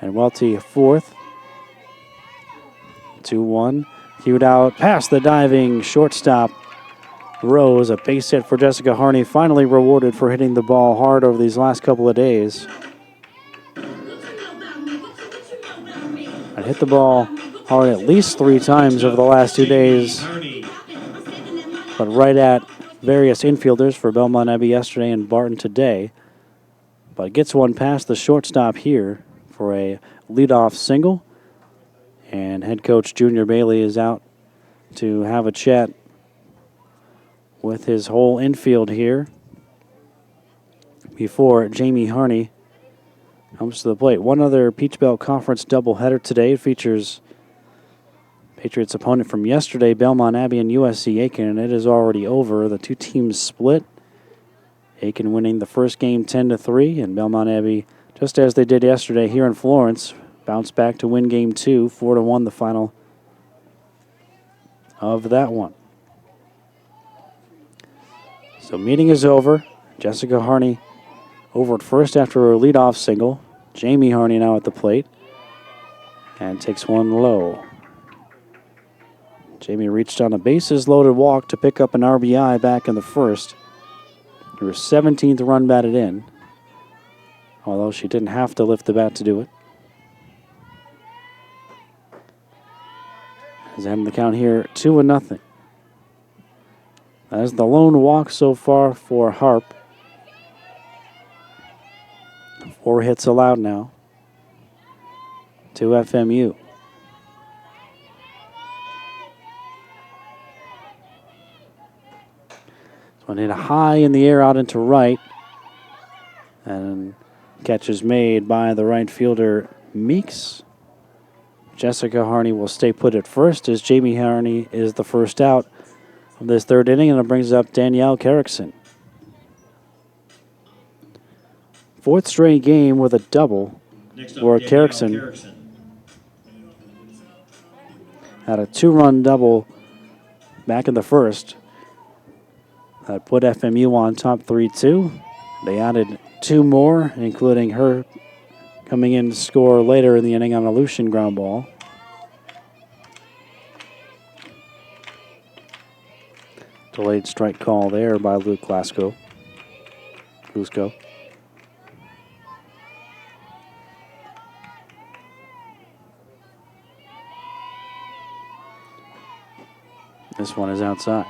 and Welty fourth. 2-1. Hewed out past the diving shortstop Rose. A base hit for Jessica Harney, finally rewarded for hitting the ball hard over these last couple of days. I hit the ball hard at least 3 times over the last 2 days, but right at various infielders for Belmont Abbey yesterday and Barton today. But gets one past the shortstop here for a leadoff single. And head coach Junior Bailey is out to have a chat with his whole infield here before Jamie Harney comes to the plate. One other Peach Belt Conference doubleheader today. It features Patriots opponent from yesterday, Belmont Abbey and USC Aiken, and it is already over. The 2 teams split. Aiken winning the first game 10-3, and Belmont Abbey, just as they did yesterday here in Florence, bounced back to win game 2, 4-1 the final of that one. So meeting is over. Jessica Harney over at first after her leadoff single. Jamie Harney now at the plate and takes one low. Jamie reached on a bases-loaded walk to pick up an RBI back in the first. Her 17th run batted in, although she didn't have to lift the bat to do it. As having the count here 2-0. That is the lone walk so far for Harp. 4 hits allowed now to FMU. One hit high in the air out into right. And catch is made by the right fielder Meeks. Jessica Harney will stay put at first as Jamie Harney is the first out of this third inning, and it brings up Danielle Carrickson. 4th straight game with a double for Carrickson. Had a 2-run double back in the first. That put FMU on top 3-2. They added 2 more, including her coming in to score later in the inning on a Lucian ground ball. Delayed strike call there by Luke Glasgow. Glusco. This one is outside.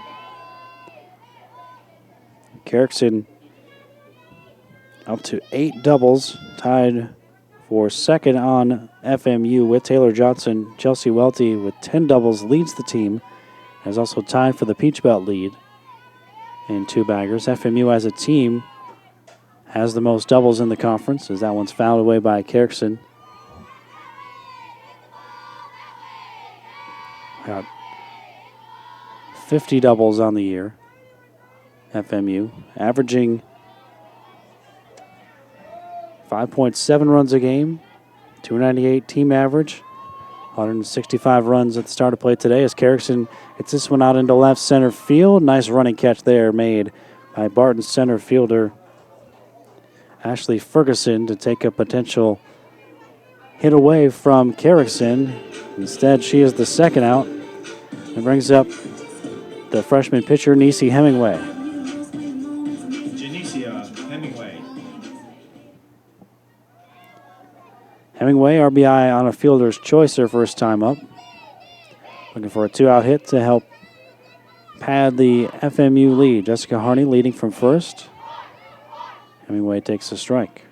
Carrickson up to 8 doubles, tied for second on FMU with Taylor Johnson. Chelsea Welty with 10 doubles leads the team. Is also tied for the Peach Belt lead in 2 baggers. FMU as a team has the most doubles in the conference, as that one's fouled away by Carrickson. Got 50 doubles on the year. FMU averaging 5.7 runs a game, 298 team average, 165 runs at the start of play today as Carrickson gets this one out into left center field. Nice running catch there made by Barton center fielder Ashley Ferguson to take a potential hit away from Carrickson. Instead, she is the second out and brings up the freshman pitcher, Nisi Hemingway. Janicia Hemingway. Hemingway, RBI on a fielder's choice her first time up. Looking for a 2-out hit to help pad the FMU lead. Jessica Harney leading from first. Hemingway takes a strike.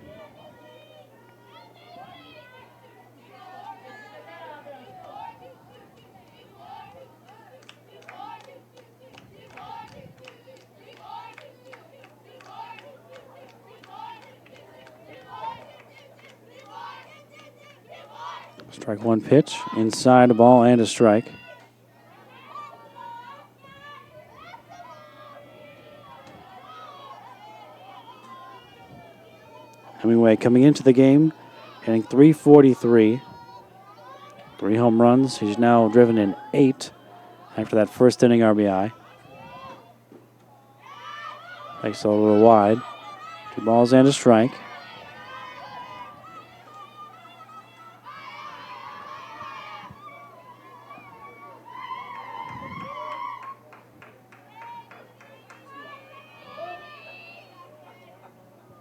Strike one pitch, inside a ball and a strike. Hemingway coming into the game, hitting .343. 3 home runs. He's now driven in 8 after that first inning RBI. Takes a little wide. 2 balls and a strike.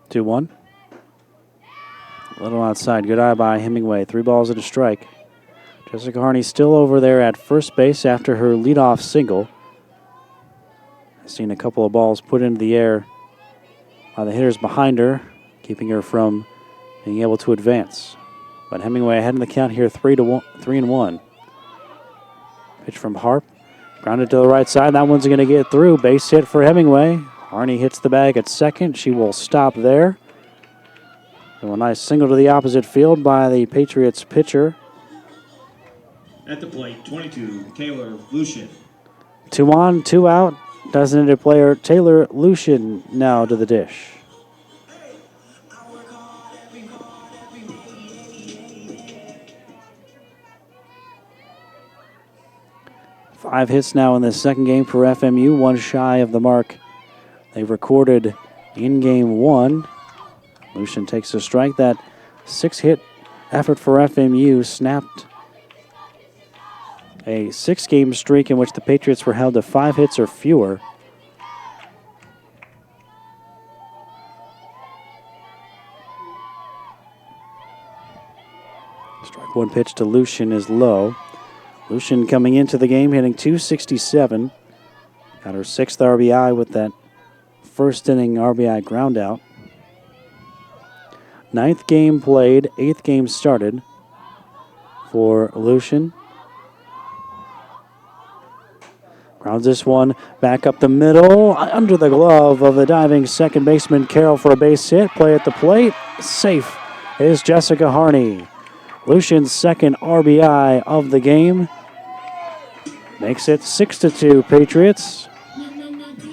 Two one. A little outside. Good eye by Hemingway. 3 balls and a strike. Jessica Harney still over there at first base after her leadoff single. I've seen a couple of balls put into the air by the hitters behind her, keeping her from being able to advance. But Hemingway ahead in the count here, 3-1. Pitch from Harp. Grounded to the right side. That one's going to get through. Base hit for Hemingway. Harney hits the bag at second. She will stop there. So a nice single to the opposite field by the Patriots pitcher. At the plate, 22, Taylor Lucian. 2 on, 2 out. Designated player Taylor Lucian now to the dish. Five hits now in the second game for FMU, 1 shy of the mark they've recorded in game 1. Lucian takes a strike. That 6-hit effort for FMU snapped a 6-game streak in which the Patriots were held to 5 hits or fewer. Strike one pitch to Lucian is low. Lucian coming into the game hitting .267. Got her 6th RBI with that first inning RBI ground out. 9th game played, 8th game started for Lucian. Grounds this one back up the middle, under the glove of the diving second baseman Carroll for a base hit. Play at the plate, safe is Jessica Harney. Lucian's 2nd RBI of the game makes it 6-2 Patriots.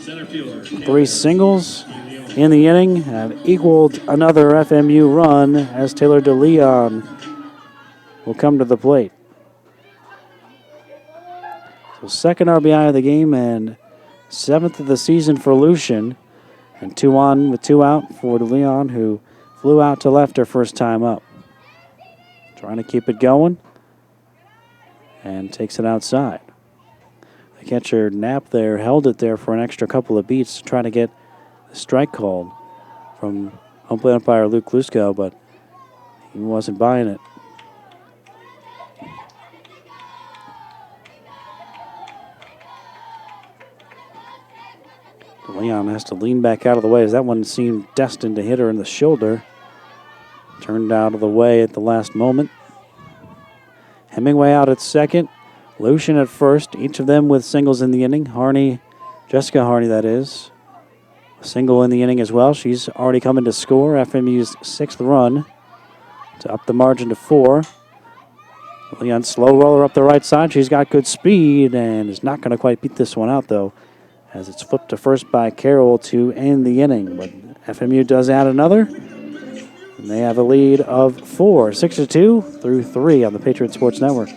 Center fielder. 3 singles in the inning have equaled another FMU run as Taylor DeLeon will come to the plate. So 2nd RBI of the game and 7th of the season for Lucian. And 2 on with 2 out for DeLeon, who flew out to left her first time up. Trying to keep it going and takes it outside. The catcher Knapp there held it there for an extra couple of beats to try to get the strike called from home plate umpire Luke Lusko, but he wasn't buying it. Leon has to lean back out of the way as that one seemed destined to hit her in the shoulder. Turned out of the way at the last moment. Hemingway out at second. Lucian at first. Each of them with singles in the inning. Harney, Jessica Harney that is. A single in the inning as well. She's already coming to score. FMU's 6th run to up the margin to 4. Leon slow roller up the right side. She's got good speed and is not going to quite beat this one out though, as it's flipped to first by Carroll to end the inning. But FMU does add another, and they have a lead of 4, 6-2 through 3 on the Patriot Sports Network.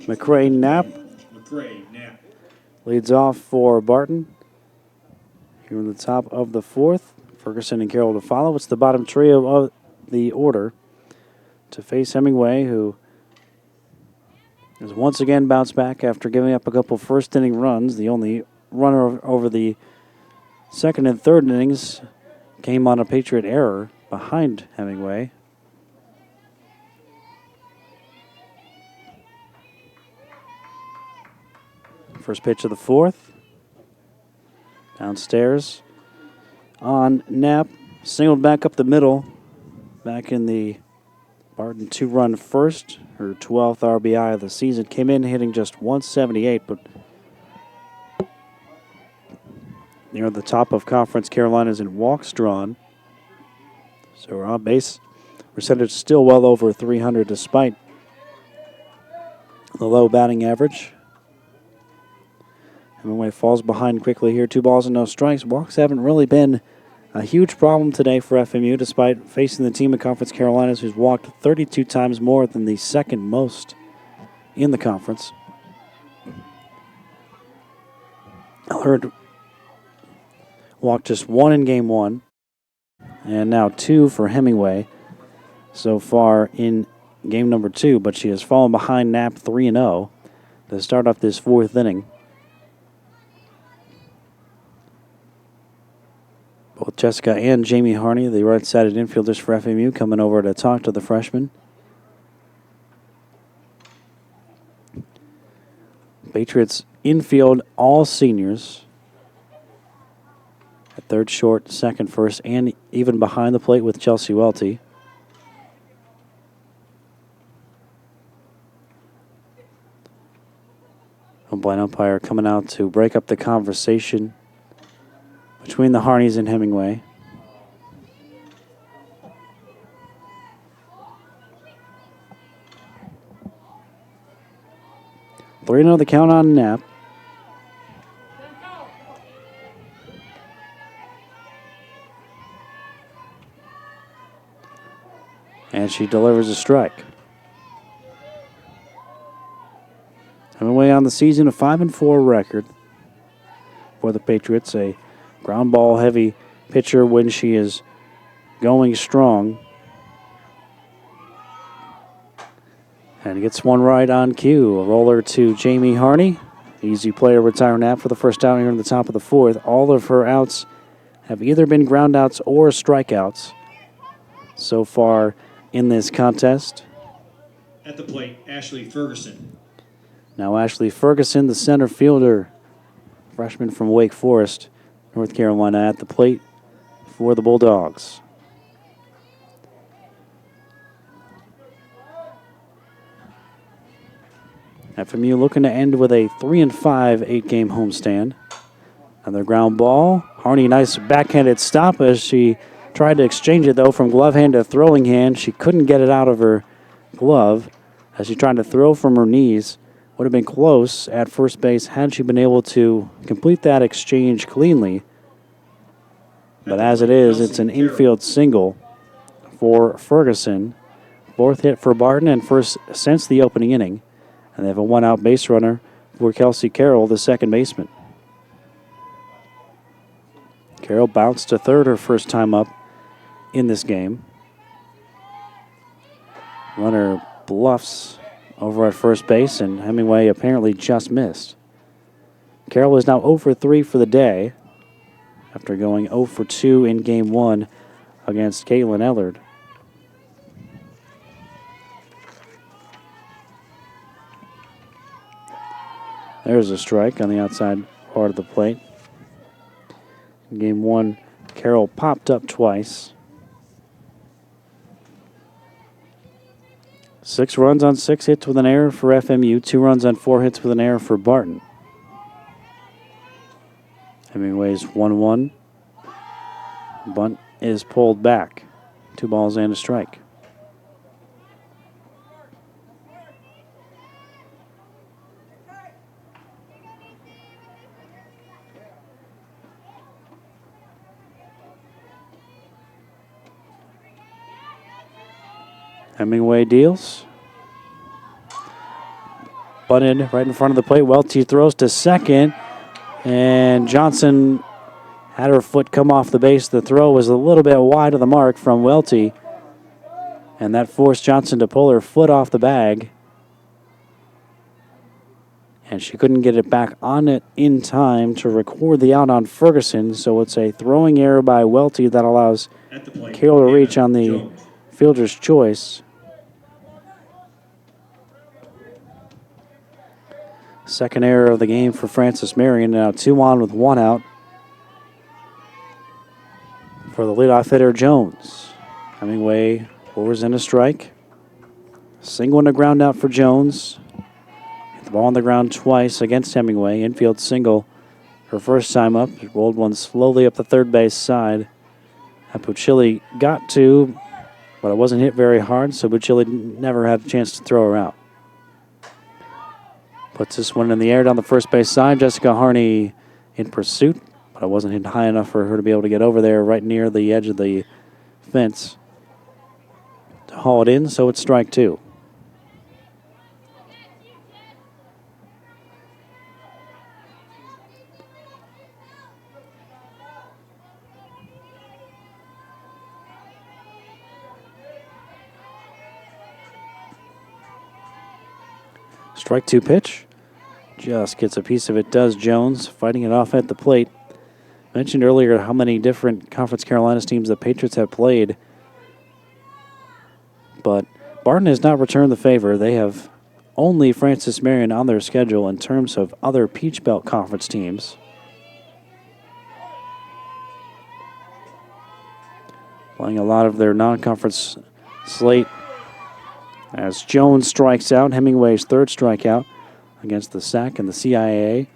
McCray Knapp McCray, Knapp. leads off for Barton. Here in the top of the fourth, Ferguson and Carroll to follow. It's the bottom trio of the order to face Hemingway, who has once again bounced back after giving up a couple first-inning runs. The only runner over the second and third innings came on a Patriot error behind Hemingway. First pitch of the fourth. Downstairs on Knapp. Singled back up the middle. Back in the Barton two-run first. Her 12th RBI of the season. Came in hitting just 178, but near the top of Conference Carolinas in walks drawn. So her on-base percentage still well over 300 despite the low batting average. Hemingway falls behind quickly here. 2 balls and no strikes. Walks haven't really been a huge problem today for FMU, despite facing the team in Conference Carolinas who's walked 32 times more than the second most in the conference. Allard walked just 1 in game 1, and now 2 for Hemingway so far in game number 2, but she has fallen behind Knapp 3-0 to start off this 4th inning. Both Jessica and Jamie Harney, the right-sided infielders for FMU, coming over to talk to the freshman. Patriots infield, all seniors. At third, short, second, first, and even behind the plate with Chelsea Welty. A blind umpire coming out to break up the conversation between the Harneys and Hemingway. Three to the count on Knapp. And she delivers a strike. Hemingway on the season, a 5-4 record for the Patriots. A ground ball heavy pitcher when she is going strong. And gets one right on cue. A roller to Jamie Harney. Easy player retire Knapp for the first out here in the top of the 4th. All of her outs have either been ground outs or strikeouts so far in this contest. At the plate, Ashley Ferguson. Now Ashley Ferguson, the center fielder, freshman from Wake Forest, North Carolina, at the plate for the Bulldogs. FMU looking to end with a 3-5 8-game homestand. Another ground ball. Harney, nice backhanded stop as she tried to exchange it, though, from glove hand to throwing hand. She couldn't get it out of her glove as she tried to throw from her knees. Would have been close at first base had she been able to complete that exchange cleanly. But as it is, it's an infield single for Ferguson. 4th hit for Barton and first since the opening inning. And they have a 1-out base runner for Kelsey Carroll, the second baseman. Carroll bounced to third her first time up in this game. Runner bluffs over at first base, and Hemingway apparently just missed. Carroll is now 0 for 3 for the day after going 0 for 2 in game 1 against Caitlin Ellard. There's a strike on the outside part of the plate. In game 1, Carroll popped up twice. 6 runs on 6 hits with an error for FMU. 2 runs on 4 hits with an error for Barton. Hemingway's 1-1. Bunt is pulled back. 2 balls and a strike. Hemingway deals. Bunted right in front of the plate. Welty throws to second. And Johnson had her foot come off the base. The throw was a little bit wide of the mark from Welty. And that forced Johnson to pull her foot off the bag. And she couldn't get it back on it in time to record the out on Ferguson. So it's a throwing error by Welty that allows Carroll to reach on the fielder's choice. Second error of the game for Francis Marion. Now 2 on with 1 out for the leadoff hitter, Jones. Hemingway overs in a strike. Single and a ground out for Jones. The ball on the ground twice against Hemingway. Infield single her first time up. Rolled one slowly up the third base side. That Bucilli got to, but it wasn't hit very hard, so Bucilli never had a chance to throw her out. Puts this one in the air down the first base side. Jessica Harney in pursuit, but it wasn't hit high enough for her to be able to get over there right near the edge of the fence to haul it in, so it's strike 2. Strike 2 pitch. Just gets a piece of it, does Jones, fighting it off at the plate. Mentioned earlier how many different Conference Carolinas teams the Patriots have played. But Barton has not returned the favor. They have only Francis Marion on their schedule in terms of other Peach Belt Conference teams. Playing a lot of their non-conference slate. As Jones strikes out, Hemingway's third strikeout against the SAC and the CIA.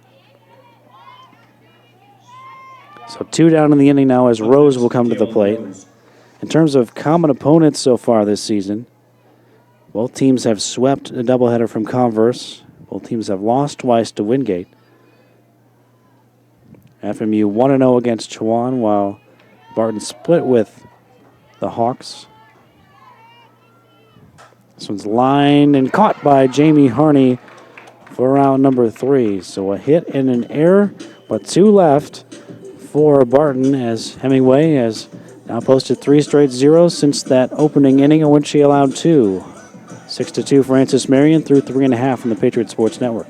So 2 down in the inning now as Rose will come to the plate. In terms of common opponents so far this season, both teams have swept a doubleheader from Converse. Both teams have lost twice to Wingate. FMU 1-0 against Chowan, while Barton split with the Hawks. This one's lined and caught by Jamie Harney for round number 3. So a hit and an error, but 2 left for Barton, as Hemingway has now posted 3 straight zeros since that opening inning in which she allowed 2. 6-2 Francis Marion through 3.5 on the Patriot Sports Network.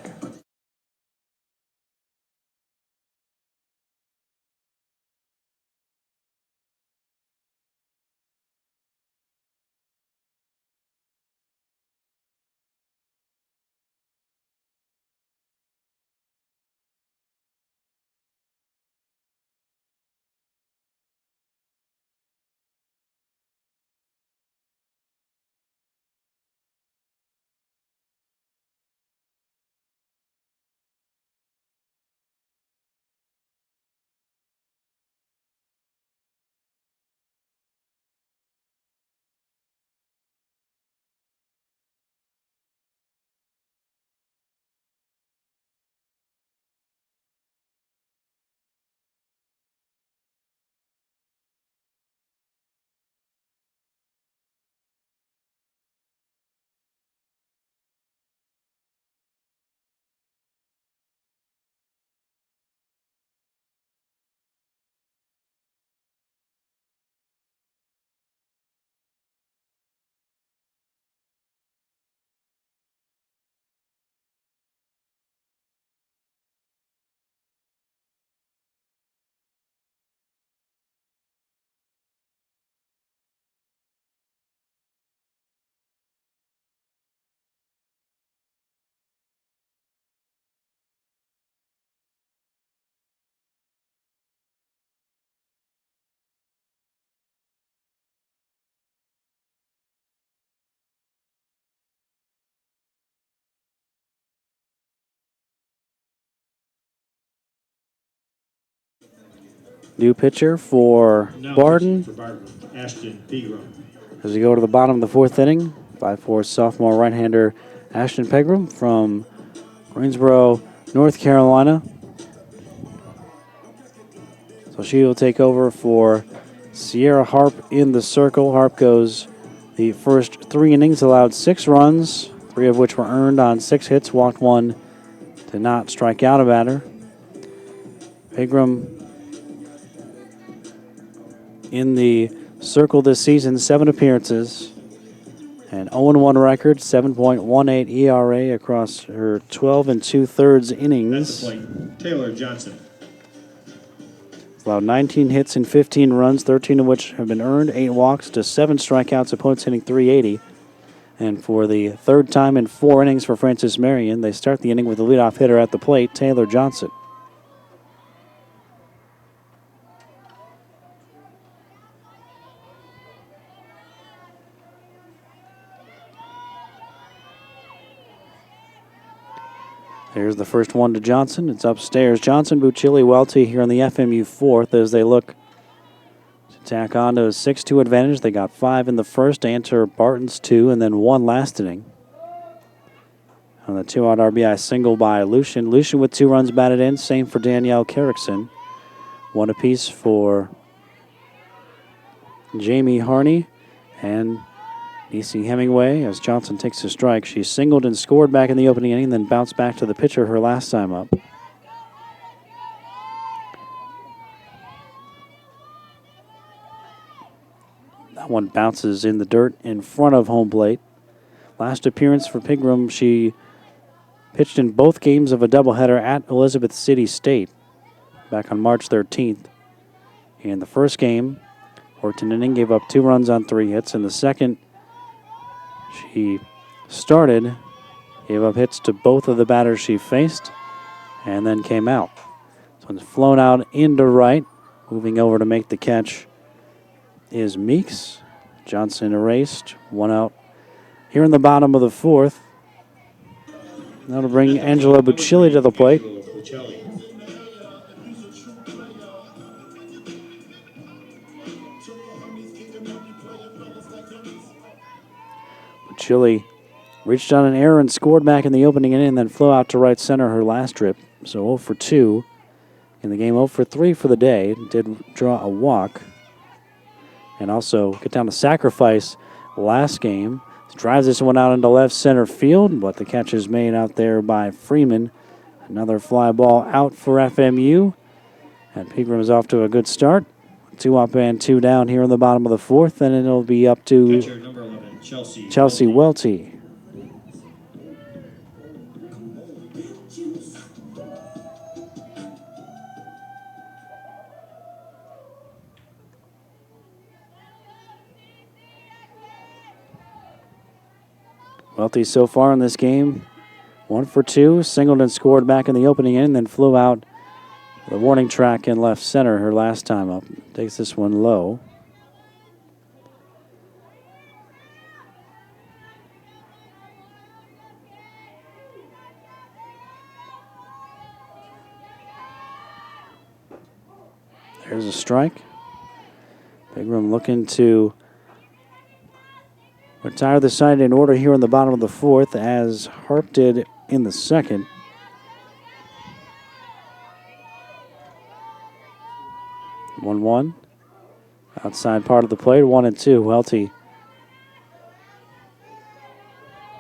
New pitcher for Barton. Ashton Pegram. As we go to the bottom of the 4th inning, 5'4" sophomore right-hander Ashton Pegram from Greensboro, North Carolina. So she will take over for Sierra Harp in the circle. Harp goes The first 3 innings allowed 6 runs, 3 of which were earned on 6 hits, walked 1, did not strike out a batter. Pigram in the circle this season, 7 appearances, an 0-1 record, 7.18 ERA across her 12 2/3 innings. At the plate, Taylor Johnson. Allowed 19 hits and 15 runs, 13 of which have been earned, 8 walks to 7 strikeouts, opponents hitting .380. And for the third time in 4 innings for Francis Marion, they start the inning with the leadoff hitter at the plate, Taylor Johnson. Here's the first one to Johnson. It's upstairs. Johnson, Buccilli, Welty here on the FMU 4th as they look to tack on to a 6-2 advantage. They got 5 in the first to enter Barton's 2 and then 1 last inning. On the 2-out RBI single by Lucian. Lucian with 2 runs batted in. Same for Danielle Carrickson. 1 apiece for Jamie Harney and Niecy Hemingway. As Johnson takes a strike, she singled and scored back in the opening inning, then bounced back to the pitcher her last time up. That one bounces in the dirt in front of home plate. Last appearance for Pigram, she pitched in both games of a doubleheader at Elizabeth City State back on March 13th. In the first game, worked an inning, gave up 2 runs on 3 hits. In the second, she started, gave up hits to both of the batters she faced, and then came out. This one's flown out into right. Moving over to make the catch is Meeks. Johnson erased, 1 out. Here in the bottom of the 4th, that'll bring Angela Buccilli to the plate. Buccilli reached on an error and scored back in the opening inning and then flew out to right center her last trip. So 0 for 2 in the game, 0 for 3 for the day. Did draw a walk and also get down to sacrifice last game. Drives this one out into left center field, but the catch is made out there by Freeman. Another fly ball out for FMU. And Pigram is off to a good start. 2 up and 2 down here in the bottom of the 4th, and it'll be up to Catcher number 11, Chelsea Welty. Welty so far in this game, 1 for 2, singled and scored back in the opening inning, then flew out the warning track in left center her last time up. Takes this one low. There's a strike. Pigram looking to retire the side in order here in the bottom of the 4th, as Harp did in the second. One outside part of the plate, 1 and 2. Welty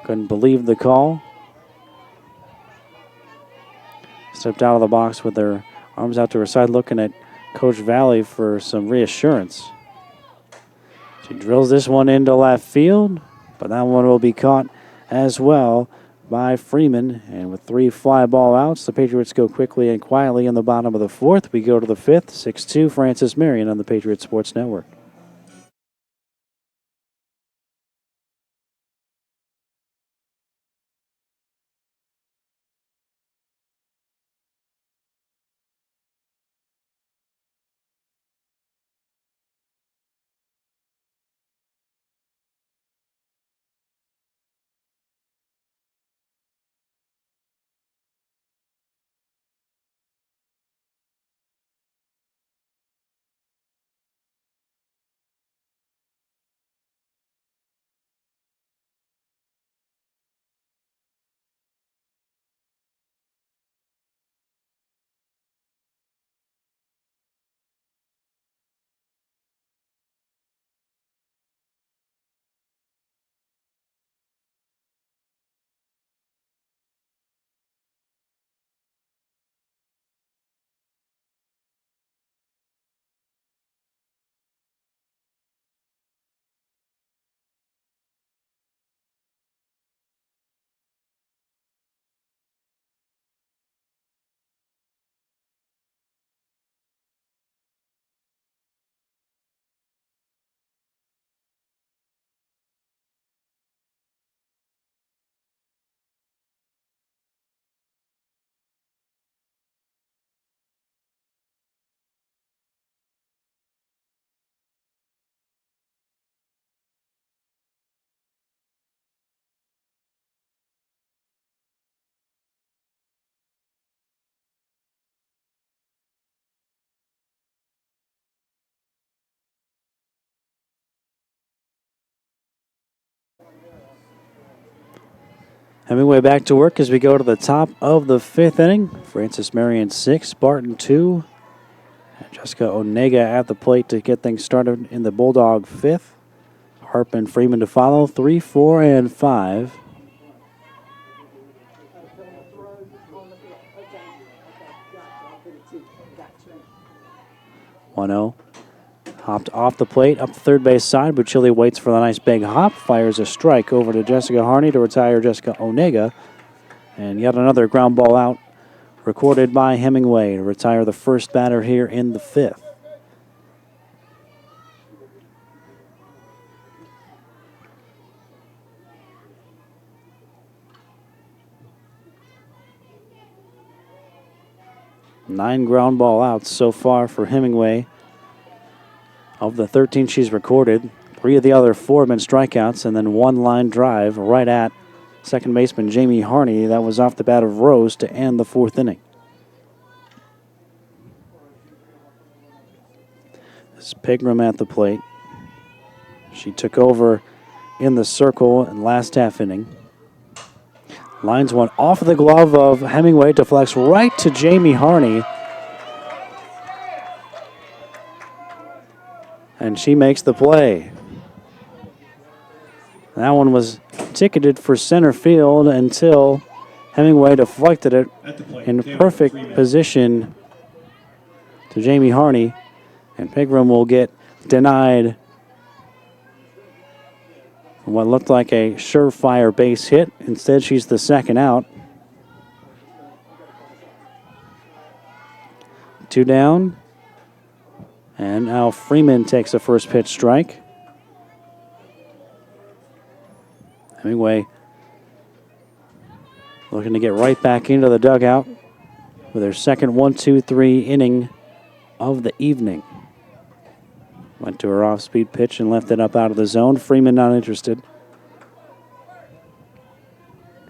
couldn't believe the call. Stepped out of the box with her arms out to her side, looking at Coach Valley for some reassurance. She drills this one into left field, but that one will be caught as well by Freeman. And with 3 fly ball outs, the Patriots go quickly and quietly in the bottom of the 4th. We go to the 5th, 6-2, Francis Marion on the Patriot Sports Network. Hemingway back to work as we go to the top of the 5th inning. Francis Marion 6, Barton 2. Jessica Onega at the plate to get things started in the Bulldog 5th. Harp and Freeman to follow, 3, 4, and 5. 1-0. Hopped off the plate, up the third base side. Buchili waits for the nice big hop, fires a strike over to Jessica Harney to retire Jessica Onega. And yet another ground ball out recorded by Hemingway to retire the first batter here in the 5th. Nine ground ball outs so far for Hemingway. Of the 13 she's recorded, 3 of the other 4 have been strikeouts, and then 1 line drive right at second baseman Jamie Harney. That was off the bat of Rose to end the 4th inning. This Pigram at the plate. She took over in the circle in last half inning. Lines one off of the glove of Hemingway, deflects right to Jamie Harney. And she makes the play. That one was ticketed for center field until Hemingway deflected it in perfect position to Jamie Harney. And Pigram will get denied what looked like a surefire base hit. Instead, she's the second out. 2 down. And now Freeman takes the first pitch strike. Hemingway looking to get right back into the dugout with her second 1-2-3 inning of the evening. Went to her off-speed pitch and left it up out of the zone. Freeman not interested.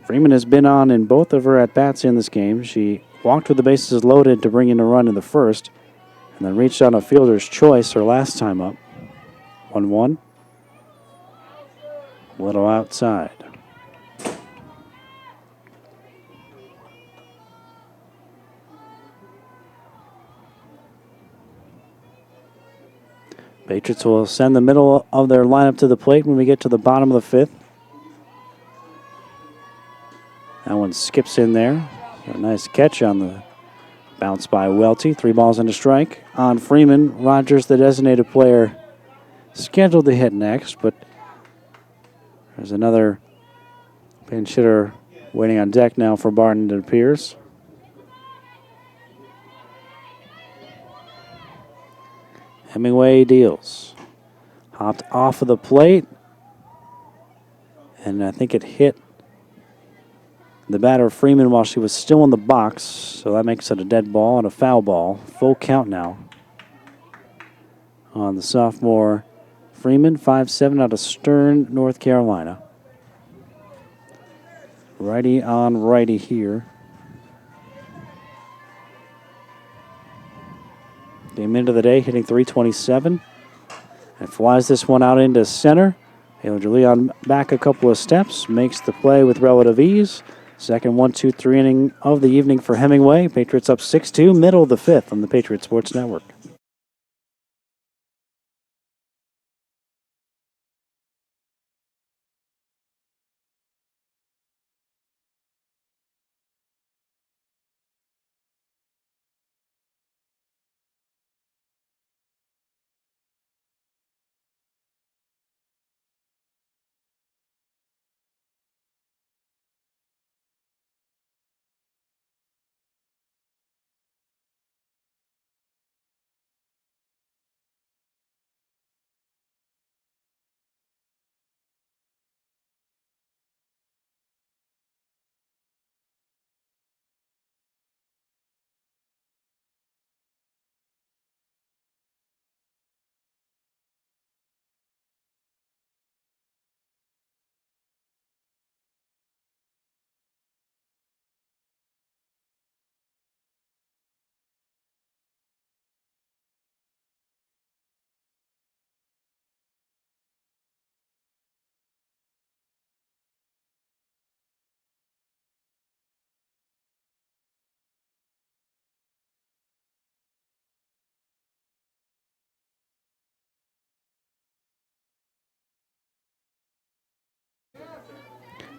Freeman has been on in both of her at-bats in this game. She walked with the bases loaded to bring in a run in the first, and then reached on a fielder's choice her last time up. 1-1. Little outside. Patriots will send the middle of their lineup to the plate when we get to the bottom of the 5th. That one skips in there. A nice catch on the bounce by Welty. 3 balls and a strike on Freeman. Rogers, the designated player, scheduled to hit next, but there's another pinch hitter waiting on deck now for Barton, it appears. Hemingway deals. Hopped off of the plate, and I think it hit the batter Freeman while she was still in the box, so that makes it a dead ball and a foul ball. Full count now on the sophomore Freeman, 5'7", out of Stern, North Carolina. Righty on righty here. Game into the day, hitting .327. And flies this one out into center. Taylor Julian back a couple of steps, makes the play with relative ease. Second 1-2-3 inning of the evening for Hemingway. Patriots up 6-2, middle of the 5th on the Patriot Sports Network.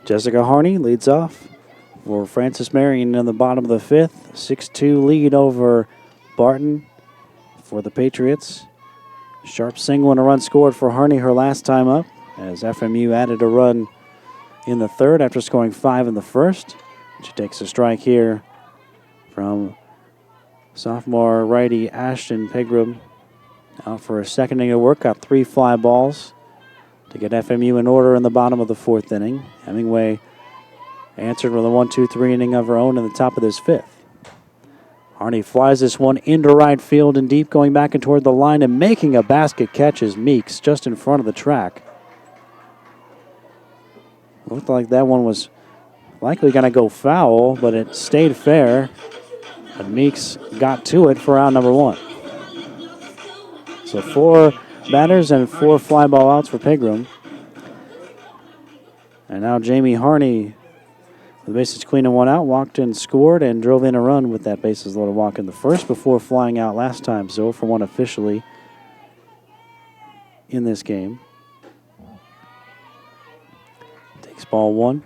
Jessica Harney leads off for Francis Marion in the bottom of the fifth. 6-2 lead over Barton for the Patriots. Sharp single and a run scored for Harney her last time up, as FMU added a run in the third after scoring 5 in the first. She takes a strike here from sophomore righty Ashton Pegram. Out for a second inning of work, got 3 fly balls to get FMU in order in the bottom of the fourth inning. Hemingway answered with a 1-2-3 inning of her own in the top of this fifth. Harney flies this one into right field and deep, going back and toward the line, and making a basket catch is Meeks just in front of the track. Looked like that one was likely going to go foul, but it stayed fair. And Meeks got to it for out number 1. So 4 batters and 4 fly ball outs for Pegram. And now Jamie Harney, with the bases clean and 1 out, walked and scored and drove in a run with that bases loaded walk in the first before flying out last time. 0 for 1 officially in this game. Takes ball 1.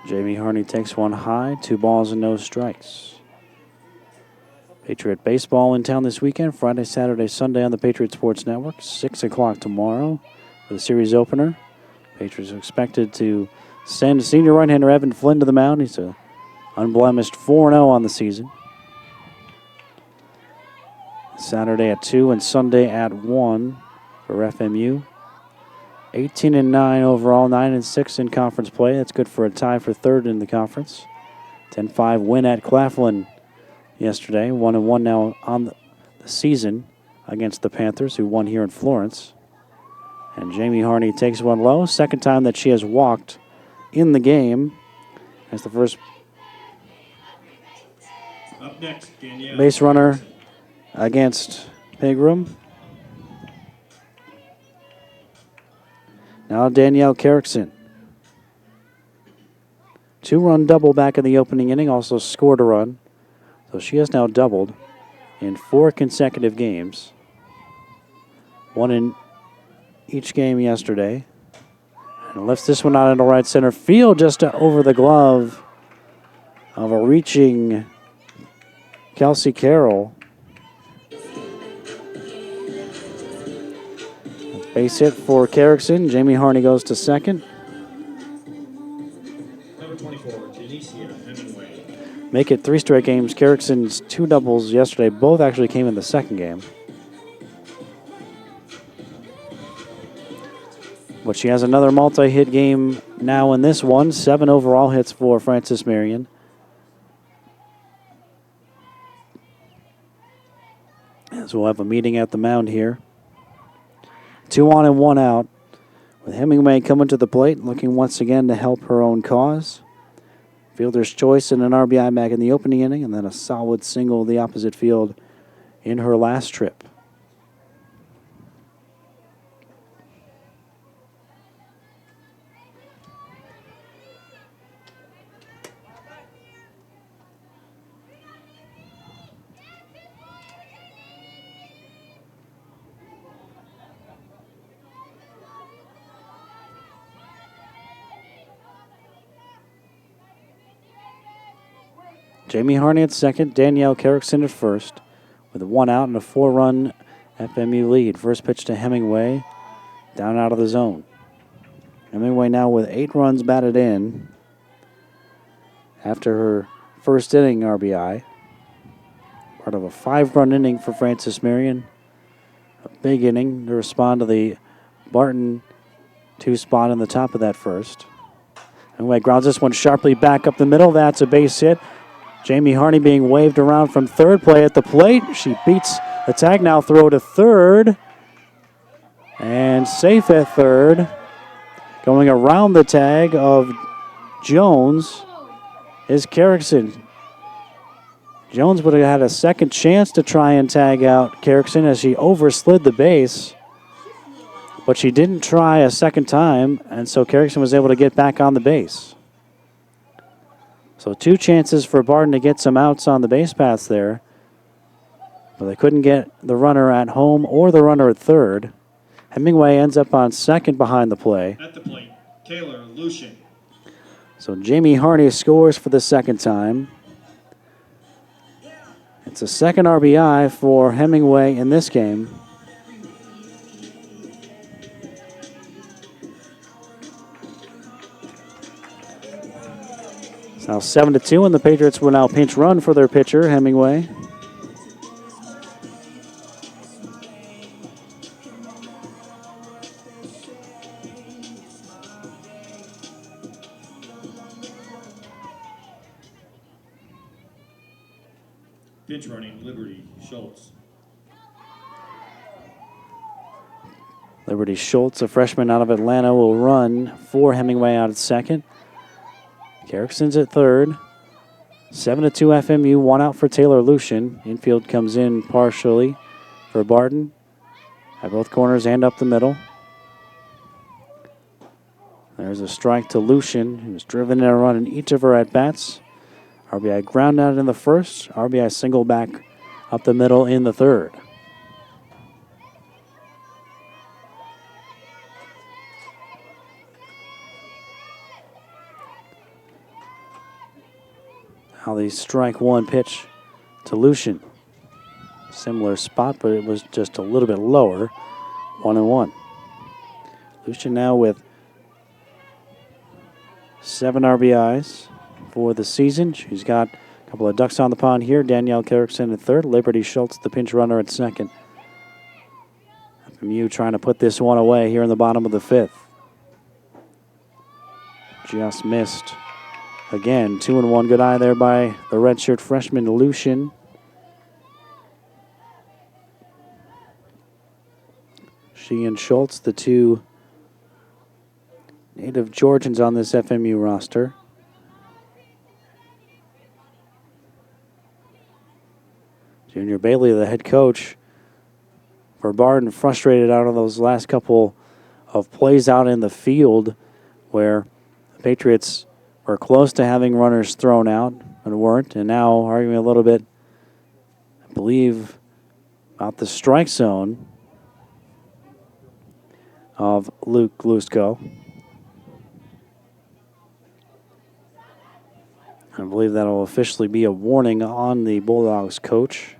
Jamie Harney takes one high, 2 balls and no strikes. Patriot baseball in town this weekend, Friday, Saturday, Sunday on the Patriot Sports Network. 6 o'clock tomorrow for the series opener. Patriots are expected to send senior right-hander Evan Flynn to the mound. He's an unblemished 4-0 on the season. Saturday at 2 and Sunday at 1 for FMU. 18-9 overall, 9-6 in conference play. That's good for a tie for third in the conference. 10-5 win at Claflin yesterday. 1-1 now on the season against the Panthers, who won here in Florence. And Jamie Harney takes one low. Second time that she has walked in the game. As the first Up next, Danielle. base runner against Pegram. Now Danielle Carrickson. 2-run double back in the opening inning, also scored a run. So she has now doubled in 4 consecutive games. 1 in each game yesterday. And lifts this one out into right center field, just over the glove of a reaching Kelsey Carroll. Base hit for Carrickson. Jamie Harney goes to second. Number 24, Janicia Hemingway. Make it 3 straight games. Carrickson's 2 doubles yesterday both actually came in the second game. But she has another multi-hit game now in this one. 7 overall hits for Francis Marion. So we'll have a meeting at the mound here. 2 on and 1 out, with Hemingway coming to the plate, looking once again to help her own cause. Fielder's choice and an RBI back in the opening inning, and then a solid single the opposite field in her last trip. Jamie Harney at second, Danielle Carrickson at first, with a 1 out and a 4-run FMU lead. First pitch to Hemingway, down out of the zone. Hemingway now with 8 runs batted in after her first inning RBI. Part of a 5-run inning for Francis Marion. A big inning to respond to the Barton 2 spot in the top of that first. Hemingway grounds this one sharply back up the middle. That's a base hit. Jamie Harney being waved around from third, play at the plate. She beats the tag, now throw to third. And safe at third. Going around the tag of Jones is Carrickson. Jones would have had a second chance to try and tag out Carrickson as she overslid the base. but she didn't try a second time, and so Carrickson was able to get back on the base. So 2 chances for Barton to get some outs on the base paths there, but they couldn't get the runner at home or the runner at third. Hemingway ends up on second behind the play. At the plate, Taylor Lucian. So Jamie Harney scores for the second time. It's a second RBI for Hemingway in this game. It's now 7-2, and the Patriots will now pinch run for their pitcher, Hemingway. Pitch running, Liberty Schultz. Liberty Schultz, a freshman out of Atlanta, will run for Hemingway out at second. Carrickson's at third. 7-2 FMU, 1 out for Taylor Lucian. Infield comes in partially for Barton at both corners and up the middle. There's a strike to Lucian, who's driven in a run in each of her at-bats. RBI ground out in the first, RBI single back up the middle in the third. Now the strike one pitch to Lucian. Similar spot, but it was just a little bit lower. 1-1. Lucian now with 7 RBIs for the season. She's got a couple of ducks on the pond here. Danielle Carrickson at third. Liberty Schultz, the pinch runner, at second. FMU trying to put this one away here in the bottom of the 5th. Just missed. Again, 2-1. Good eye there by the redshirt freshman Lucian. She and Schultz, the 2 native Georgians on this FMU roster. Junior Bailey, the head coach for Barton, frustrated out of those last couple of plays out in the field where the Patriots were close to having runners thrown out but weren't, and now arguing a little bit, I believe, about the strike zone of Luke Lusko. I believe that will officially be a warning on the Bulldogs coach.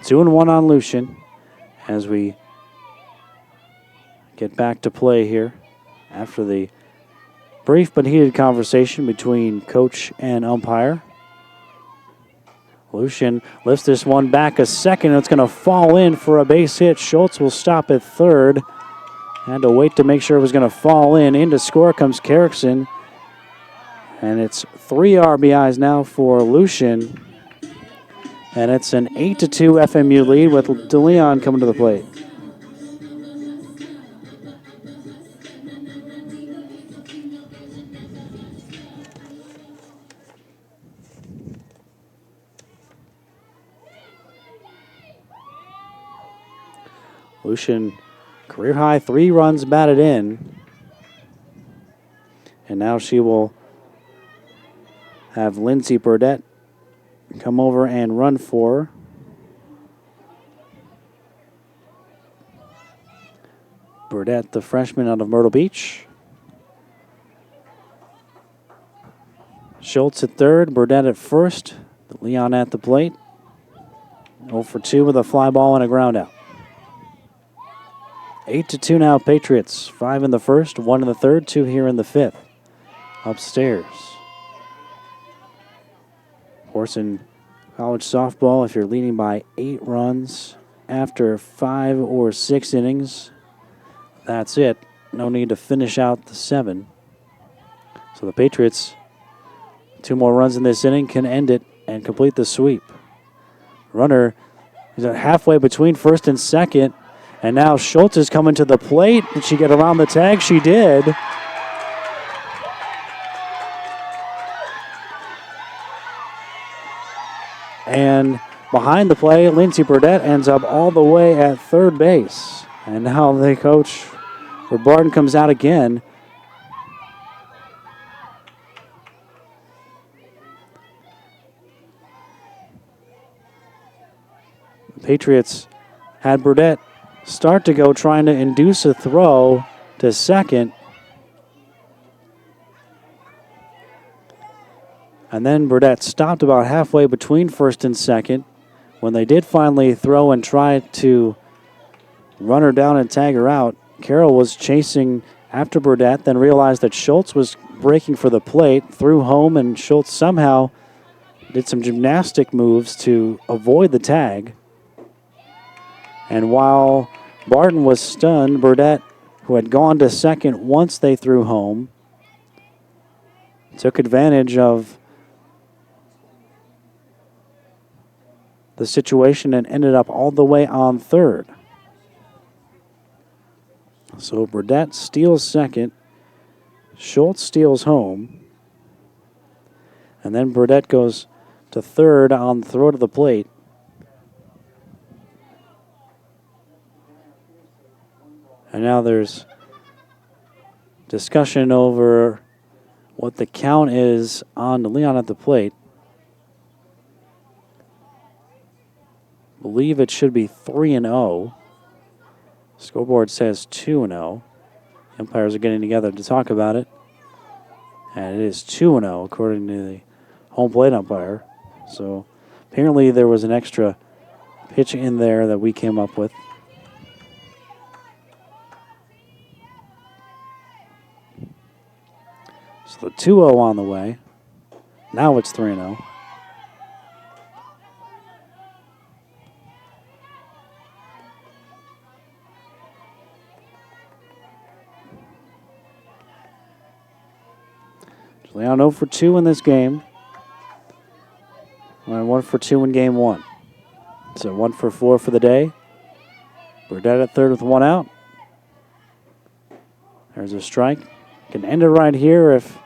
Two and one on Lucian as we get back to play here after the brief but heated conversation between coach and umpire. Lucian lifts this one back a second. It's going to fall in for a base hit. Schultz will stop at third. Had to wait to make sure it was going to fall in. In to score comes Carrickson. And it's 3 RBIs now for Lucian. And it's an 8-2 FMU lead with DeLeon coming to the plate. Lucian, career high 3 runs batted in. And now she will have Lindsay Burdett come over and run for her. Burdett, the freshman out of Myrtle Beach. Schultz at third, Burdett at first. Leon at the plate. 0 for 2 with a fly ball and a ground out. 8-2 now, Patriots. 5 in the first, 1 in the third, 2 here in the 5th. Upstairs. Of course, in college softball, if you're leading by 8 runs after 5 or 6 innings, that's it. No need to finish out the 7. So the Patriots, 2 more runs in this inning, can end it and complete the sweep. Runner is halfway between first and second, And now Schultz is coming to the plate. Did she get around the tag? She did. And behind the play, Lindsey Burdett ends up all the way at third base. And now the coach for Barton comes out again. The Patriots had Burdett start to go trying to induce a throw to second. And then Burdett stopped about halfway between first and second. When they did finally throw and try to run her down and tag her out, Carroll was chasing after Burdett, then realized that Schultz was breaking for the plate, threw home, and Schultz somehow did some gymnastic moves to avoid the tag. And while Barton was stunned, Burdett, who had gone to second once they threw home, took advantage of the situation and ended up all the way on third. So Burdett steals second, Schultz steals home, and then Burdett goes to third on the throw to the plate. And now there's discussion over what the count is on Leon at the plate. I believe it should be 3-0. Scoreboard says 2-0. Umpires are getting together to talk about it. And it is 2-0 according to the home plate umpire. So apparently there was an extra pitch in there that we came up with. So the 2-0 on the way. Now it's 3-0. Leon 0 for 2 in this game. And 1 for 2 in game 1. So 1 for 4 for the day. Burdett at third with 1 out. There's a strike. Can end it right here if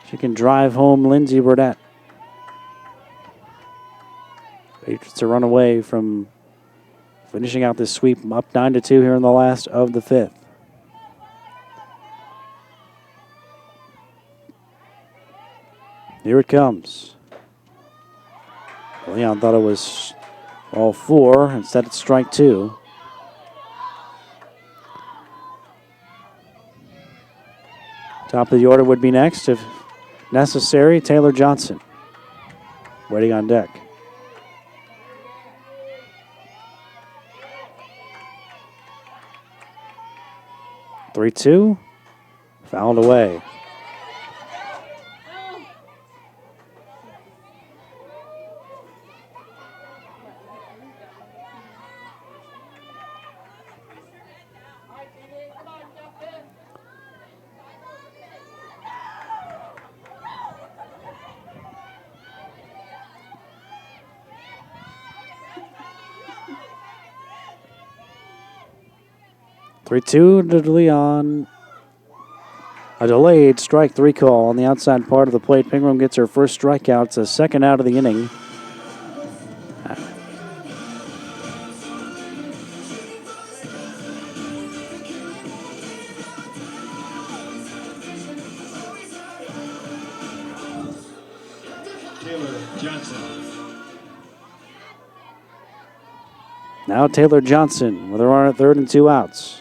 she can drive home Lindsey Burdett. Patriots are run away from finishing out this sweep up 9-2 here in the last of the 5th. Here it comes. Leon thought it was all 4. Instead, it's strike 2. Top of the order would be next, if necessary, Taylor Johnson. Waiting on deck. Three, 2. Fouled away. Three-two to Leon. A delayed strike 3 call on the outside part of the plate. Pingram gets her first strikeout. It's a second out of the inning. Taylor Johnson. Now Taylor Johnson with her on at third and 2 outs.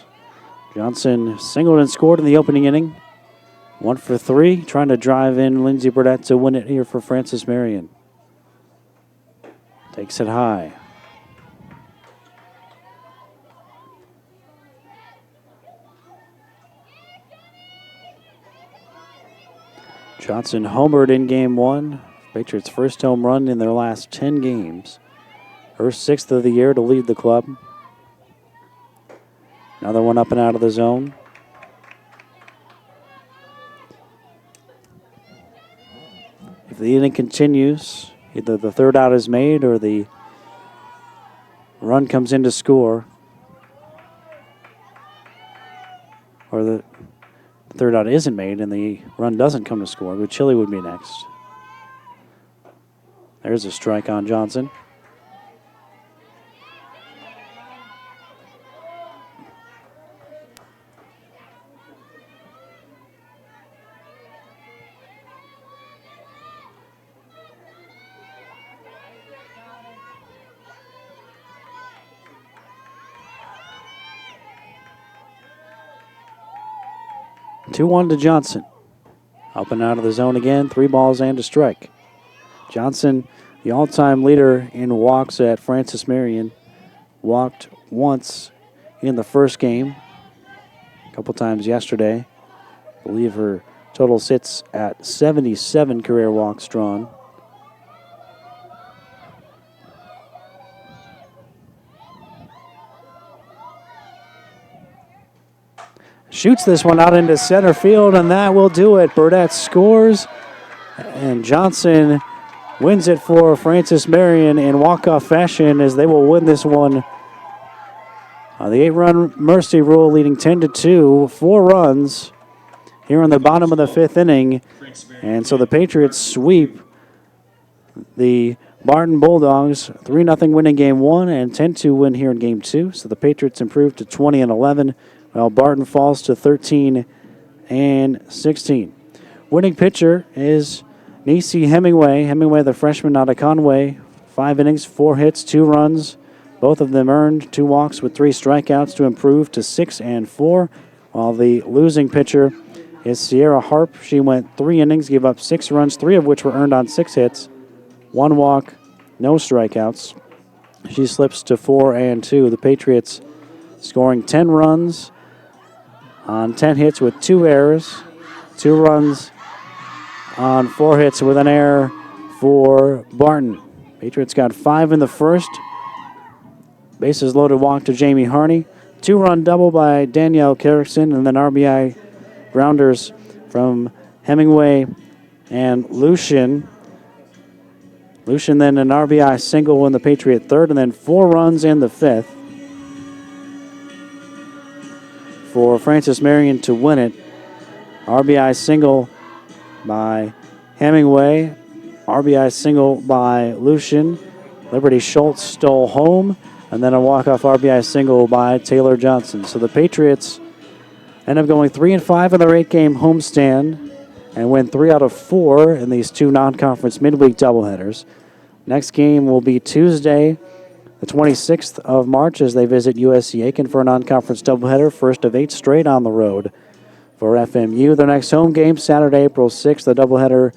Johnson singled and scored in the opening inning. 1 for 3, trying to drive in Lindsey Burdett to win it here for Francis Marion. Takes it high. Johnson homered in game 1. Patriots' first home run in their last 10 games. Her 6th of the year to lead the club. Another one up and out of the zone. If the inning continues, either the third out is made or the run comes in to score. or the third out isn't made and the run doesn't come to score, Bucilli would be next. There's a strike on Johnson. Two-one to Johnson. Up and out of the zone again, 3 balls and a strike. Johnson, the all-time leader in walks at Francis Marion, walked once in the first game, a couple times yesterday. I believe her total sits at 77 career walks drawn. Shoots this one out into center field, and that will do it. Burdette scores, and Johnson wins it for Francis Marion in walk-off fashion as they will win this one. The 8-run mercy rule leading 10-2, 4 runs here in the bottom of the 5th inning. And so the Patriots sweep the Barton Bulldogs, 3-0 win in Game 1 and 10-2 win here in Game 2. So the Patriots improve to 20-11, while Barton falls to 13-16. Winning pitcher is Nisi Hemingway. Hemingway, the freshman out of Conway, 5 innings, 4 hits, 2 runs. Both of them earned 2 walks with 3 strikeouts to improve to 6-4, while the losing pitcher is Sierra Harp. She went 3 innings, gave up 6 runs, 3 of which were earned on 6 hits, 1 walk, no strikeouts. She slips to 4-2. The Patriots scoring 10 runs on 10 hits with 2 errors, 2 runs on 4 hits with an error for Barton. Patriots got 5 in the first. Bases loaded walk to Jamie Harney. 2-run double by Danielle Carrickson, and then RBI grounders from Hemingway and Lucian. Lucian then an RBI single in the Patriot third, and then 4 runs in the 5th for Francis Marion to win it. RBI single by Hemingway, RBI single by Lucian. Liberty Schultz stole home, and then a walk-off RBI single by Taylor Johnson. So the Patriots end up going 3-5 in their 8-game homestand and win 3 out of 4 in these 2 non-conference midweek doubleheaders. Next game will be Tuesday, the 26th of March, as they visit USC Aiken for a non-conference doubleheader, first of 8 straight on the road for FMU. Their next home game, Saturday, April 6th, the doubleheader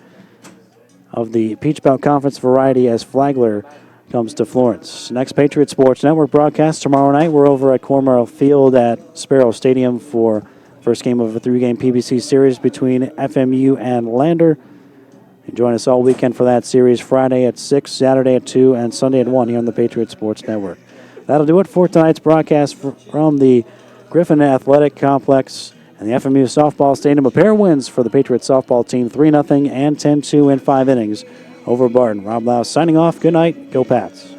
of the Peach Belt Conference variety as Flagler comes to Florence. Next Patriot Sports Network broadcast tomorrow night. We're over at Cornwall Field at Sparrow Stadium for first game of a 3-game PBC series between FMU and Lander. Join us all weekend for that series, Friday at 6, Saturday at 2, and Sunday at 1 here on the Patriot Sports Network. That'll do it for tonight's broadcast from the Griffin Athletic Complex and the FMU Softball Stadium. A pair of wins for the Patriots softball team, 3-0 and 10-2 in 5 innings over Barton. Rob Lau signing off. Good night. Go Pats.